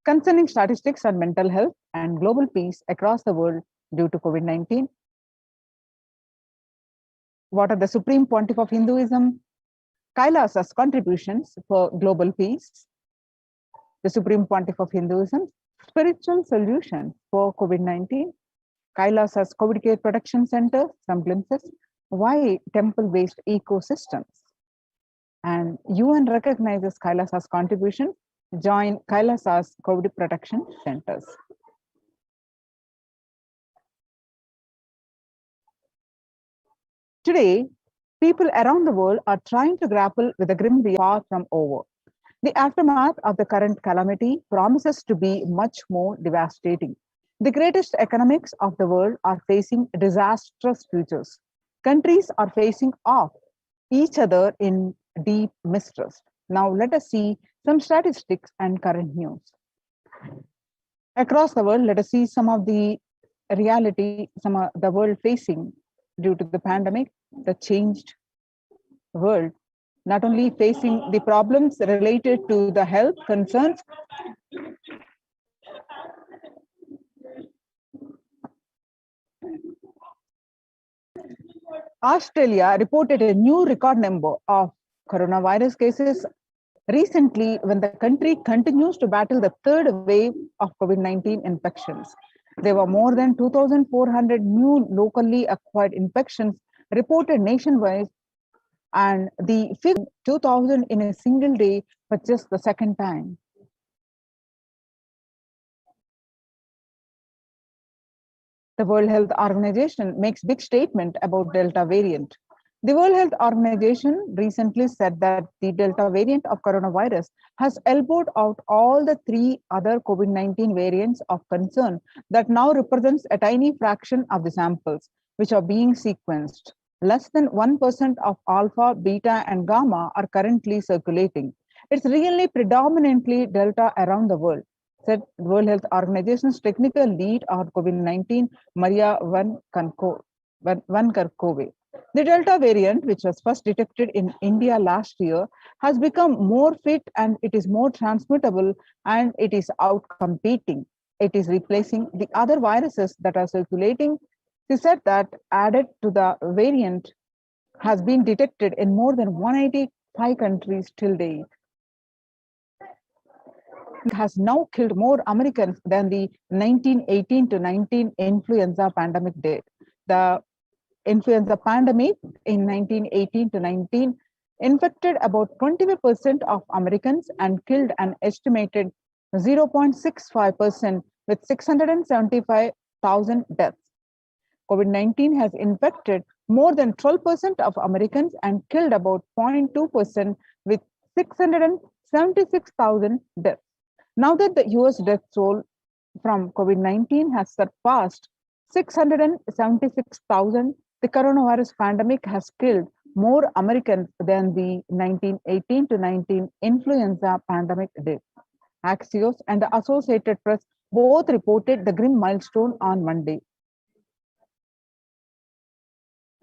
Concerning statistics on mental health and global peace across the world due to COVID-19. What are the Supreme Pontiff of Hinduism? Kailasa's contributions for global peace. The Supreme Pontiff of Hinduism, spiritual solution for COVID-19. Kailasa's COVID Care Protection Center, some glimpses. Why temple-based ecosystems? And UN recognizes Kailasa's contribution. Join Kailasa's COVID protection centers. Today, people around the world are trying to grapple with the grim reality far from over. The aftermath of the current calamity promises to be much more devastating. The greatest economics of the world are facing disastrous futures. Countries are facing off each other in deep mistrust. Now let us see some statistics and current news. Across the world, let us see some of the reality, some of the world facing due to the pandemic, the changed world, not only facing the problems related to the health concerns, Australia reported a new record number of coronavirus cases recently when the country continues to battle the third wave of COVID-19 infections. There were more than 2,400 new locally acquired infections reported nationwide, and the figure 2,000 in a single day for just the second time. The World Health Organization makes big statement about Delta variant. The World Health Organization recently said that the Delta variant of coronavirus has elbowed out all the three other COVID-19 variants of concern that now represents a tiny fraction of the samples which are being sequenced. Less than 1% of alpha, beta, and gamma are currently circulating. It's really predominantly Delta around the world, said World Health Organization's technical lead on COVID-19, Maria Van Kerkhove. The Delta variant, which was first detected in India last year, has become more fit and it is more transmittable and it is outcompeting. It is replacing the other viruses that are circulating. She said that added to the variant has been detected in more than 185 countries till date. Has now killed more Americans than the 1918 to 19 influenza pandemic did. The influenza pandemic in 1918 to 19 infected about 25% of Americans and killed an estimated 0.65% with 675,000 deaths. COVID-19 has infected more than 12% of Americans and killed about 0.2% with 676,000 deaths. Now that the US death toll from COVID-19 has surpassed 676,000, the coronavirus pandemic has killed more Americans than the 1918 to 19 influenza pandemic did. Axios and the Associated Press both reported the grim milestone on Monday.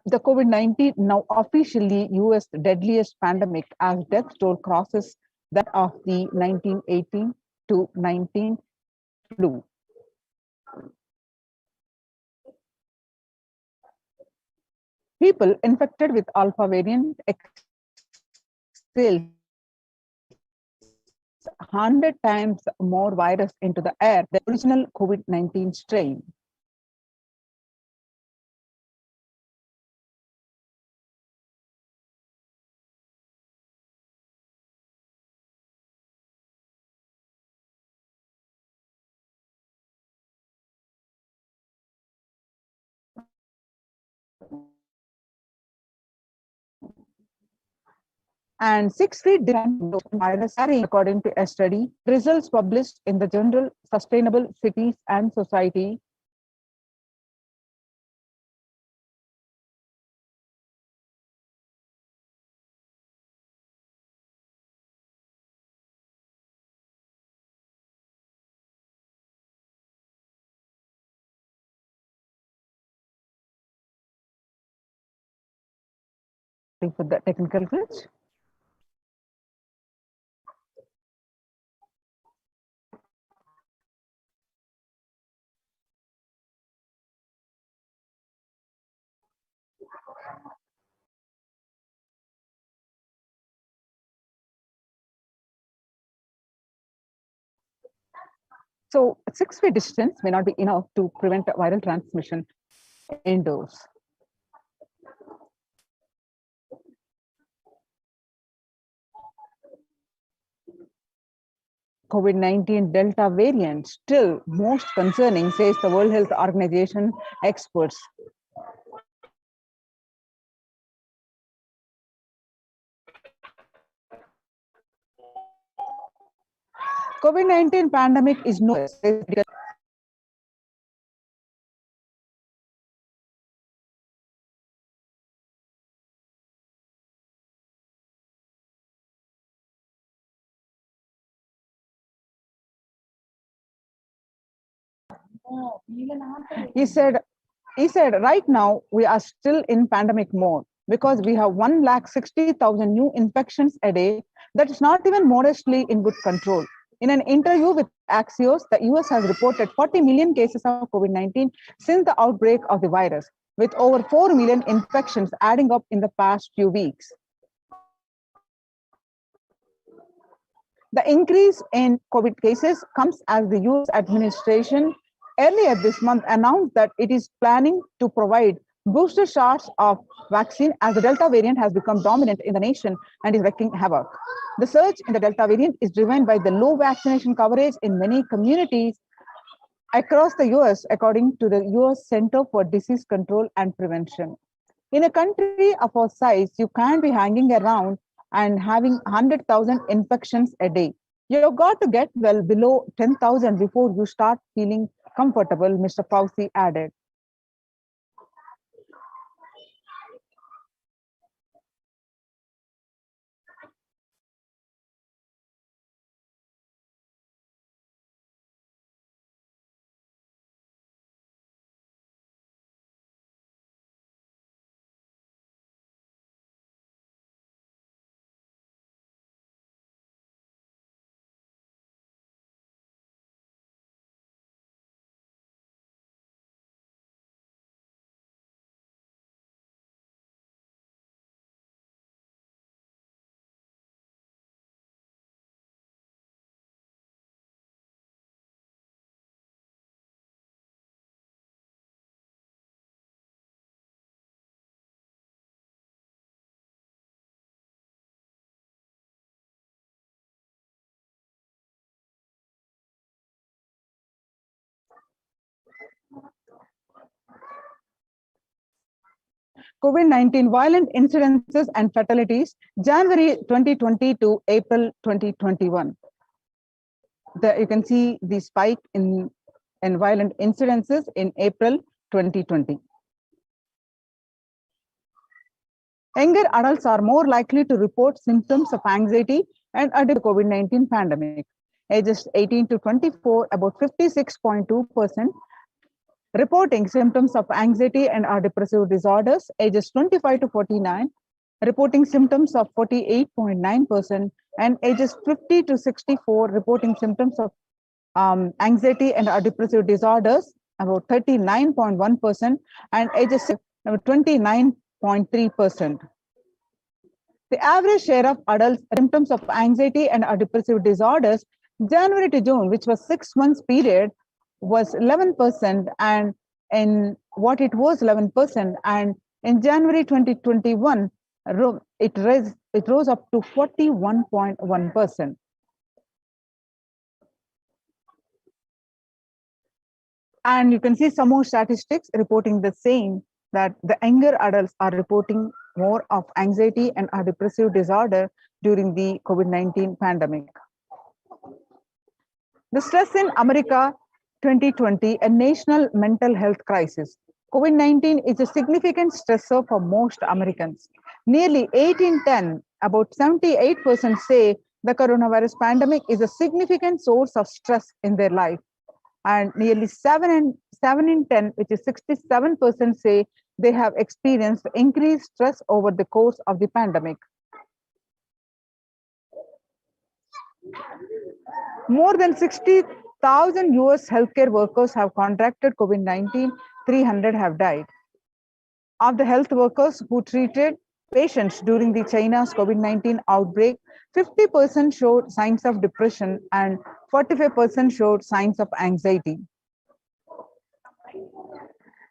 The COVID-19 now officially US deadliest pandemic as death toll crosses that of the 1918 to 19 flu. People infected with alpha variant exhale 100 times more virus into the air than the original COVID-19 strain. And 6 feet virus according to a study, results published in the journal Sustainable Cities and Society Sorry for the technical glitch. So 6 feet distance may not be enough to prevent viral transmission indoors. COVID-19 Delta variant still most concerning, says the World Health Organization experts. COVID-19 pandemic is no He said, right now we are still in pandemic mode because we have 160,000 new infections a day. That is not even modestly in good control. In an interview with Axios, the US has reported 40 million cases of COVID-19 since the outbreak of the virus, with over 4 million infections adding up in the past few weeks. The increase in COVID cases comes as the US administration earlier this month announced that it is planning to provide booster shots of vaccine as the Delta variant has become dominant in the nation and is wreaking havoc. The surge in the Delta variant is driven by the low vaccination coverage in many communities across the US, according to the US Center for Disease Control and Prevention. In a country of our size, you can't be hanging around and having 100,000 infections a day. You've got to get well below 10,000 before you start feeling comfortable, Mr. Fauci added. COVID-19 violent incidences and fatalities, January 2020 to April 2021. You can see the spike in violent incidences in April 2020. Younger adults are more likely to report symptoms of anxiety and the COVID-19 pandemic. Ages 18 to 24, about 56.2%. Reporting symptoms of anxiety and or depressive disorders, ages 25 to 49, reporting symptoms of 48.9%, and ages 50 to 64, reporting symptoms of anxiety and or depressive disorders, about 39.1%, and ages 29.3%. The average share of adults symptoms of anxiety and or depressive disorders, January to June, which was 6 months period, was 11%, and in what it was 11%, and in January 2021 it rose up to 41.1%. And you can see some more statistics reporting the same, that the younger adults are reporting more of anxiety and or depressive disorder during the COVID-19 pandemic. The stress in America 2020, a national mental health crisis. COVID-19 is a significant stressor for most Americans. Nearly 8 in 10, about 78% say the coronavirus pandemic is a significant source of stress in their life. And nearly 7 in 10, which is 67%, say they have experienced increased stress over the course of the pandemic. More than 60,000 US healthcare workers have contracted COVID-19, 300 have died. Of the health workers who treated patients during the China's COVID-19 outbreak, 50% showed signs of depression and 45% showed signs of anxiety.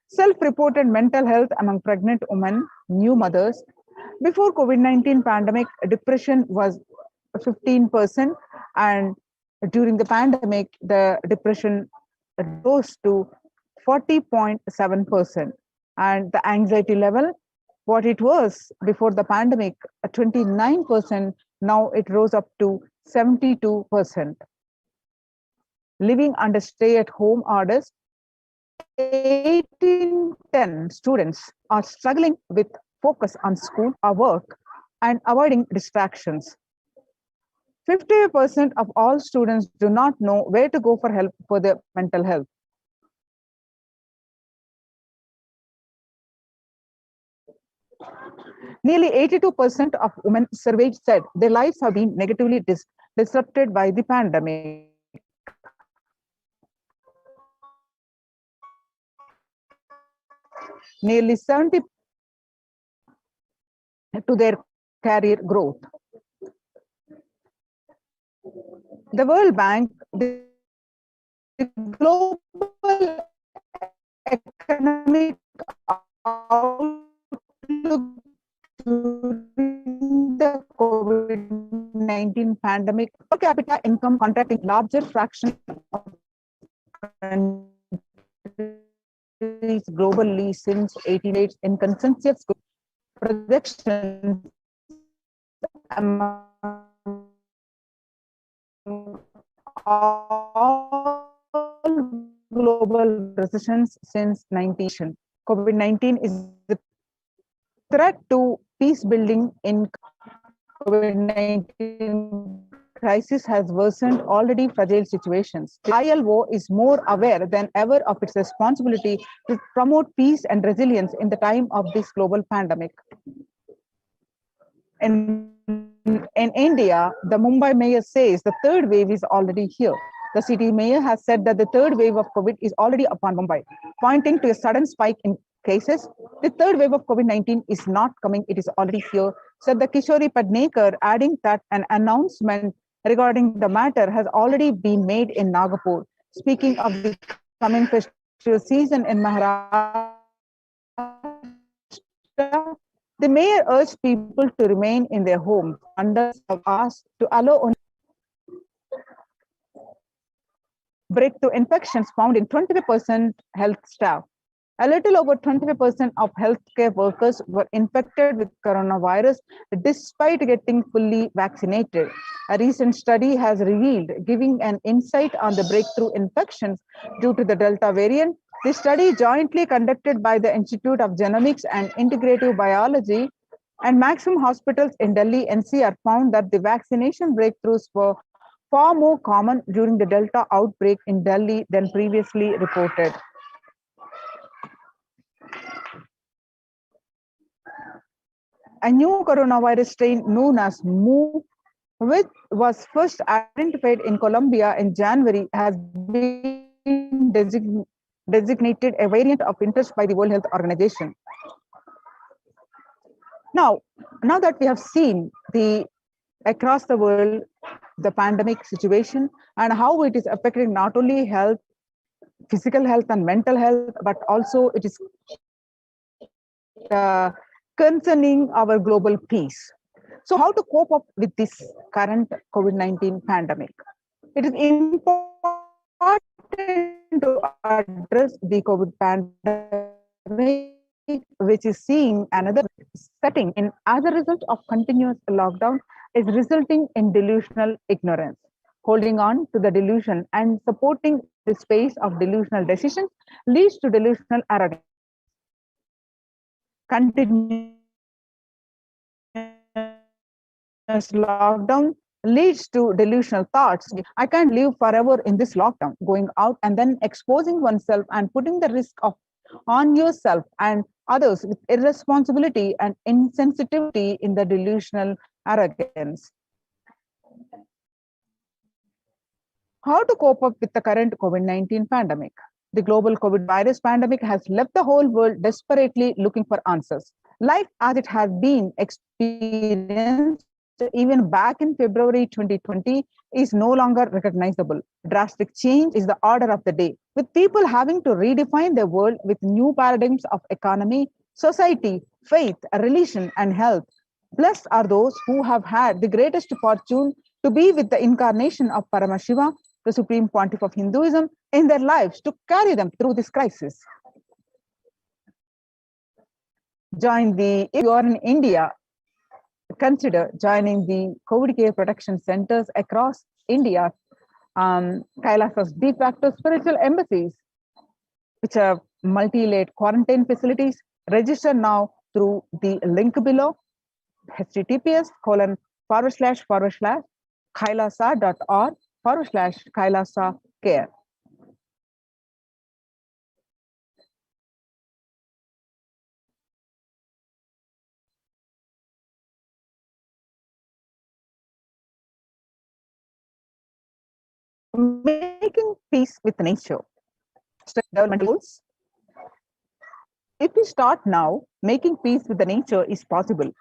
Self-reported mental health among pregnant women, new mothers. Before COVID-19 pandemic, depression was 15%, and during the pandemic, the depression rose to 40.7%. And the anxiety level, what it was before the pandemic, 29%, now it rose up to 72%. Living under stay-at-home orders, 8 in 10 students are struggling with focus on school or work and avoiding distractions. 50% of all students do not know where to go for help for their mental health. Nearly 82% of women surveyed said their lives have been negatively disrupted by the pandemic. Nearly 70% to their career growth. The World Bank, the global economic outlook during the COVID-19 pandemic, per capita income contracting larger fraction of countries globally since 18 in consensus projections among all global recessions since 19. COVID-19 is the threat to peace building in COVID-19 crisis has worsened already fragile situations. The ILO is more aware than ever of its responsibility to promote peace and resilience in the time of this global pandemic. In India, the Mumbai mayor says the third wave is already here. The city mayor has said that the third wave of COVID is already upon Mumbai, pointing to a sudden spike in cases. The third wave of COVID-19 is not coming, it is already here, said the Kishori Padnekar, adding that an announcement regarding the matter has already been made in Nagapur. Speaking of the coming festival season in Maharashtra, the mayor urged people to remain in their homes under asked to allow only breakthrough infections found in 25% health staff. A little over 25% of healthcare workers were infected with coronavirus despite getting fully vaccinated. A recent study has revealed, giving an insight on the breakthrough infections due to the Delta variant. The study, jointly conducted by the Institute of Genomics and Integrative Biology and Maximum Hospitals in Delhi NCR, found that the vaccination breakthroughs were far more common during the Delta outbreak in Delhi than previously reported. A new coronavirus strain known as Mu, which was first identified in Colombia in January, has been designated a variant of interest by the World Health Organization. Now that we have seen across the world the pandemic situation and how it is affecting not only health, physical health and mental health, but also it is concerning our global peace. So how to cope up with this current COVID-19 pandemic? It is important to address the COVID pandemic, which is seeing another setting in as a result of continuous lockdown is resulting in delusional ignorance. Holding on to the delusion and supporting the space of delusional decisions leads to delusional arrogance. Continuous lockdown leads to delusional thoughts. I can't live forever in this lockdown, going out and then exposing oneself and putting the risk on yourself and others with irresponsibility and insensitivity in the delusional arrogance. How to cope up with the current COVID-19 pandemic? The global COVID virus pandemic has left the whole world desperately looking for answers. Life as it has been experienced even back in February 2020 is no longer recognizable. Drastic change is the order of the day, with people having to redefine their world with new paradigms of economy, society, faith, religion, and health. Blessed are those who have had the greatest fortune to be with the incarnation of Paramashiva, the supreme pontiff of Hinduism, in their lives to carry them through this crisis. If you are in India, consider joining the COVID care protection centers across India, Kailasa's de facto spiritual embassies, which are multi-layered quarantine facilities. Register now through the link below, https://kailasa.org/Kailasa care. Making peace with nature. Development goals. If we start now, making peace with the nature is possible.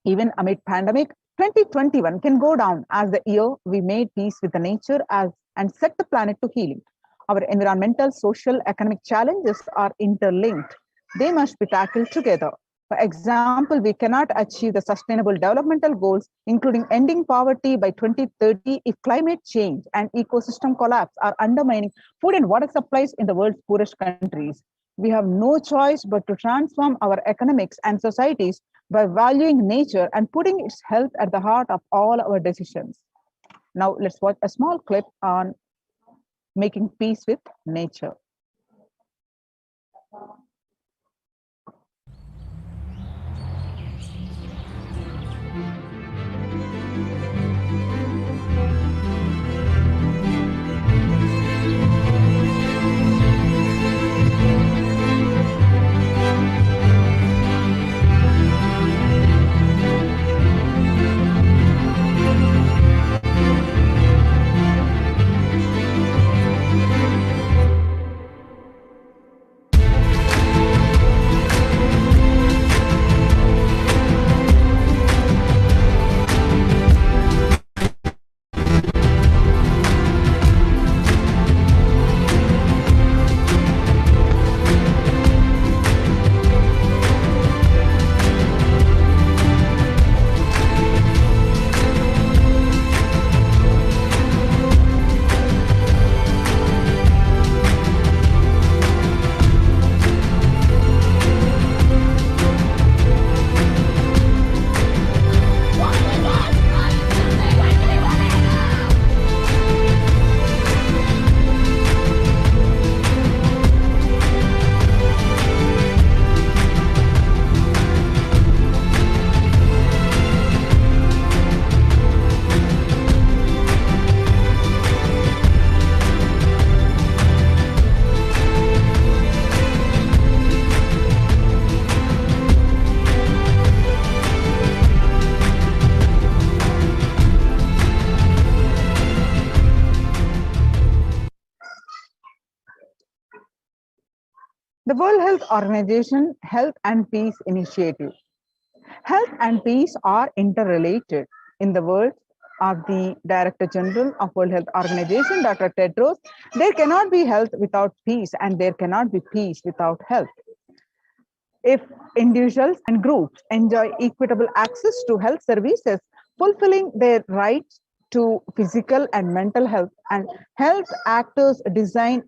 Even amid pandemic, 2021 can go down as the year we made peace with the nature and set the planet to healing. Our environmental, social, economic challenges are interlinked. They must be tackled together. For example, we cannot achieve the sustainable developmental goals, including ending poverty by 2030, if climate change and ecosystem collapse are undermining food and water supplies in the world's poorest countries. We have no choice but to transform our economics and societies by valuing nature and putting its health at the heart of all our decisions. Now, let's watch a small clip on making peace with nature. The World Health Organization Health and Peace Initiative. Health and peace are interrelated. In the words of the Director General of World Health Organization, Dr. Tedros, there cannot be health without peace, and there cannot be peace without health. If individuals and groups enjoy equitable access to health services, fulfilling their rights to physical and mental health, and health actors design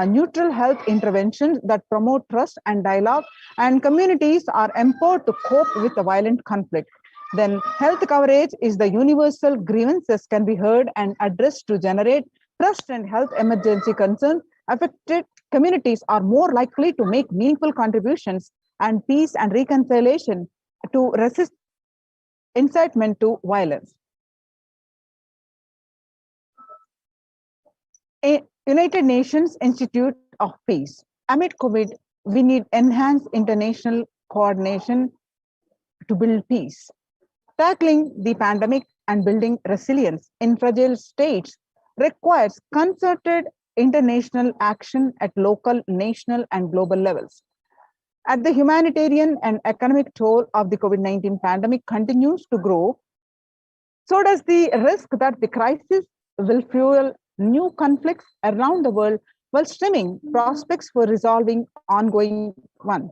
neutral health interventions that promote trust and dialogue, and communities are empowered to cope with the violent conflict, then health coverage is the universal grievances can be heard and addressed to generate trust, and health emergency concerns. Affected communities are more likely to make meaningful contributions, and peace and reconciliation to resist incitement to violence. A United Nations Institute of Peace. Amid COVID we need enhanced international coordination to build peace. Tackling the pandemic and building resilience in fragile states requires concerted international action at local, national, and global levels. As the humanitarian and economic toll of the COVID-19 pandemic continues to grow, so does the risk that the crisis will fuel new conflicts around the world while stemming prospects for resolving ongoing ones.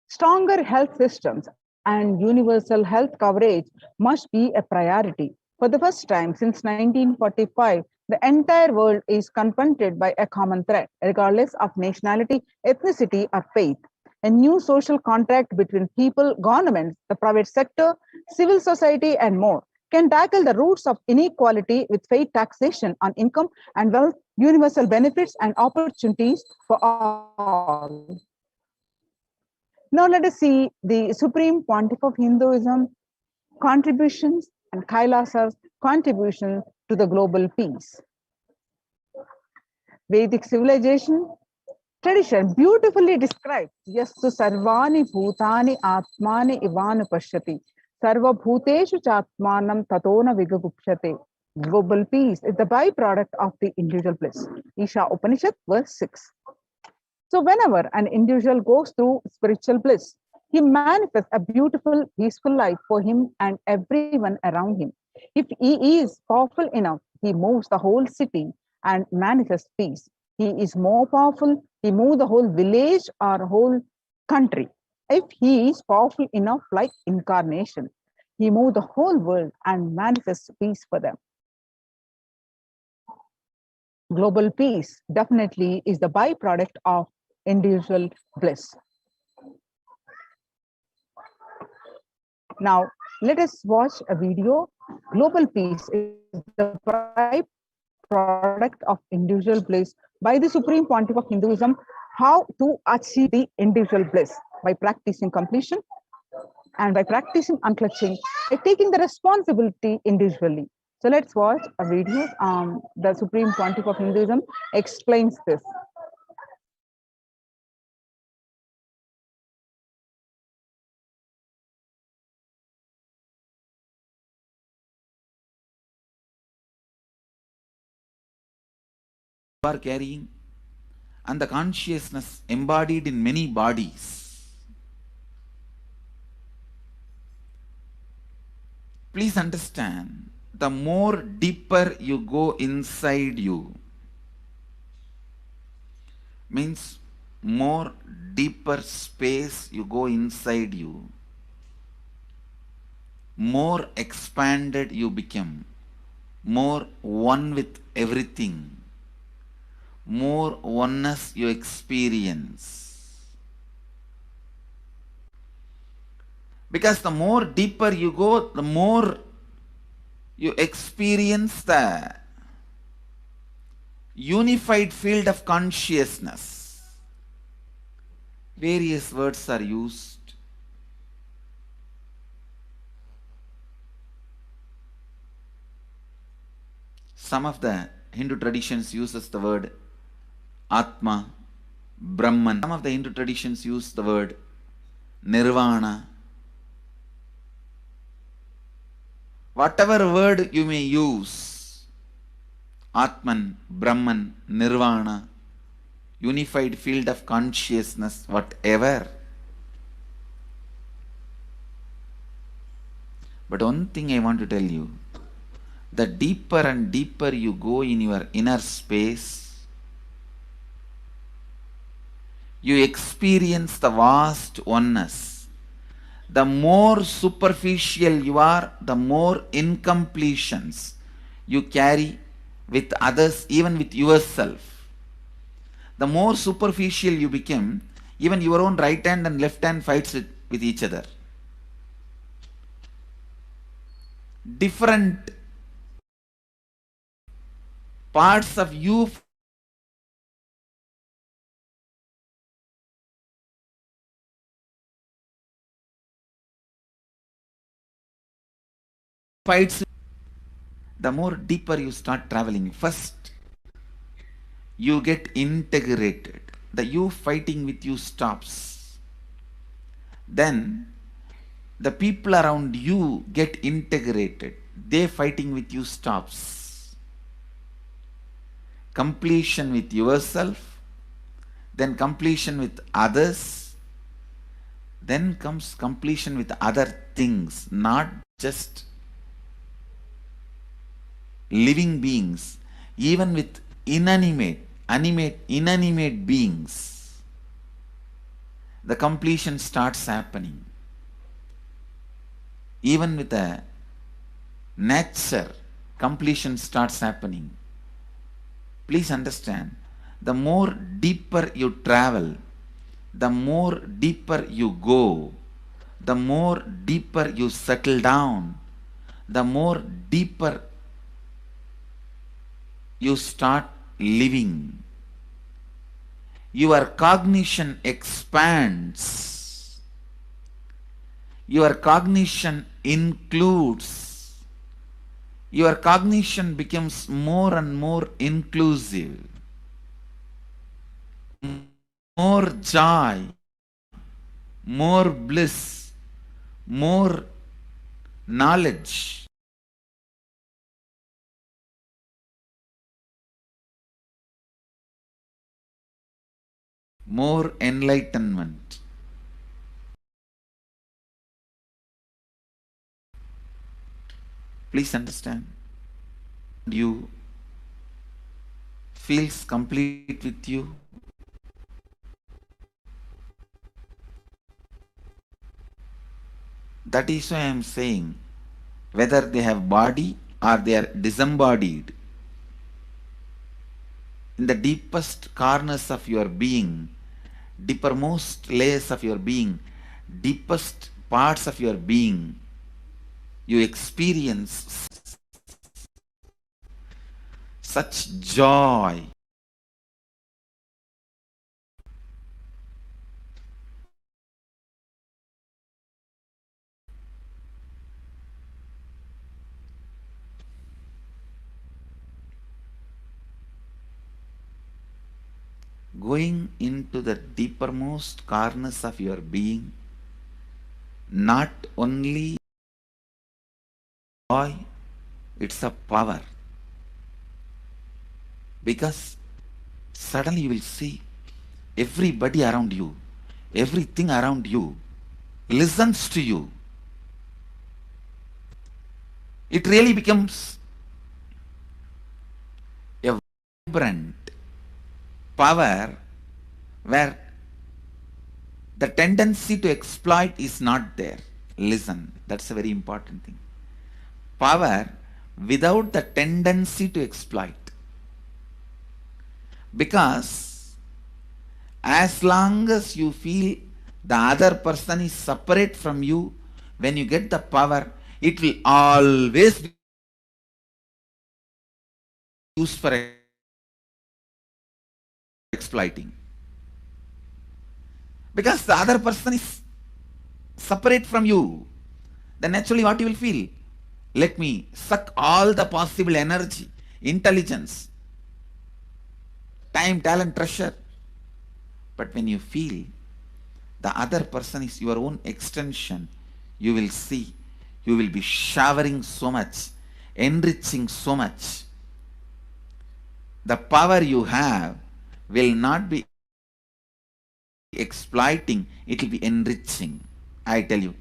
Stronger health systems and universal health coverage must be a priority. For the first time since 1945, the entire world is confronted by a common threat, regardless of nationality, ethnicity, or faith. A new social contract between people, governments, the private sector, civil society, and more can tackle the roots of inequality with fair taxation on income and wealth, universal benefits, and opportunities for all. Now let us see the Supreme Pontiff of Hinduism contributions and Kailasa's contribution to the global peace. Vedic civilization tradition beautifully describes Yastu Sarvani Bhutani Atmani Ivanu Pashyati Sarva Bhuteshu Chatmanam Tatona Vigagupshate. Global peace is the byproduct of the individual bliss. Isha Upanishad, verse 6. So whenever an individual goes through spiritual bliss, he manifests a beautiful, peaceful life for him and everyone around him. If he is powerful enough, he moves the whole city and manifests peace. He is more powerful, he moves the whole village or whole country. If he is powerful enough, like incarnation, he moves the whole world and manifests peace for them. Global peace definitely is the byproduct of individual bliss. Now, let us watch a video. Global peace is the byproduct of individual bliss by the Supreme Pontiff of Hinduism. How to achieve the individual bliss? By practicing completion and by practicing unclutching, by taking the responsibility individually. So let's watch a video. The Supreme Pontiff of Hinduism explains this. Are carrying and the consciousness embodied in many bodies. Please understand, the more deeper you go inside you, means more deeper space you go inside you, more expanded you become, more one with everything, more oneness you experience. Because the more deeper you go, the more you experience the unified field of consciousness. Various words are used. Some of the Hindu traditions uses the word Atma, Brahman. Some of the Hindu traditions use the word Nirvana. Whatever word you may use, Atman, Brahman, Nirvana, unified field of consciousness, whatever. But one thing I want to tell you, the deeper and deeper you go in your inner space, you experience the vast oneness. The more superficial you are, the more incompletions you carry with others, even with yourself. The more superficial you become, even your own right hand and left hand fights with each other. Different parts of you fights. The more deeper you start traveling, first you get integrated. The you fighting with you stops. Then the people around you get integrated. They fighting with you stops. Completion with yourself, then completion with others, then comes completion with other things, not just living beings, even with inanimate beings. The completion starts happening. Even with a nature, completion starts happening. Please understand, the more deeper you travel, the more deeper you go, the more deeper you settle down, the more deeper you start living. Your cognition expands. Your cognition includes. Your cognition becomes more and more inclusive. More joy, more bliss, more knowledge. More enlightenment. Please understand. You feels complete with you. That is why I am saying, whether they have body or they are disembodied, in the deepest corners of your being, deepermost layers of your being, deepest parts of your being, you experience such joy. Going into the deepermost corners of your being, not only joy, it's a power. Because suddenly you will see everybody around you, everything around you listens to you. It really becomes a vibrant power where the tendency to exploit is not there. Listen, that's a very important thing. Power without the tendency to exploit. Because as long as you feel the other person is separate from you, when you get the power, it will always be used for exploiting. Because the other person is separate from you, then naturally what you will feel? Let me suck all the possible energy, intelligence, time, talent, treasure. But when you feel the other person is your own extension, you will see, you will be showering so much, enriching so much. The power you have will not be exploiting, it will be enriching. I tell you.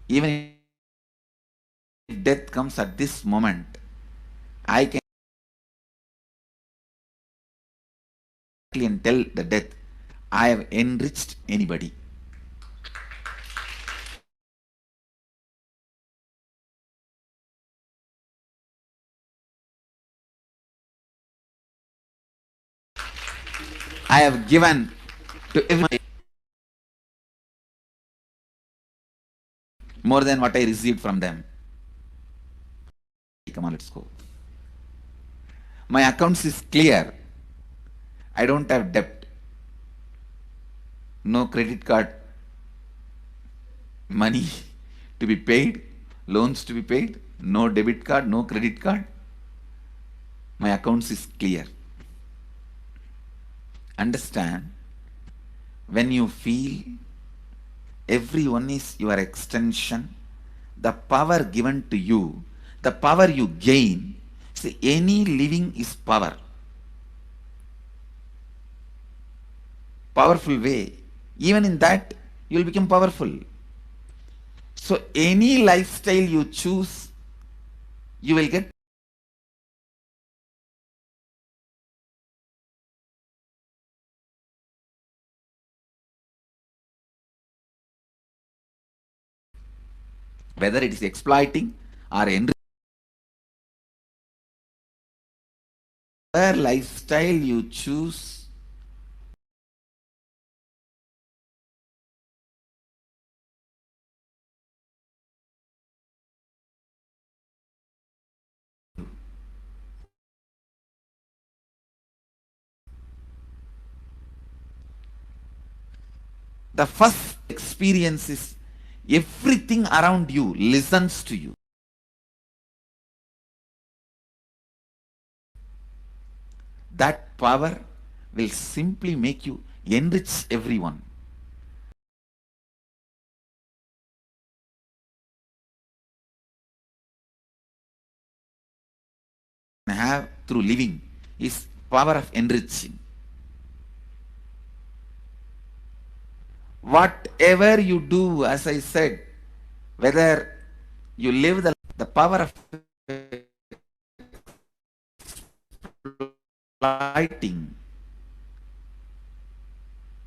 Even if death comes at this moment, I can and tell the death, I have enriched anybody. I have given to everyone more than what I received from them. Come on, let's go. My accounts is clear. I don't have debt. No credit card money to be paid, loans to be paid, no debit card, no credit card. my accounts is clear. Understand, when you feel everyone is your extension, the power given to you, the power you gain, see, any living is power. Powerful way. Even in that, you will become powerful. So any lifestyle you choose, you will get. Whether it is exploiting or enriching, whatever lifestyle you choose, the first experience is everything around you listens to you. That power will simply make you enrich everyone. Have through living is power of enriching. Whatever you do, as I said, whether you live the power of lighting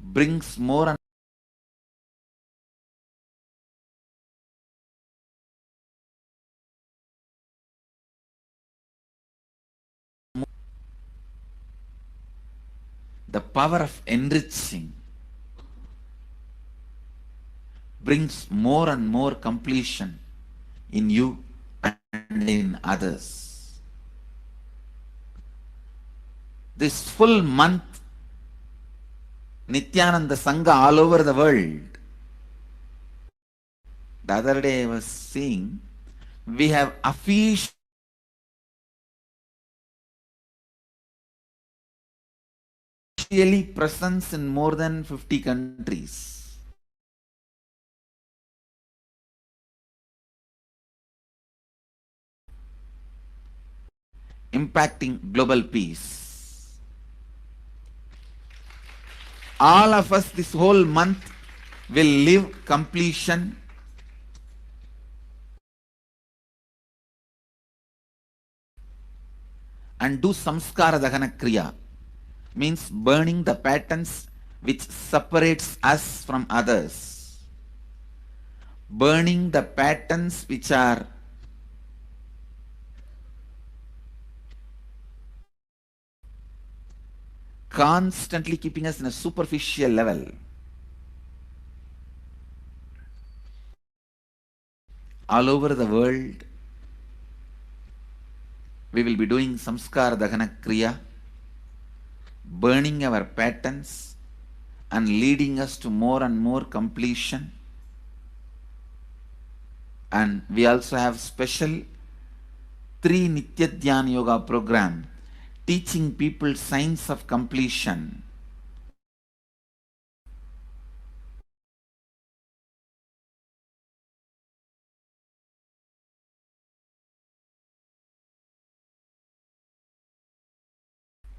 brings more and more. The power of enriching brings more and more completion in you and in others. This full month, Nithyananda Sangha all over the world. The other day I was seeing, we have officially presence in more than 50 countries. Impacting global peace. All of us this whole month will live completion and do samskara dahana kriya, means burning the patterns which separates us from others, burning the patterns which are constantly keeping us in a superficial level. All over the world, we will be doing samskara dahana kriya, burning our patterns and leading us to more and more completion. And we also have special 3 Nitya Dhyana Yoga program teaching people science of completion.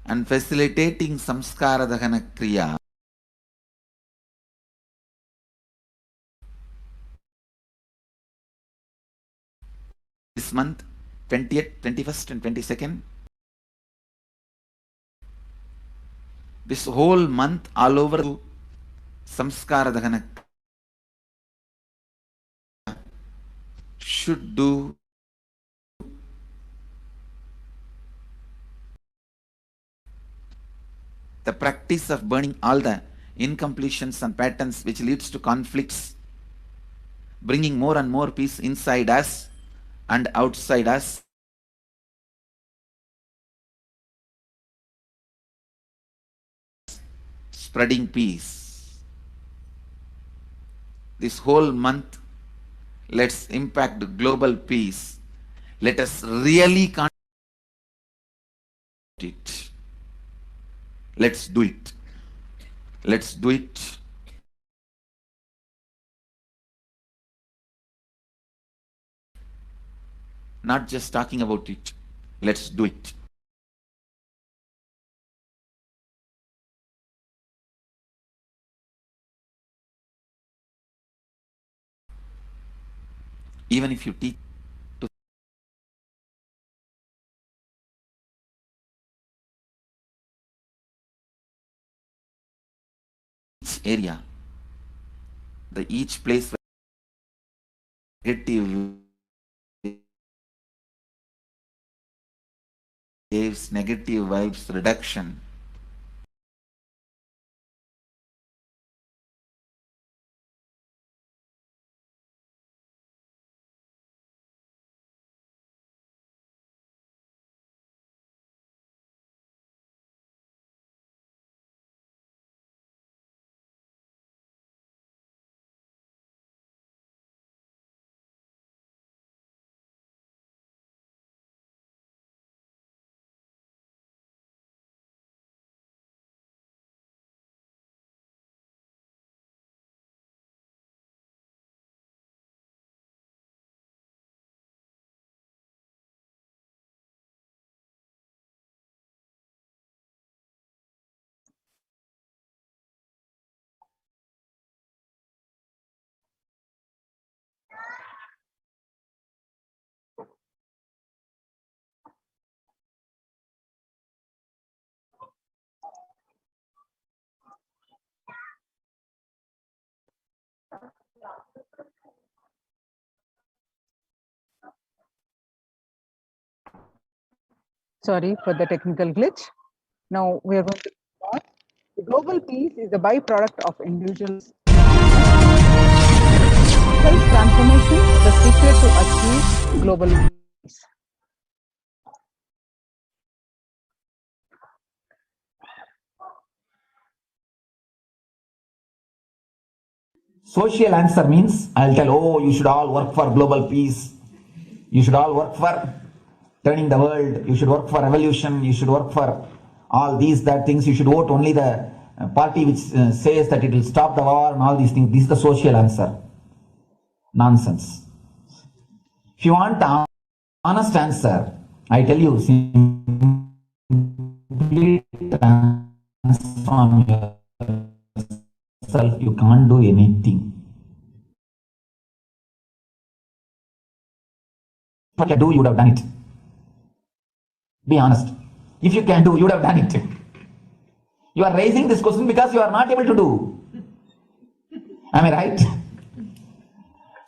And facilitating samskara dahana kriya. This month, 20th, 21st and 22nd, this whole month all over samskara dahana should do the practice of burning all the incompletions and patterns which leads to conflicts, bringing more and more peace inside us and outside us. Spreading peace. This whole month, let's impact global peace. Let us really it. Let's do it. Let's do it. Not just talking about it. Let's do it. Even if you teach to each area, each place where negative waves, negative vibes reduction, Sorry for the technical glitch. Now we are going to start. The global peace is a byproduct of individuals' self-transformation, the secret to achieve global peace. Social answer means I'll tell, oh, you should all work for global peace. You should all work for turning the world. You should work for revolution. You should work for all these, that things. You should vote only the party which says that it will stop the war and all these things. This is the social answer. Nonsense. If you want the honest answer, I tell you, simply transform yourself. You can't do anything. What you do, you would have done it. Be honest. If you can do, you would have done it. You are raising this question because you are not able to do. Am I right?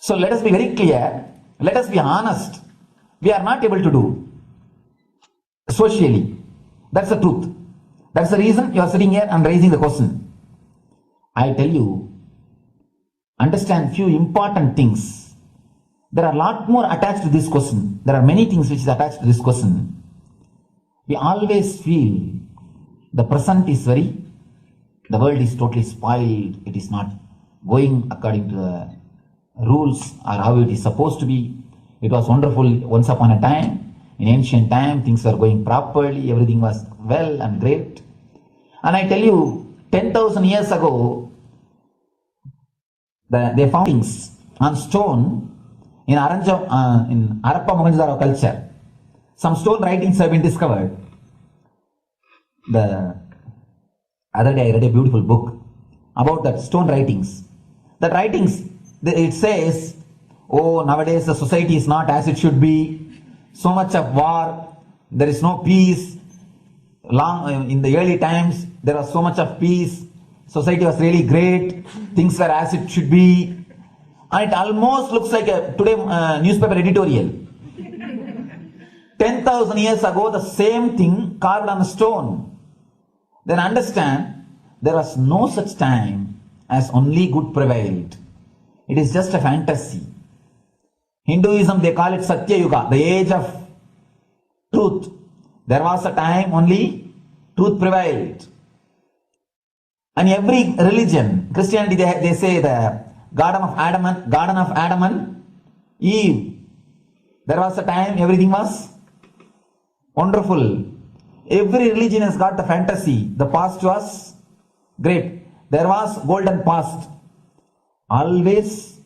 So let us be very clear. Let us be honest. We are not able to do socially. That's the truth. That's the reason you are sitting here and raising the question. I tell you, understand few important things. There are a lot more attached to this question. There are many things which is attached to this question. We always feel the present is the world is totally spoiled. It is not going according to the rules or how it is supposed to be. It was wonderful once upon a time. In ancient time, things were going properly. Everything was well and great. And I tell you, 10,000 years ago, they found things on stone in Harappa Mohenjo-daro culture. Some stone writings have been discovered. The other day I read a beautiful book about that stone writings. That writings, it says, oh, nowadays the society is not as it should be. So much of war, there is no peace. In the early times, there was so much of peace. Society was really great. Things were as it should be. And it almost looks like a today newspaper editorial. 10,000 years ago, the same thing carved on a stone. Then understand, there was no such time as only good prevailed. It is just a fantasy. Hinduism, they call it Satya Yuga, the age of truth. There was a time only truth prevailed. And every religion, Christianity, they say the Garden of Adam and Eve. There was a time everything was wonderful. Every religion has got the fantasy. The past was great. There was golden past. Always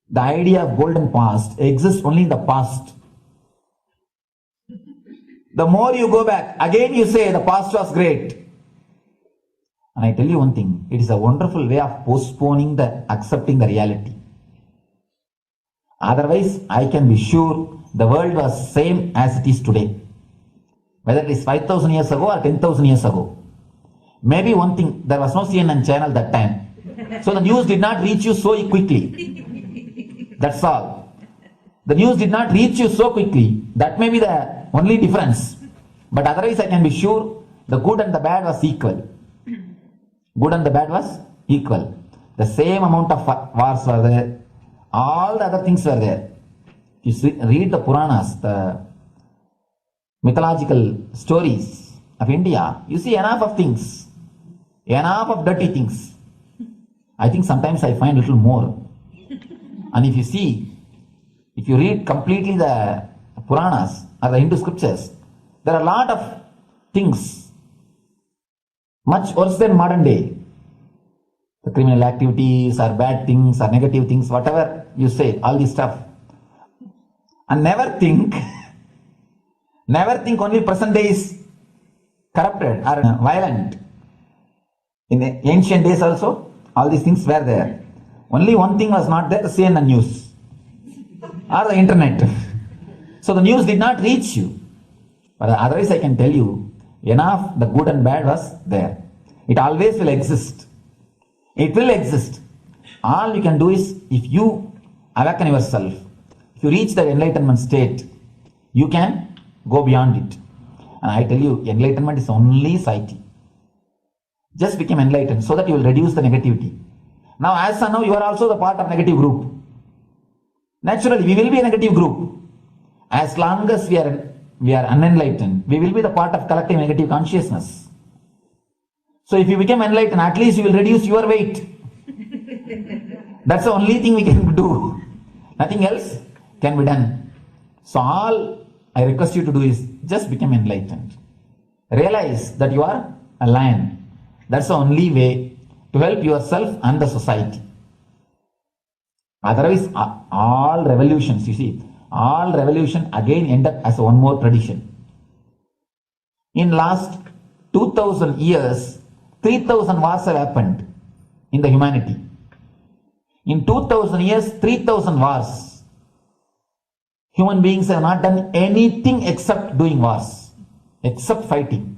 the idea of golden past exists only in the past. The more you go back, again you say the past was great. And I tell you one thing, it is a wonderful way of postponing the accepting the reality. Otherwise, I can be sure the world was same as it is today. Whether it is 5,000 years ago or 10,000 years ago. Maybe one thing, there was no CNN channel that time. So the news did not reach you so quickly. That's all. The news did not reach you so quickly. That may be the only difference. But otherwise I can be sure the good and the bad was equal. Good and the bad was equal. The same amount of wars were there. All the other things were there. You read the Puranas, the mythological stories of India, you see enough of things. Enough of dirty things. I think sometimes I find a little more. And if you read completely the Puranas or the Hindu scriptures, there are a lot of things much worse than modern day. The criminal activities or bad things or negative things, whatever you say, all this stuff. And never think only present day is corrupted or violent. In the ancient days also, all these things were there. Only one thing was not there, the CNN news or the internet. So the news did not reach you. But otherwise I can tell you, enough the good and bad was there. It always will exist. It will exist. All you can do is, if you awaken yourself, if you reach the enlightenment state, you can go beyond it. And I tell you, enlightenment is only society. Just become enlightened so that you will reduce the negativity. Now, as of now, you are also the part of negative group. Naturally, we will be a negative group. As long as we are unenlightened, we will be the part of collective negative consciousness. So if you become enlightened, at least you will reduce your weight. That's the only thing we can do. Nothing else can be done. So all I request you to do is just become enlightened. Realize that you are a lion. That's the only way to help yourself and the society. Otherwise, all revolutions, you see, all revolution again end up as one more tradition. In last 2000 years, 3000 wars have happened in the humanity. In 2000 years, 3000 wars. Human beings have not done anything except doing wars, except fighting.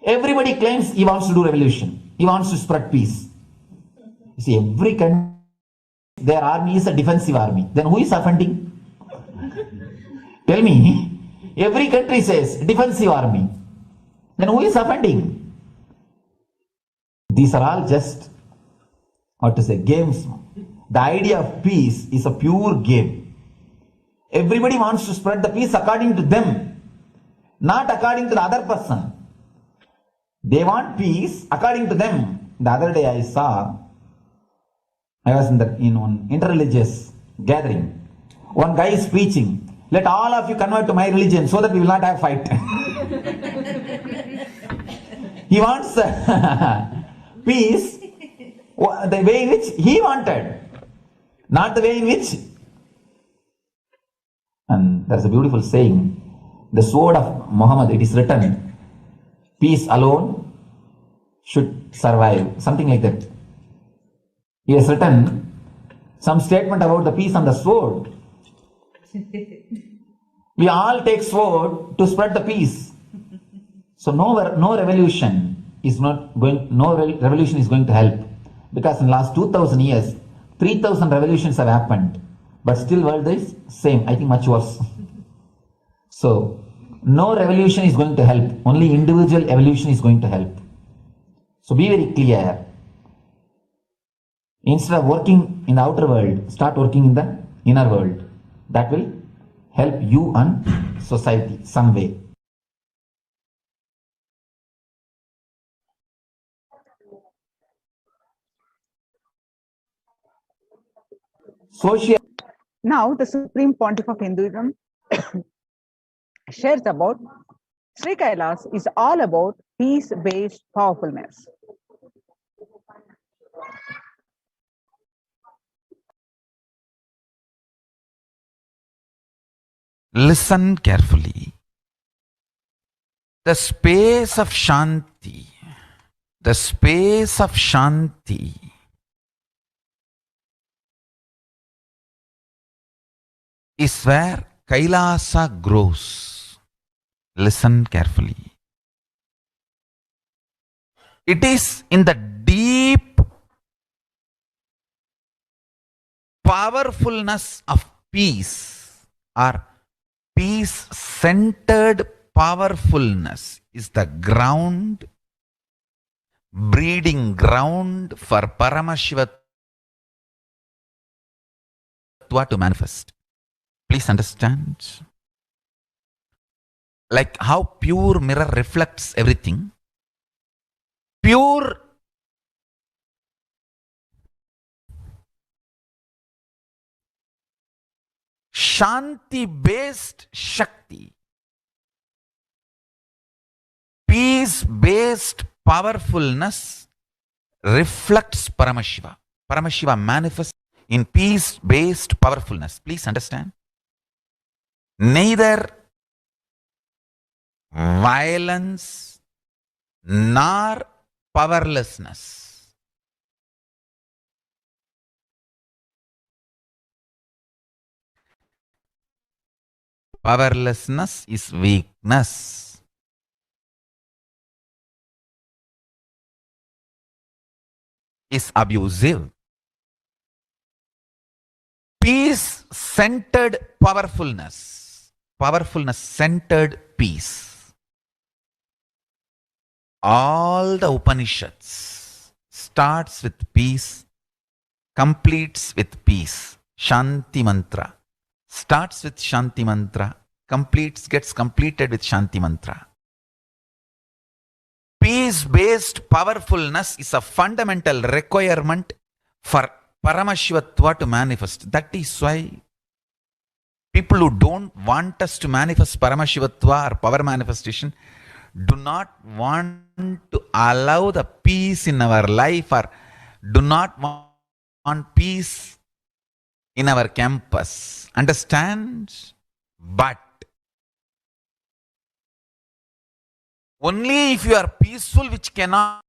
Everybody claims he wants to do revolution. He wants to spread peace. You see, every country, their army is a defensive army. Then who is offending? Tell me. Every country says defensive army. Then who is offending? These are all just, games. The idea of peace is a pure game. Everybody wants to spread the peace according to them, not according to the other person. They want peace according to them. The other day I was in one interreligious gathering. One guy is preaching, let all of you convert to my religion so that we will not have fight. He wants peace the way in which he wanted, not the way in which. And there's a beautiful saying, the sword of Muhammad, it is written, peace alone should survive, something like that. He has written some statement about the peace on the sword. We all take sword to spread the peace. So no revolution is going to help, because in the last 2000 years, 3000 revolutions have happened, but still world is same, I think much worse. So no revolution is going to help, only individual evolution is going to help. So be very clear. Instead of working in the outer world, start working in the inner world. That will help you and society some way. Social. Now, the Supreme Pontiff of Hinduism shares about Sri Kailas is all about peace-based powerfulness. Listen carefully. The space of Shanti, the space of Shanti is where Kailasa grows. Listen carefully. It is in the deep powerfulness of peace, or peace-centered powerfulness is the ground, breeding ground for Paramashiva to manifest. Please understand. Like how pure mirror reflects everything, pure Shanti-based Shakti, peace-based powerfulness reflects Paramashiva. Paramashiva manifests in peace-based powerfulness. Please understand. Neither violence nor powerlessness. Powerlessness is weakness. Is abusive. Peace-centered powerfulness. Powerfulness-centered peace. All the Upanishads starts with peace, completes with peace. Shanti mantra. Starts with Shanti mantra, gets completed with Shanti mantra. Peace-based powerfulness is a fundamental requirement for Paramashivatva to manifest. That is why people who don't want us to manifest Paramashivatva or power manifestation do not want to allow the peace in our life, or do not want peace in our campus. Understand? But only if you are peaceful, which cannot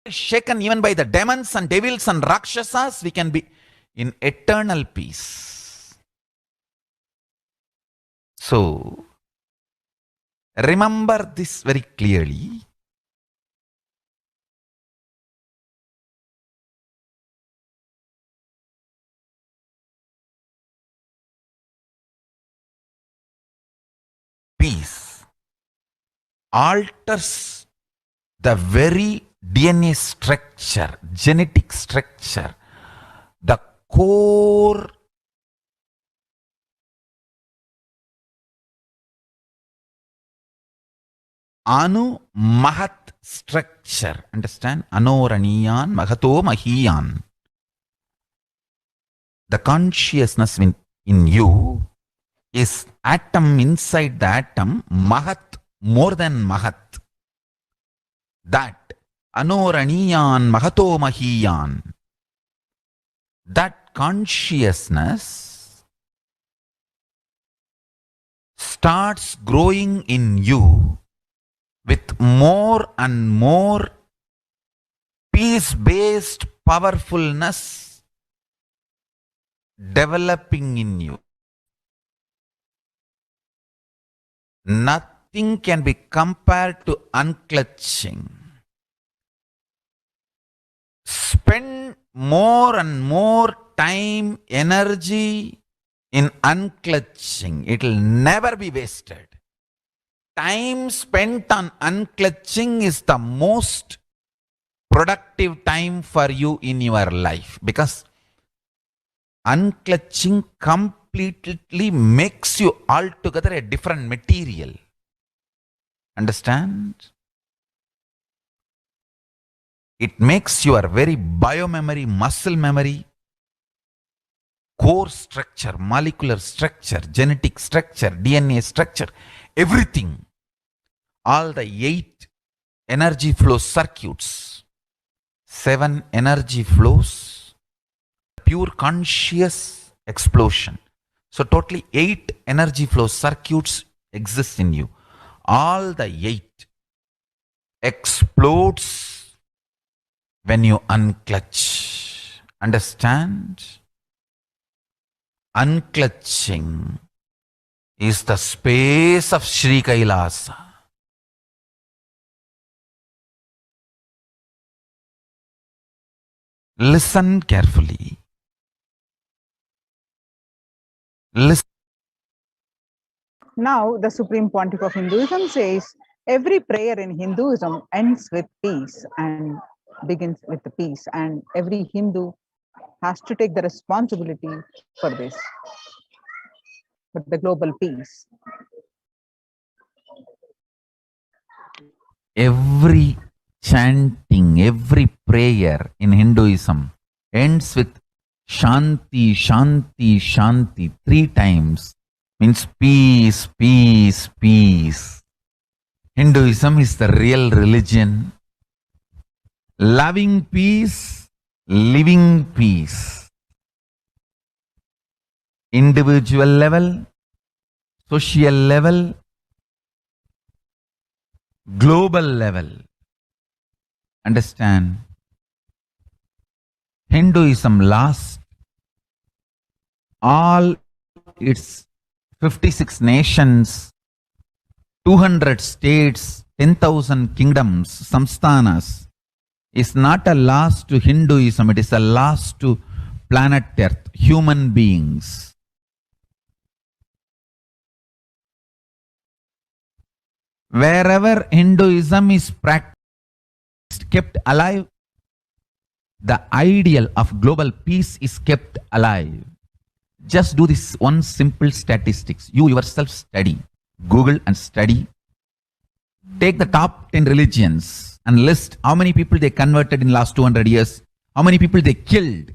be shaken even by the demons and devils and rakshasas, we can be in eternal peace. So, remember this very clearly. Peace alters the very DNA structure, genetic structure, the core Anu Mahat structure. Understand? Anoraniyan Mahato Mahiyan. The consciousness in you is atom inside the atom, Mahat, more than Mahat. That Anoraniyan Mahato Mahiyan. That consciousness starts growing in you with more and more peace-based powerfulness developing in you. Nothing can be compared to unclutching. Spend more and more time, energy in unclutching. It will never be wasted. Time spent on unclutching is the most productive time for you in your life, because unclutching completely makes you altogether a different material. Understand? It makes your very biomemory, muscle memory, core structure, molecular structure, genetic structure, DNA structure, everything all the 8 energy flow circuits, 7 energy flows, pure conscious explosion. So totally 8 energy flow circuits exist in you. All the 8 explodes when you unclutch. Understand? Unclutching is the space of Sri Kailasa. Listen carefully. Listen. Now, the Supreme Pontiff of Hinduism says every prayer in Hinduism ends with peace and begins with the peace, and every Hindu has to take the responsibility for this, for the global peace. Every chanting, every prayer in Hinduism ends with Shanti, Shanti, Shanti 3 times. Means peace, peace, peace. Hinduism is the real religion. Loving peace, living peace. Individual level, social level, global level. Understand? Hinduism lasts all its 56 nations, 200 states, 10,000 kingdoms, samsthanas, is not a loss to Hinduism, it is a loss to planet Earth, human beings. Wherever Hinduism is practiced, kept alive, the ideal of global peace is kept alive. Just do this one simple statistics. You yourself study. Google and study. Take the top 10 religions and list how many people they converted in last 200 years, how many people they killed.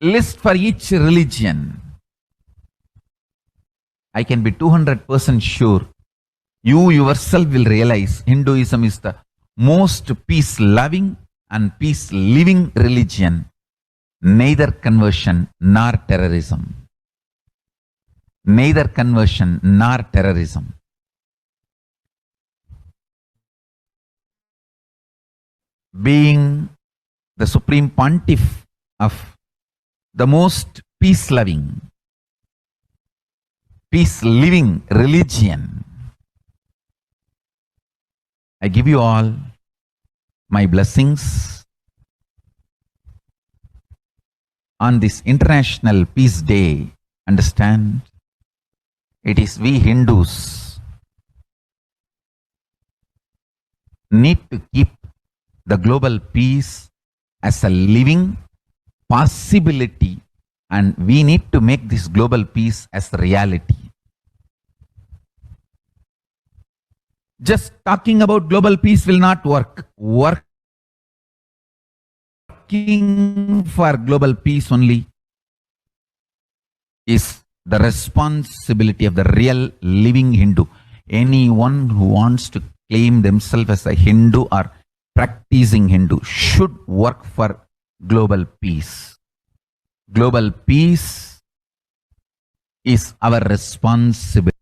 List for each religion. I can be 200% sure you yourself will realize Hinduism is the most peace-loving and peace-living religion, neither conversion nor terrorism. Neither conversion nor terrorism. Being the Supreme Pontiff of the most peace-loving, peace-living religion, I give you all my blessings on this International Peace Day. Understand? It is we Hindus need to keep the global peace as a living possibility, and we need to make this global peace as reality. Just talking about global peace will not work. Working for global peace only is the responsibility of the real living Hindu. Anyone who wants to claim themselves as a Hindu or practicing Hindu should work for global peace. Global peace is our responsibility.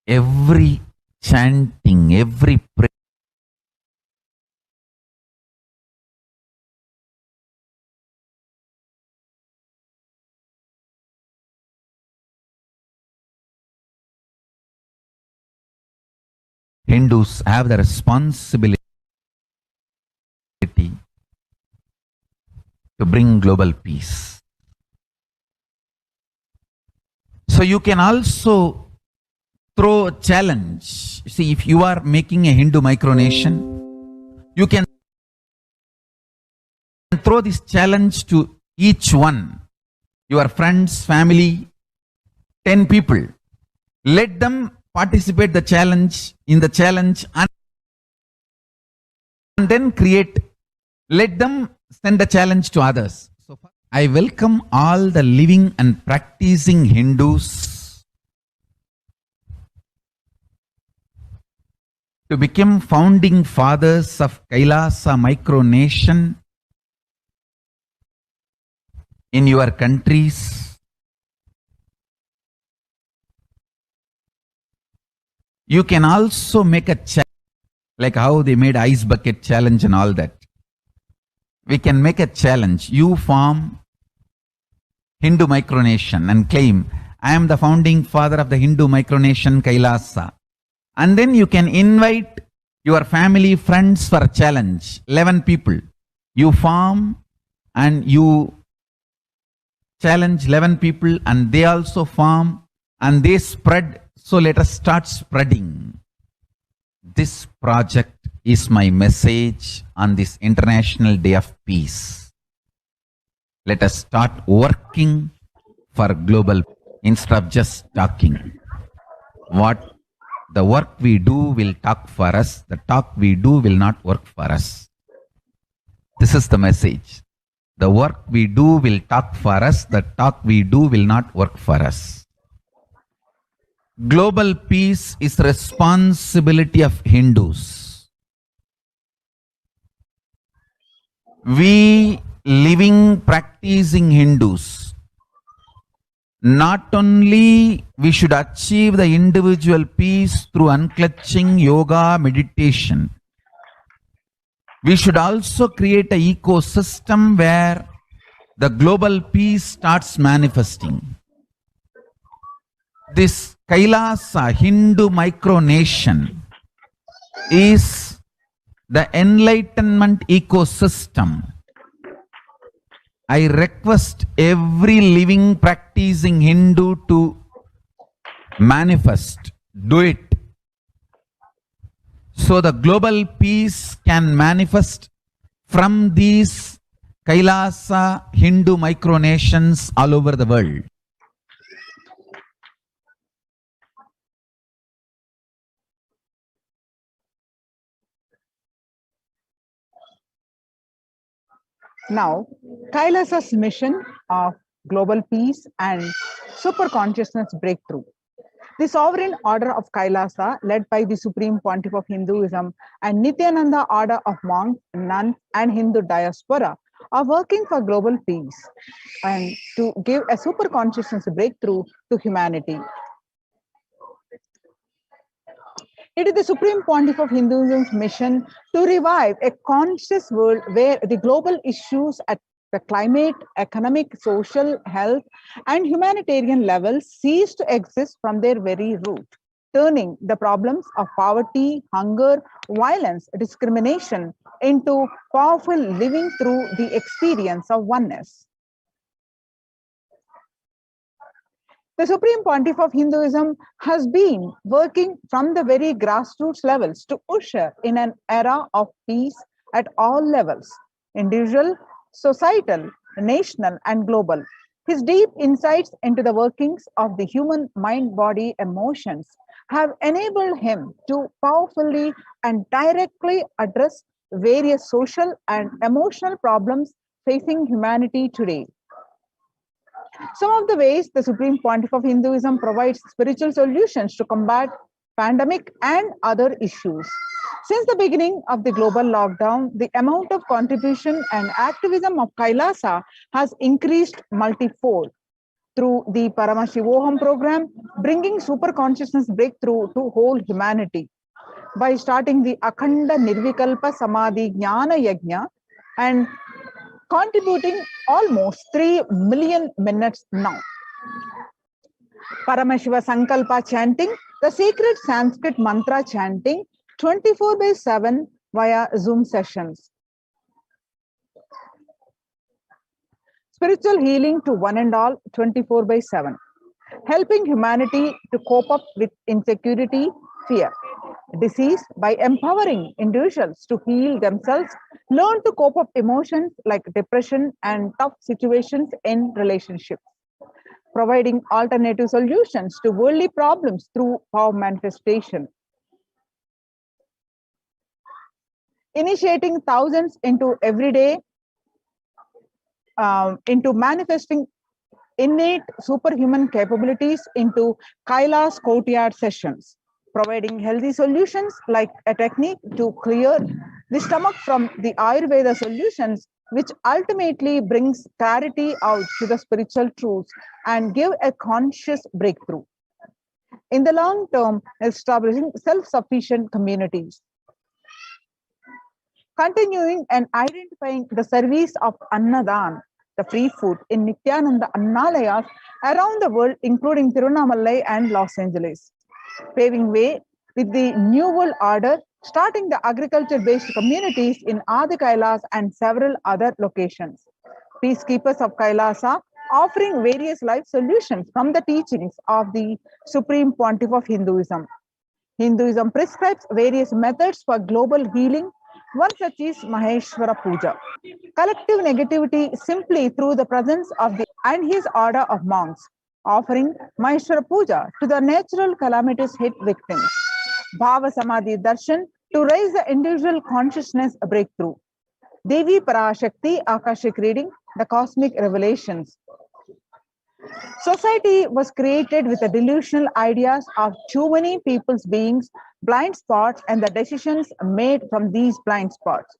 Every chanting, every prayer, Hindus have the responsibility to bring global peace. So you can also throw a challenge. See, if you are making a Hindu micronation, you can throw this challenge to each one, your friends, family, 10 people. Let them participate in the challenge and then create. Let them send a challenge to others. So I welcome all the living and practicing Hindus to become founding fathers of Kailasa micronation in your countries. You can also make a challenge, like how they made ice bucket challenge and all that. We can make a challenge. You form Hindu micronation and claim, I am the founding father of the Hindu micronation Kailasa. And then you can invite your family, friends for a challenge. 11 people. You form and you challenge 11 people and they also form and they spread. So let us start spreading. This project is my message on this International Day of Peace. Let us start working for global instead of just talking. What the work we do will talk for us. The talk we do will not work for us. This is the message. The work we do will talk for us. The talk we do will not work for us. Global peace is the responsibility of Hindus. We living, practicing Hindus, not only we should achieve the individual peace through unclutching yoga, meditation, we should also create an ecosystem where the global peace starts manifesting. This Kailasa Hindu micronation is the enlightenment ecosystem. I request every living practicing Hindu to manifest, do it. So the global peace can manifest from these Kailasa Hindu micronations all over the world. Now, Kailasa's mission of global peace and super consciousness breakthrough. The sovereign order of Kailasa, led by the Supreme Pontiff of Hinduism and Nithyananda order of monks, nuns, and Hindu diaspora, are working for global peace and to give a super consciousness breakthrough to humanity. It is the Supreme Pontiff of Hinduism's mission to revive a conscious world where the global issues at the climate, economic, social, health, and humanitarian levels cease to exist from their very root, turning the problems of poverty, hunger, violence, discrimination into powerful living through the experience of oneness. The Supreme Pontiff of Hinduism has been working from the very grassroots levels to usher in an era of peace at all levels, individual, societal, national, and global. His deep insights into the workings of the human mind, body, emotions have enabled him to powerfully and directly address various social and emotional problems facing humanity today. Some of the ways the Supreme Pontiff of Hinduism provides spiritual solutions to combat pandemic and other issues. Since the beginning of the global lockdown, the amount of contribution and activism of Kailasa has increased multifold through the Paramashivoham program, bringing super consciousness breakthrough to whole humanity by starting the Akhanda Nirvikalpa Samadhi Jnana Yajna and contributing almost 3 million minutes now. Paramashiva Sankalpa chanting, the sacred Sanskrit mantra chanting 24/7 via Zoom sessions. Spiritual healing to one and all 24/7. Helping humanity to cope up with insecurity, fear, disease by empowering individuals to heal themselves, learn to cope up emotions like depression and tough situations in relationships, providing alternative solutions to worldly problems through power manifestation, initiating thousands into everyday into manifesting innate superhuman capabilities into Kailas courtyard sessions, providing healthy solutions like a technique to clear the stomach from the Ayurveda solutions, which ultimately brings clarity out to the spiritual truths and give a conscious breakthrough. In the long term, establishing self-sufficient communities. Continuing and identifying the service of Annadan, the free food in Nithyananda Annalayas around the world, including Tirunamalai and Los Angeles, paving way with the New World Order, starting the agriculture-based communities in Adi Kailas and several other locations. Peacekeepers of Kailasa, offering various life solutions from the teachings of the Supreme Pontiff of Hinduism. Hinduism prescribes various methods for global healing. One such is Maheshwara Puja. Collective negativity simply through the presence of the and his order of monks, offering Maheshwara Puja to the natural calamities hit victims. Bhava Samadhi Darshan to raise the individual consciousness breakthrough. Devi Parashakti Akashic reading, the cosmic revelations. Society was created with the delusional ideas of too many people's beings, blind spots, and the decisions made from these blind spots.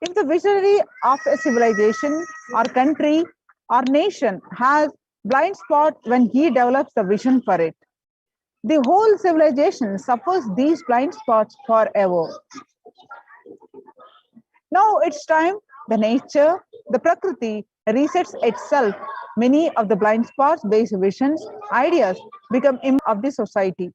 If the visionary of a civilization or country or nation has blind spot when he develops the vision for it, the whole civilization suffers these blind spots forever. Now it's time the nature, the Prakriti resets itself. Many of the blind spots based visions, ideas become of the society.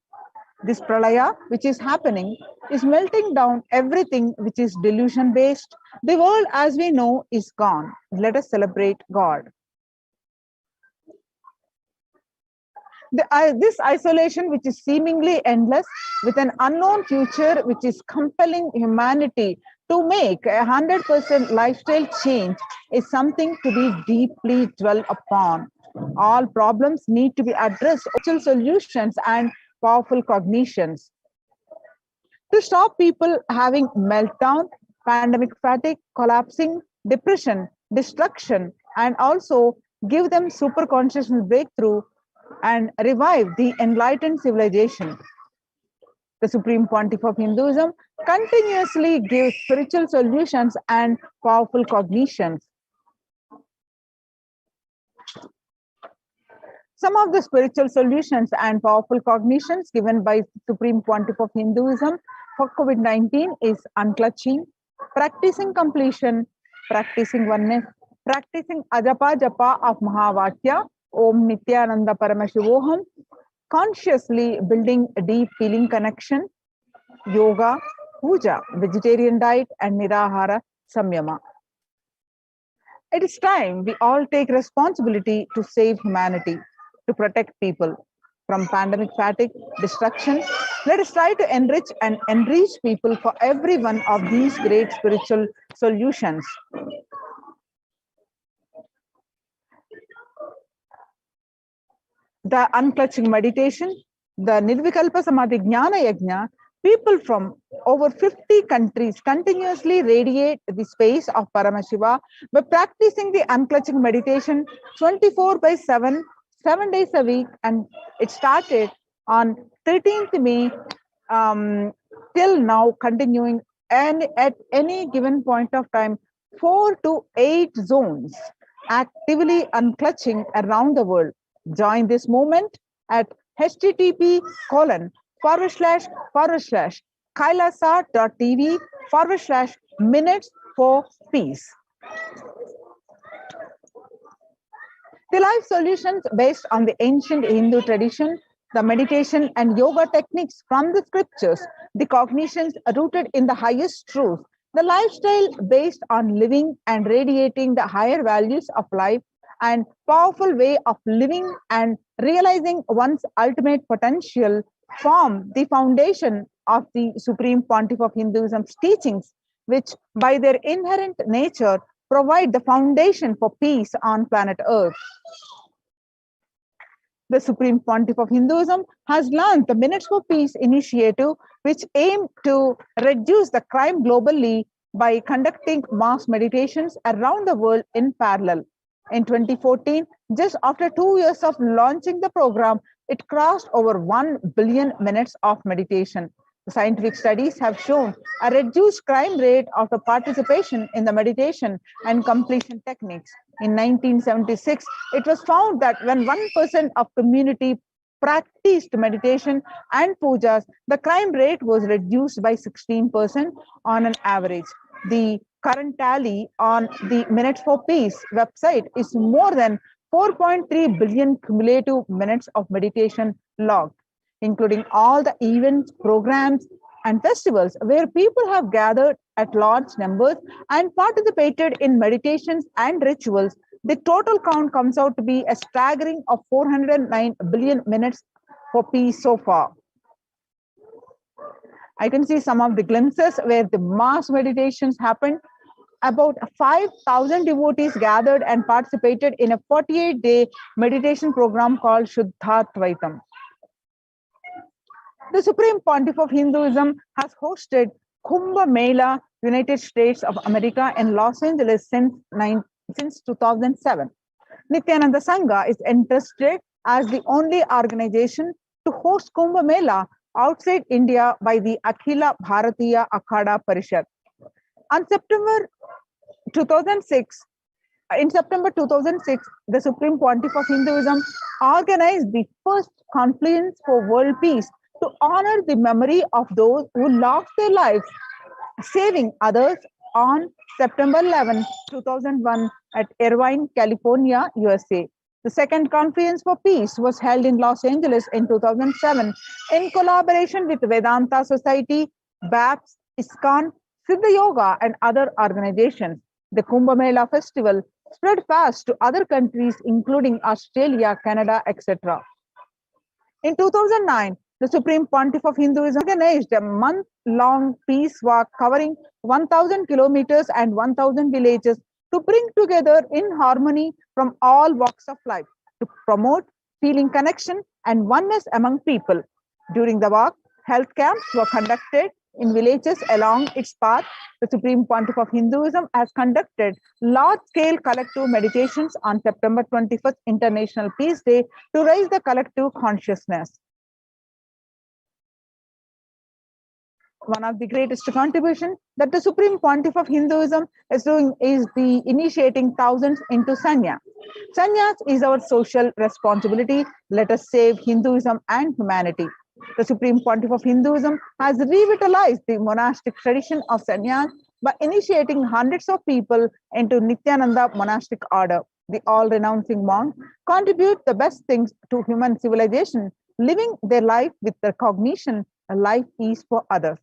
This pralaya, which is happening, is melting down everything which is delusion based. The world as we know is gone. Let us celebrate God. This isolation, which is seemingly endless, with an unknown future, which is compelling humanity to make 100% lifestyle change, is something to be deeply dwelt upon. All problems need to be addressed, actual solutions and powerful cognitions. To stop people having meltdown, pandemic fatigue, collapsing, depression, destruction, and also give them super consciousness breakthrough and revive the enlightened civilization. The Supreme Pontiff of Hinduism continuously gives spiritual solutions and powerful cognitions. Some of the spiritual solutions and powerful cognitions given by Supreme Pontiff of Hinduism for COVID-19 is unclutching, practicing completion, practicing oneness, practicing ajapa japa of Mahavakya, Om Nithyananda Paramashivoham, consciously building a deep feeling connection, yoga, puja, vegetarian diet, and nirahara samyama. It is time we all take responsibility to save humanity, to protect people from pandemic fatigue, destruction. Let us try to enrich and enrich people for every one of these great spiritual solutions. The unclutching meditation, the Nirvikalpa Samadhi Jnana Yajna, people from over 50 countries continuously radiate the space of Paramashiva by practicing the unclutching meditation 24/7, 7 days a week, and it started on 13th May till now, continuing, and at any given point of time, 4 to 8 zones actively unclutching around the world. Join this movement at http://kailasa.tv/minutes for peace. The life solutions based on the ancient Hindu tradition, the meditation and yoga techniques from the scriptures, the cognitions rooted in the highest truth, the lifestyle based on living and radiating the higher values of life, and powerful way of living and realizing one's ultimate potential form the foundation of the Supreme Pontiff of Hinduism's teachings, which by their inherent nature provide the foundation for peace on planet Earth. The Supreme Pontiff of Hinduism has launched the Minutes for Peace initiative, which aim to reduce the crime globally by conducting mass meditations around the world in parallel. In 2014, just after 2 years of launching the program, it crossed over 1 billion minutes of meditation. The scientific studies have shown a reduced crime rate after participation in the meditation and completion techniques. In 1976, it was found that when 1% of community practiced meditation and pujas, the crime rate was reduced by 16% on an average. The current tally on the Minutes for Peace website is more than 4.3 billion cumulative minutes of meditation logged, including all the events, programs, and festivals where people have gathered at large numbers and participated in meditations and rituals. The total count comes out to be a staggering of 409 billion minutes for peace so far. I can see some of the glimpses where the mass meditations happened. About 5,000 devotees gathered and participated in a 48-day meditation program called Shuddhatvaitam. The Supreme Pontiff of Hinduism has hosted Kumbh Mela, United States of America in Los Angeles since 2007. Nithyananda Sangha is entrusted as the only organization to host Kumbh Mela outside India by the Akhila Bharatiya Akhada Parishad. In September 2006, the Supreme Pontiff of Hinduism organized the first conference for world peace to honor the memory of those who lost their lives saving others on September 11, 2001 at Irvine, California, USA. The second Conference for Peace was held in Los Angeles in 2007 in collaboration with Vedanta Society, BAPS, ISKCON, Siddha Yoga, and other organizations. The Kumbh Mela festival spread fast to other countries, including Australia, Canada, etc. In 2009, the Supreme Pontiff of Hinduism organized a month-long peace walk covering 1,000 kilometers and 1,000 villages to bring together in harmony from all walks of life, to promote feeling connection and oneness among people. During the walk, health camps were conducted in villages along its path. The Supreme Pontiff of Hinduism has conducted large-scale collective meditations on September 21st, International Peace Day, to raise the collective consciousness. One of the greatest contribution that the Supreme Pontiff of Hinduism is doing is the initiating thousands into Sanya. Sannyas is our social responsibility. Let us save Hinduism and humanity. The Supreme Pontiff of Hinduism has revitalized the monastic tradition of sannyas by initiating hundreds of people into Nithyananda monastic order. The all-renouncing monks contribute the best things to human civilization, living their life with the cognition a life is for others.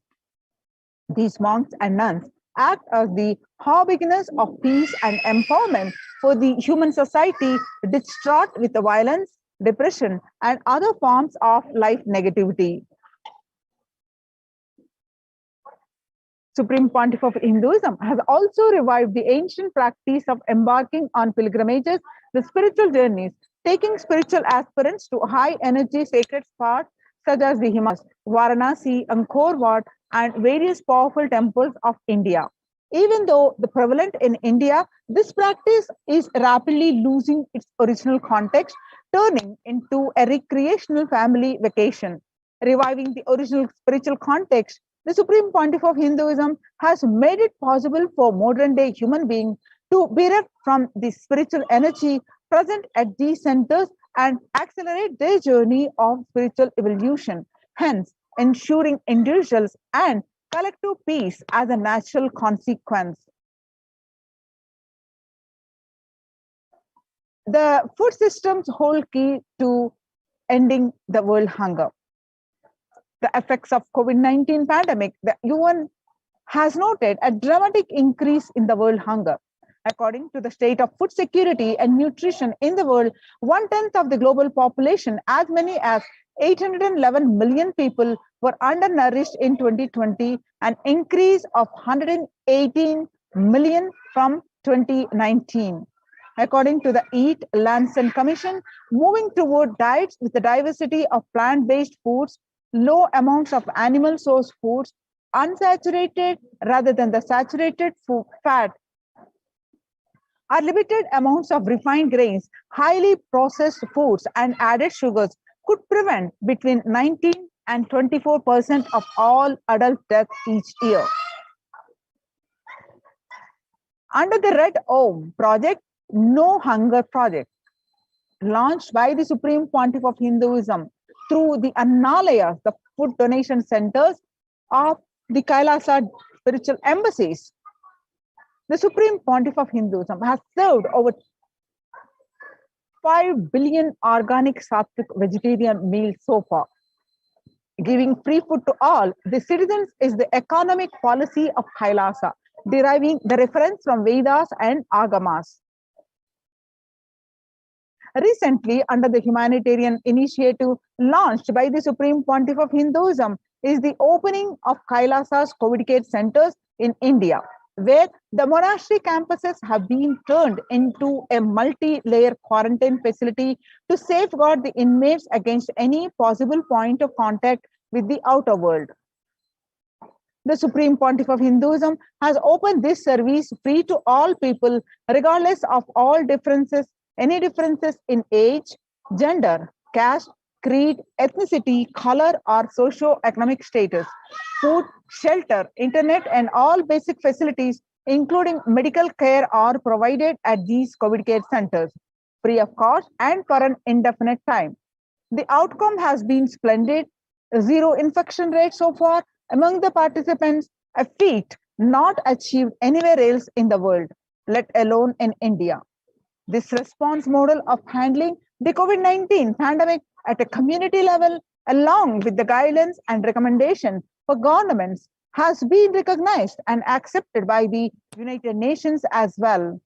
These monks and nuns act as the harbingers of peace and empowerment for the human society distraught with the violence, depression, and other forms of life negativity. Supreme Pontiff of Hinduism has also revived the ancient practice of embarking on pilgrimages, the spiritual journeys, taking spiritual aspirants to high energy sacred spots such as the Himalayas, Varanasi, Angkor Wat, and various powerful temples of India. Even though the prevalent in India, this practice is rapidly losing its original context, turning into a recreational family vacation. Reviving the original spiritual context, the Supreme Pontiff of Hinduism has made it possible for modern-day human beings to bereft from the spiritual energy present at these centers and accelerate their journey of spiritual evolution, hence ensuring individuals and collective peace as a natural consequence. The food systems hold key to ending the world hunger. The effects of COVID-19 pandemic, the UN has noted a dramatic increase in the world hunger. According to the state of food security and nutrition in the world, 1/10 of the global population, as many as 811 million people, were undernourished in 2020, an increase of 118 million from 2019. According to the Eat, Lancet Commission, moving toward diets with the diversity of plant-based foods, low amounts of animal source foods, unsaturated rather than the saturated fat, Our limited amounts of refined grains, highly processed foods, and added sugars could prevent between 19 and 24% of all adult deaths each year. Under the Red Om project, No Hunger project, launched by the Supreme Pontiff of Hinduism through the Annalayas, the food donation centers of the Kailasa spiritual embassies, the Supreme Pontiff of Hinduism has served over 5 billion organic sattvic vegetarian meals so far. Giving free food to all the citizens is the economic policy of Kailasa, deriving the reference from Vedas and Agamas. Recently, under the humanitarian initiative launched by the Supreme Pontiff of Hinduism, is the opening of Kailasa's COVID care centers in India, where the monastery campuses have been turned into a multi-layer quarantine facility to safeguard the inmates against any possible point of contact with the outer world. The Supreme Pontiff of Hinduism has opened this service free to all people, regardless of all differences, any differences in age, gender, caste, creed, ethnicity, color, or socio-economic status. Food, shelter, internet, and all basic facilities, including medical care, are provided at these COVID care centers, free of cost and for an indefinite time. The outcome has been splendid. Zero infection rate so far among the participants, a feat not achieved anywhere else in the world, let alone in India. This response model of handling the COVID-19 pandemic at a community level, along with the guidelines and recommendations for governments, has been recognized and accepted by the United Nations as well.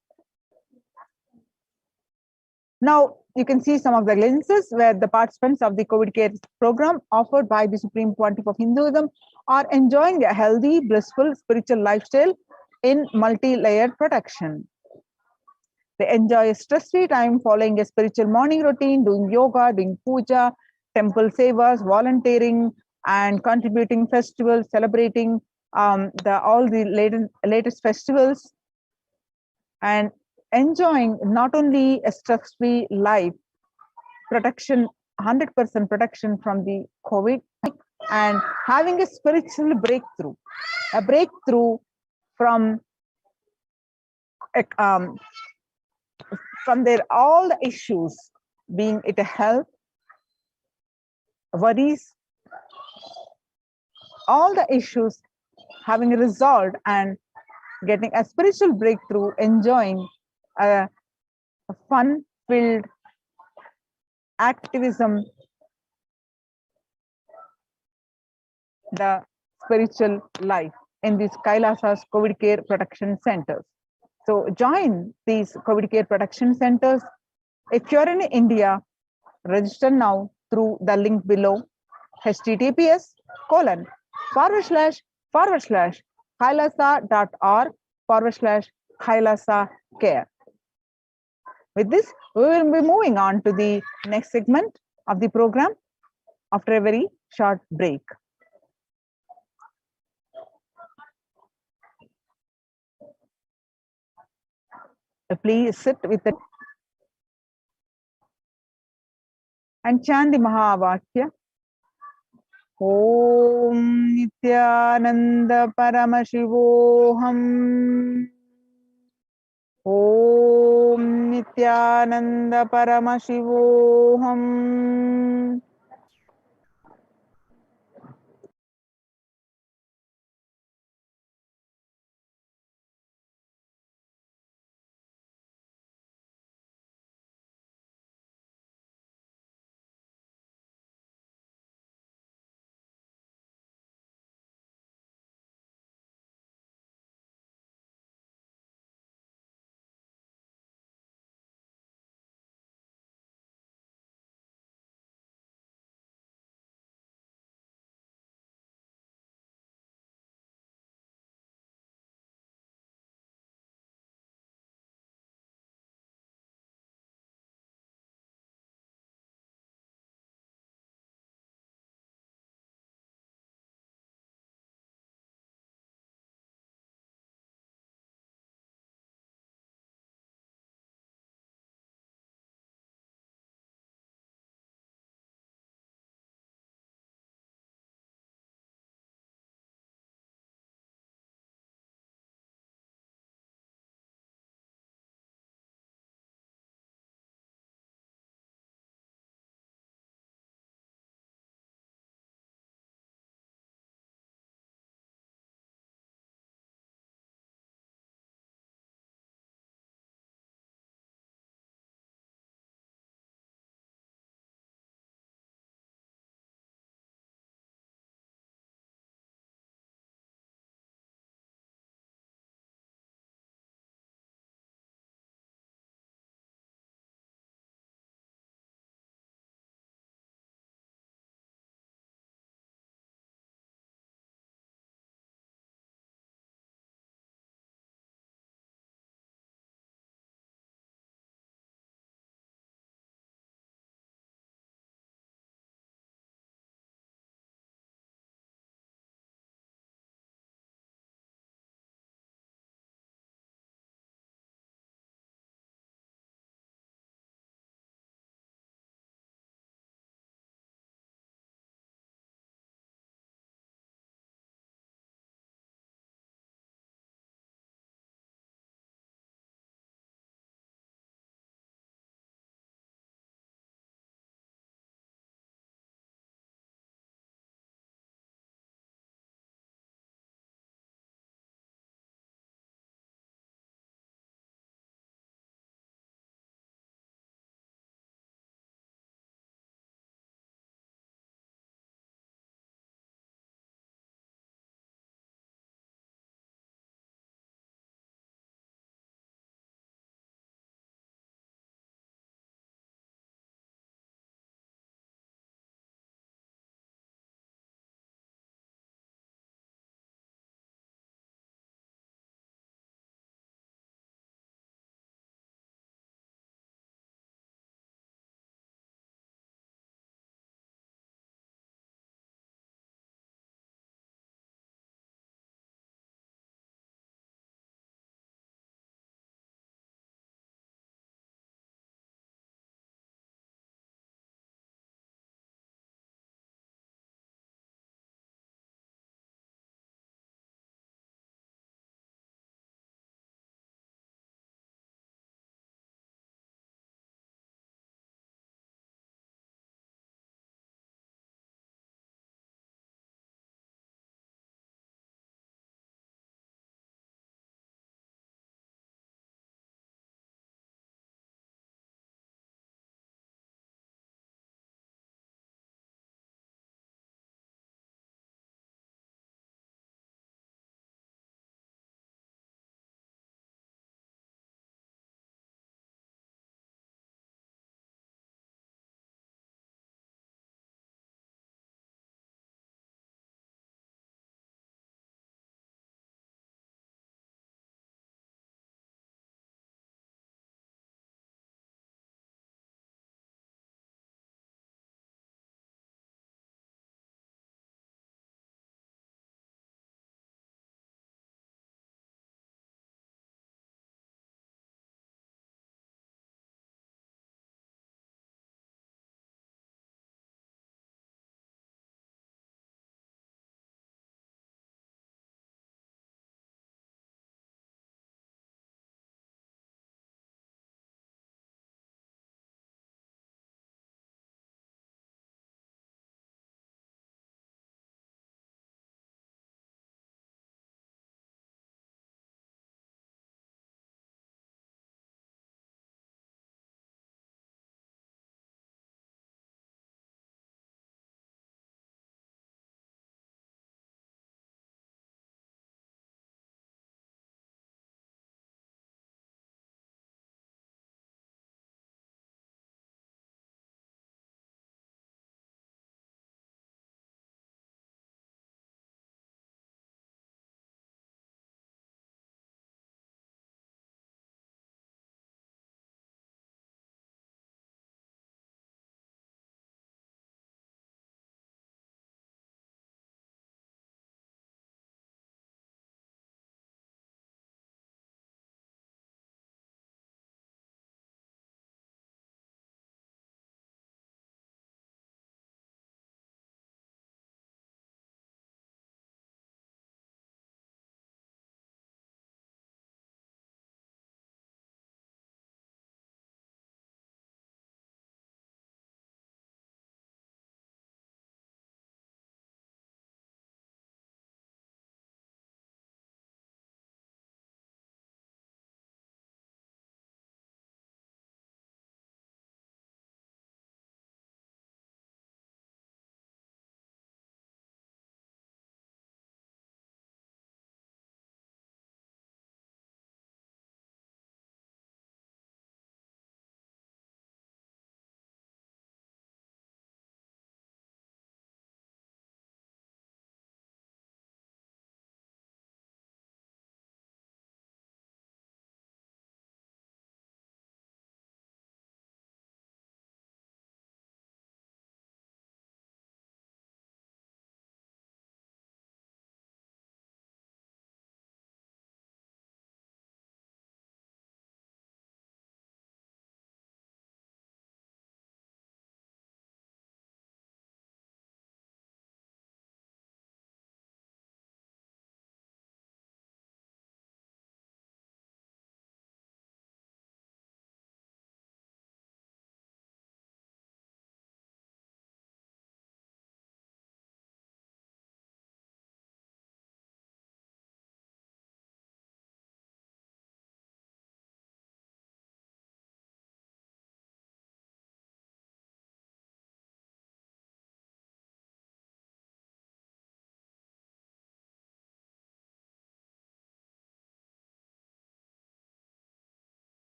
Now, you can see some of the glimpses where the participants of the COVID care program offered by the Supreme Pontiff of Hinduism are enjoying a healthy, blissful spiritual lifestyle in multi-layered protection. They enjoy a stress-free time following a spiritual morning routine, doing yoga, doing puja, temple sevas, volunteering, and contributing festivals, celebrating all the latest festivals, and enjoying not only a stress-free life, protection, 100% protection from the COVID, and having a spiritual breakthrough, a breakthrough from their all the issues, being it a health, worries, all the issues having resolved and getting a spiritual breakthrough, enjoying a fun-filled activism, the spiritual life in these Kailasa's COVID care protection centers. So join these COVID care protection centers. If you're in India, register now through the link below, https://kailasa.org/Kailasa care. With this, we will be moving on to the next segment of the program after a very short break. Please sit with it and chant the Mahavakya. Om Nithyananda Paramashivoham. Om Nithyananda Paramashivoham.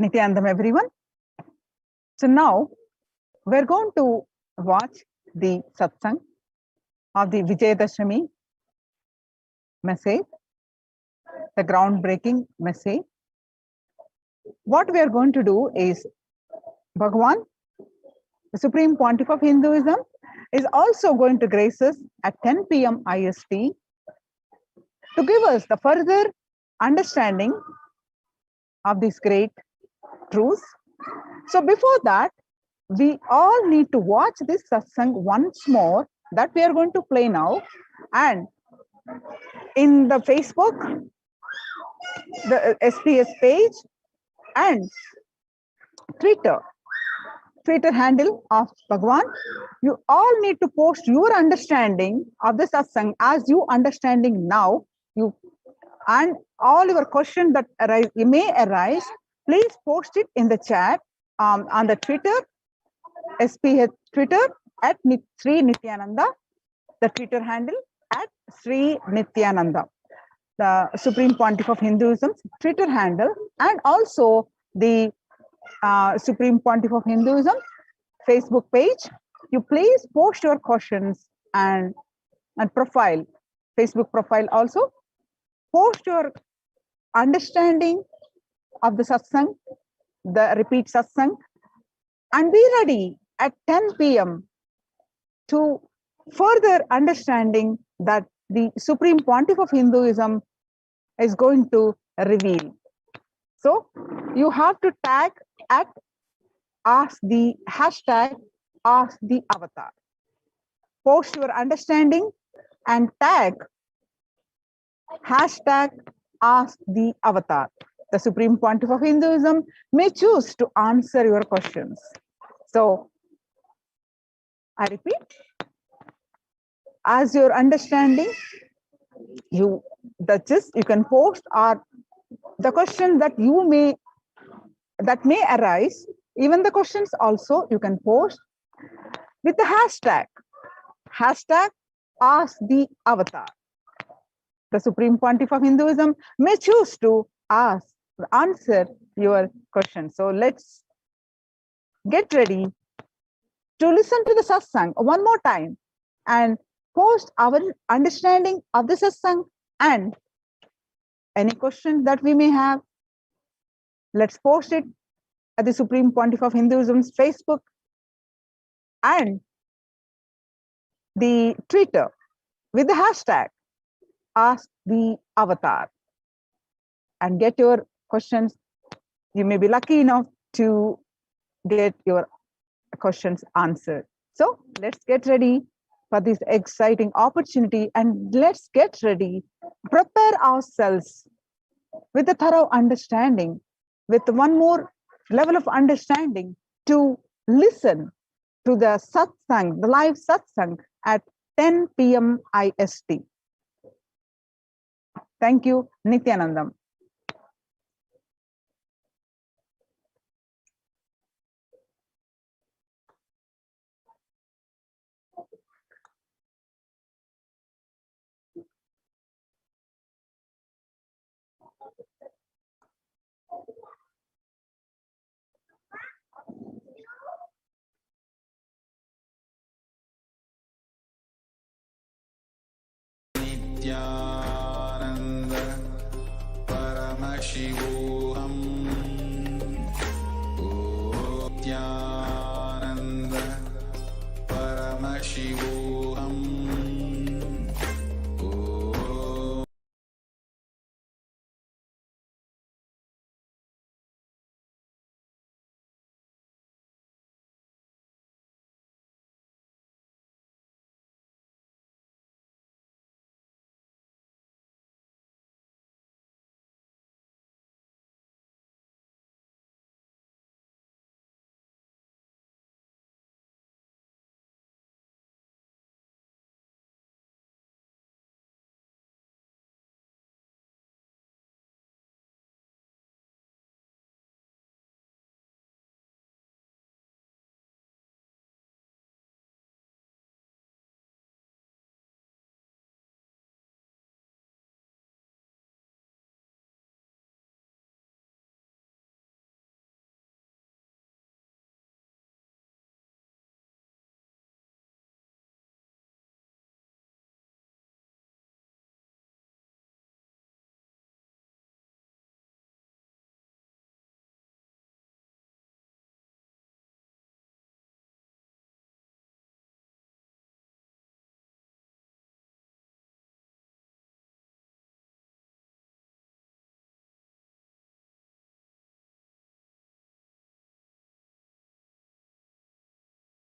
Nithyanandam, everyone. So now we're going to watch the satsang of the Vijayadashami message, the groundbreaking message. What we are going to do is Bhagwan, the Supreme Pontiff of Hinduism, is also going to grace us at 10 p.m. IST to give us the further understanding of these great truths. So before that, we all need to watch this satsang once more that we are going to play now. And in the Facebook, the SPS page and Twitter handle of Bhagwan, you all need to post your understanding of the satsang as you understanding now. You and all your questions that may arise, please post it in the chat on the Twitter, SPH Twitter at Sri Nithyananda, the Twitter handle at Sri Nithyananda, the Supreme Pontiff of Hinduism's Twitter handle, and also the Supreme Pontiff of Hinduism Facebook page. You please post your questions and profile, Facebook profile also. Post your understanding of the satsang, the repeat satsang, and be ready at 10 p.m. to further understanding that the Supreme Pontiff of Hinduism is going to reveal. So you have to tag at ask the hashtag ask the avatar. Post your understanding and tag hashtag ask the avatar. The Supreme Pontiff of Hinduism may choose to answer your questions. So I repeat, as your understanding, you can post or the question that may arise. Even the questions also you can post with the hashtag ask the avatar. The Supreme Pontiff of Hinduism may choose to answer your question. So let's get ready to listen to the satsang one more time and post our understanding of the satsang and any questions that we may have. Let's post it at the Supreme Pontiff of Hinduism's Facebook and the Twitter with the hashtag ask the avatar and get your questions. You may be lucky enough to get your questions answered. So let's get ready for this exciting opportunity and let's get ready, prepare ourselves with a thorough understanding, with one more level of understanding to listen to the satsang, the live satsang at 10 p.m. IST. Thank you, Nithyanandam. Nithyananda Paramashivoham.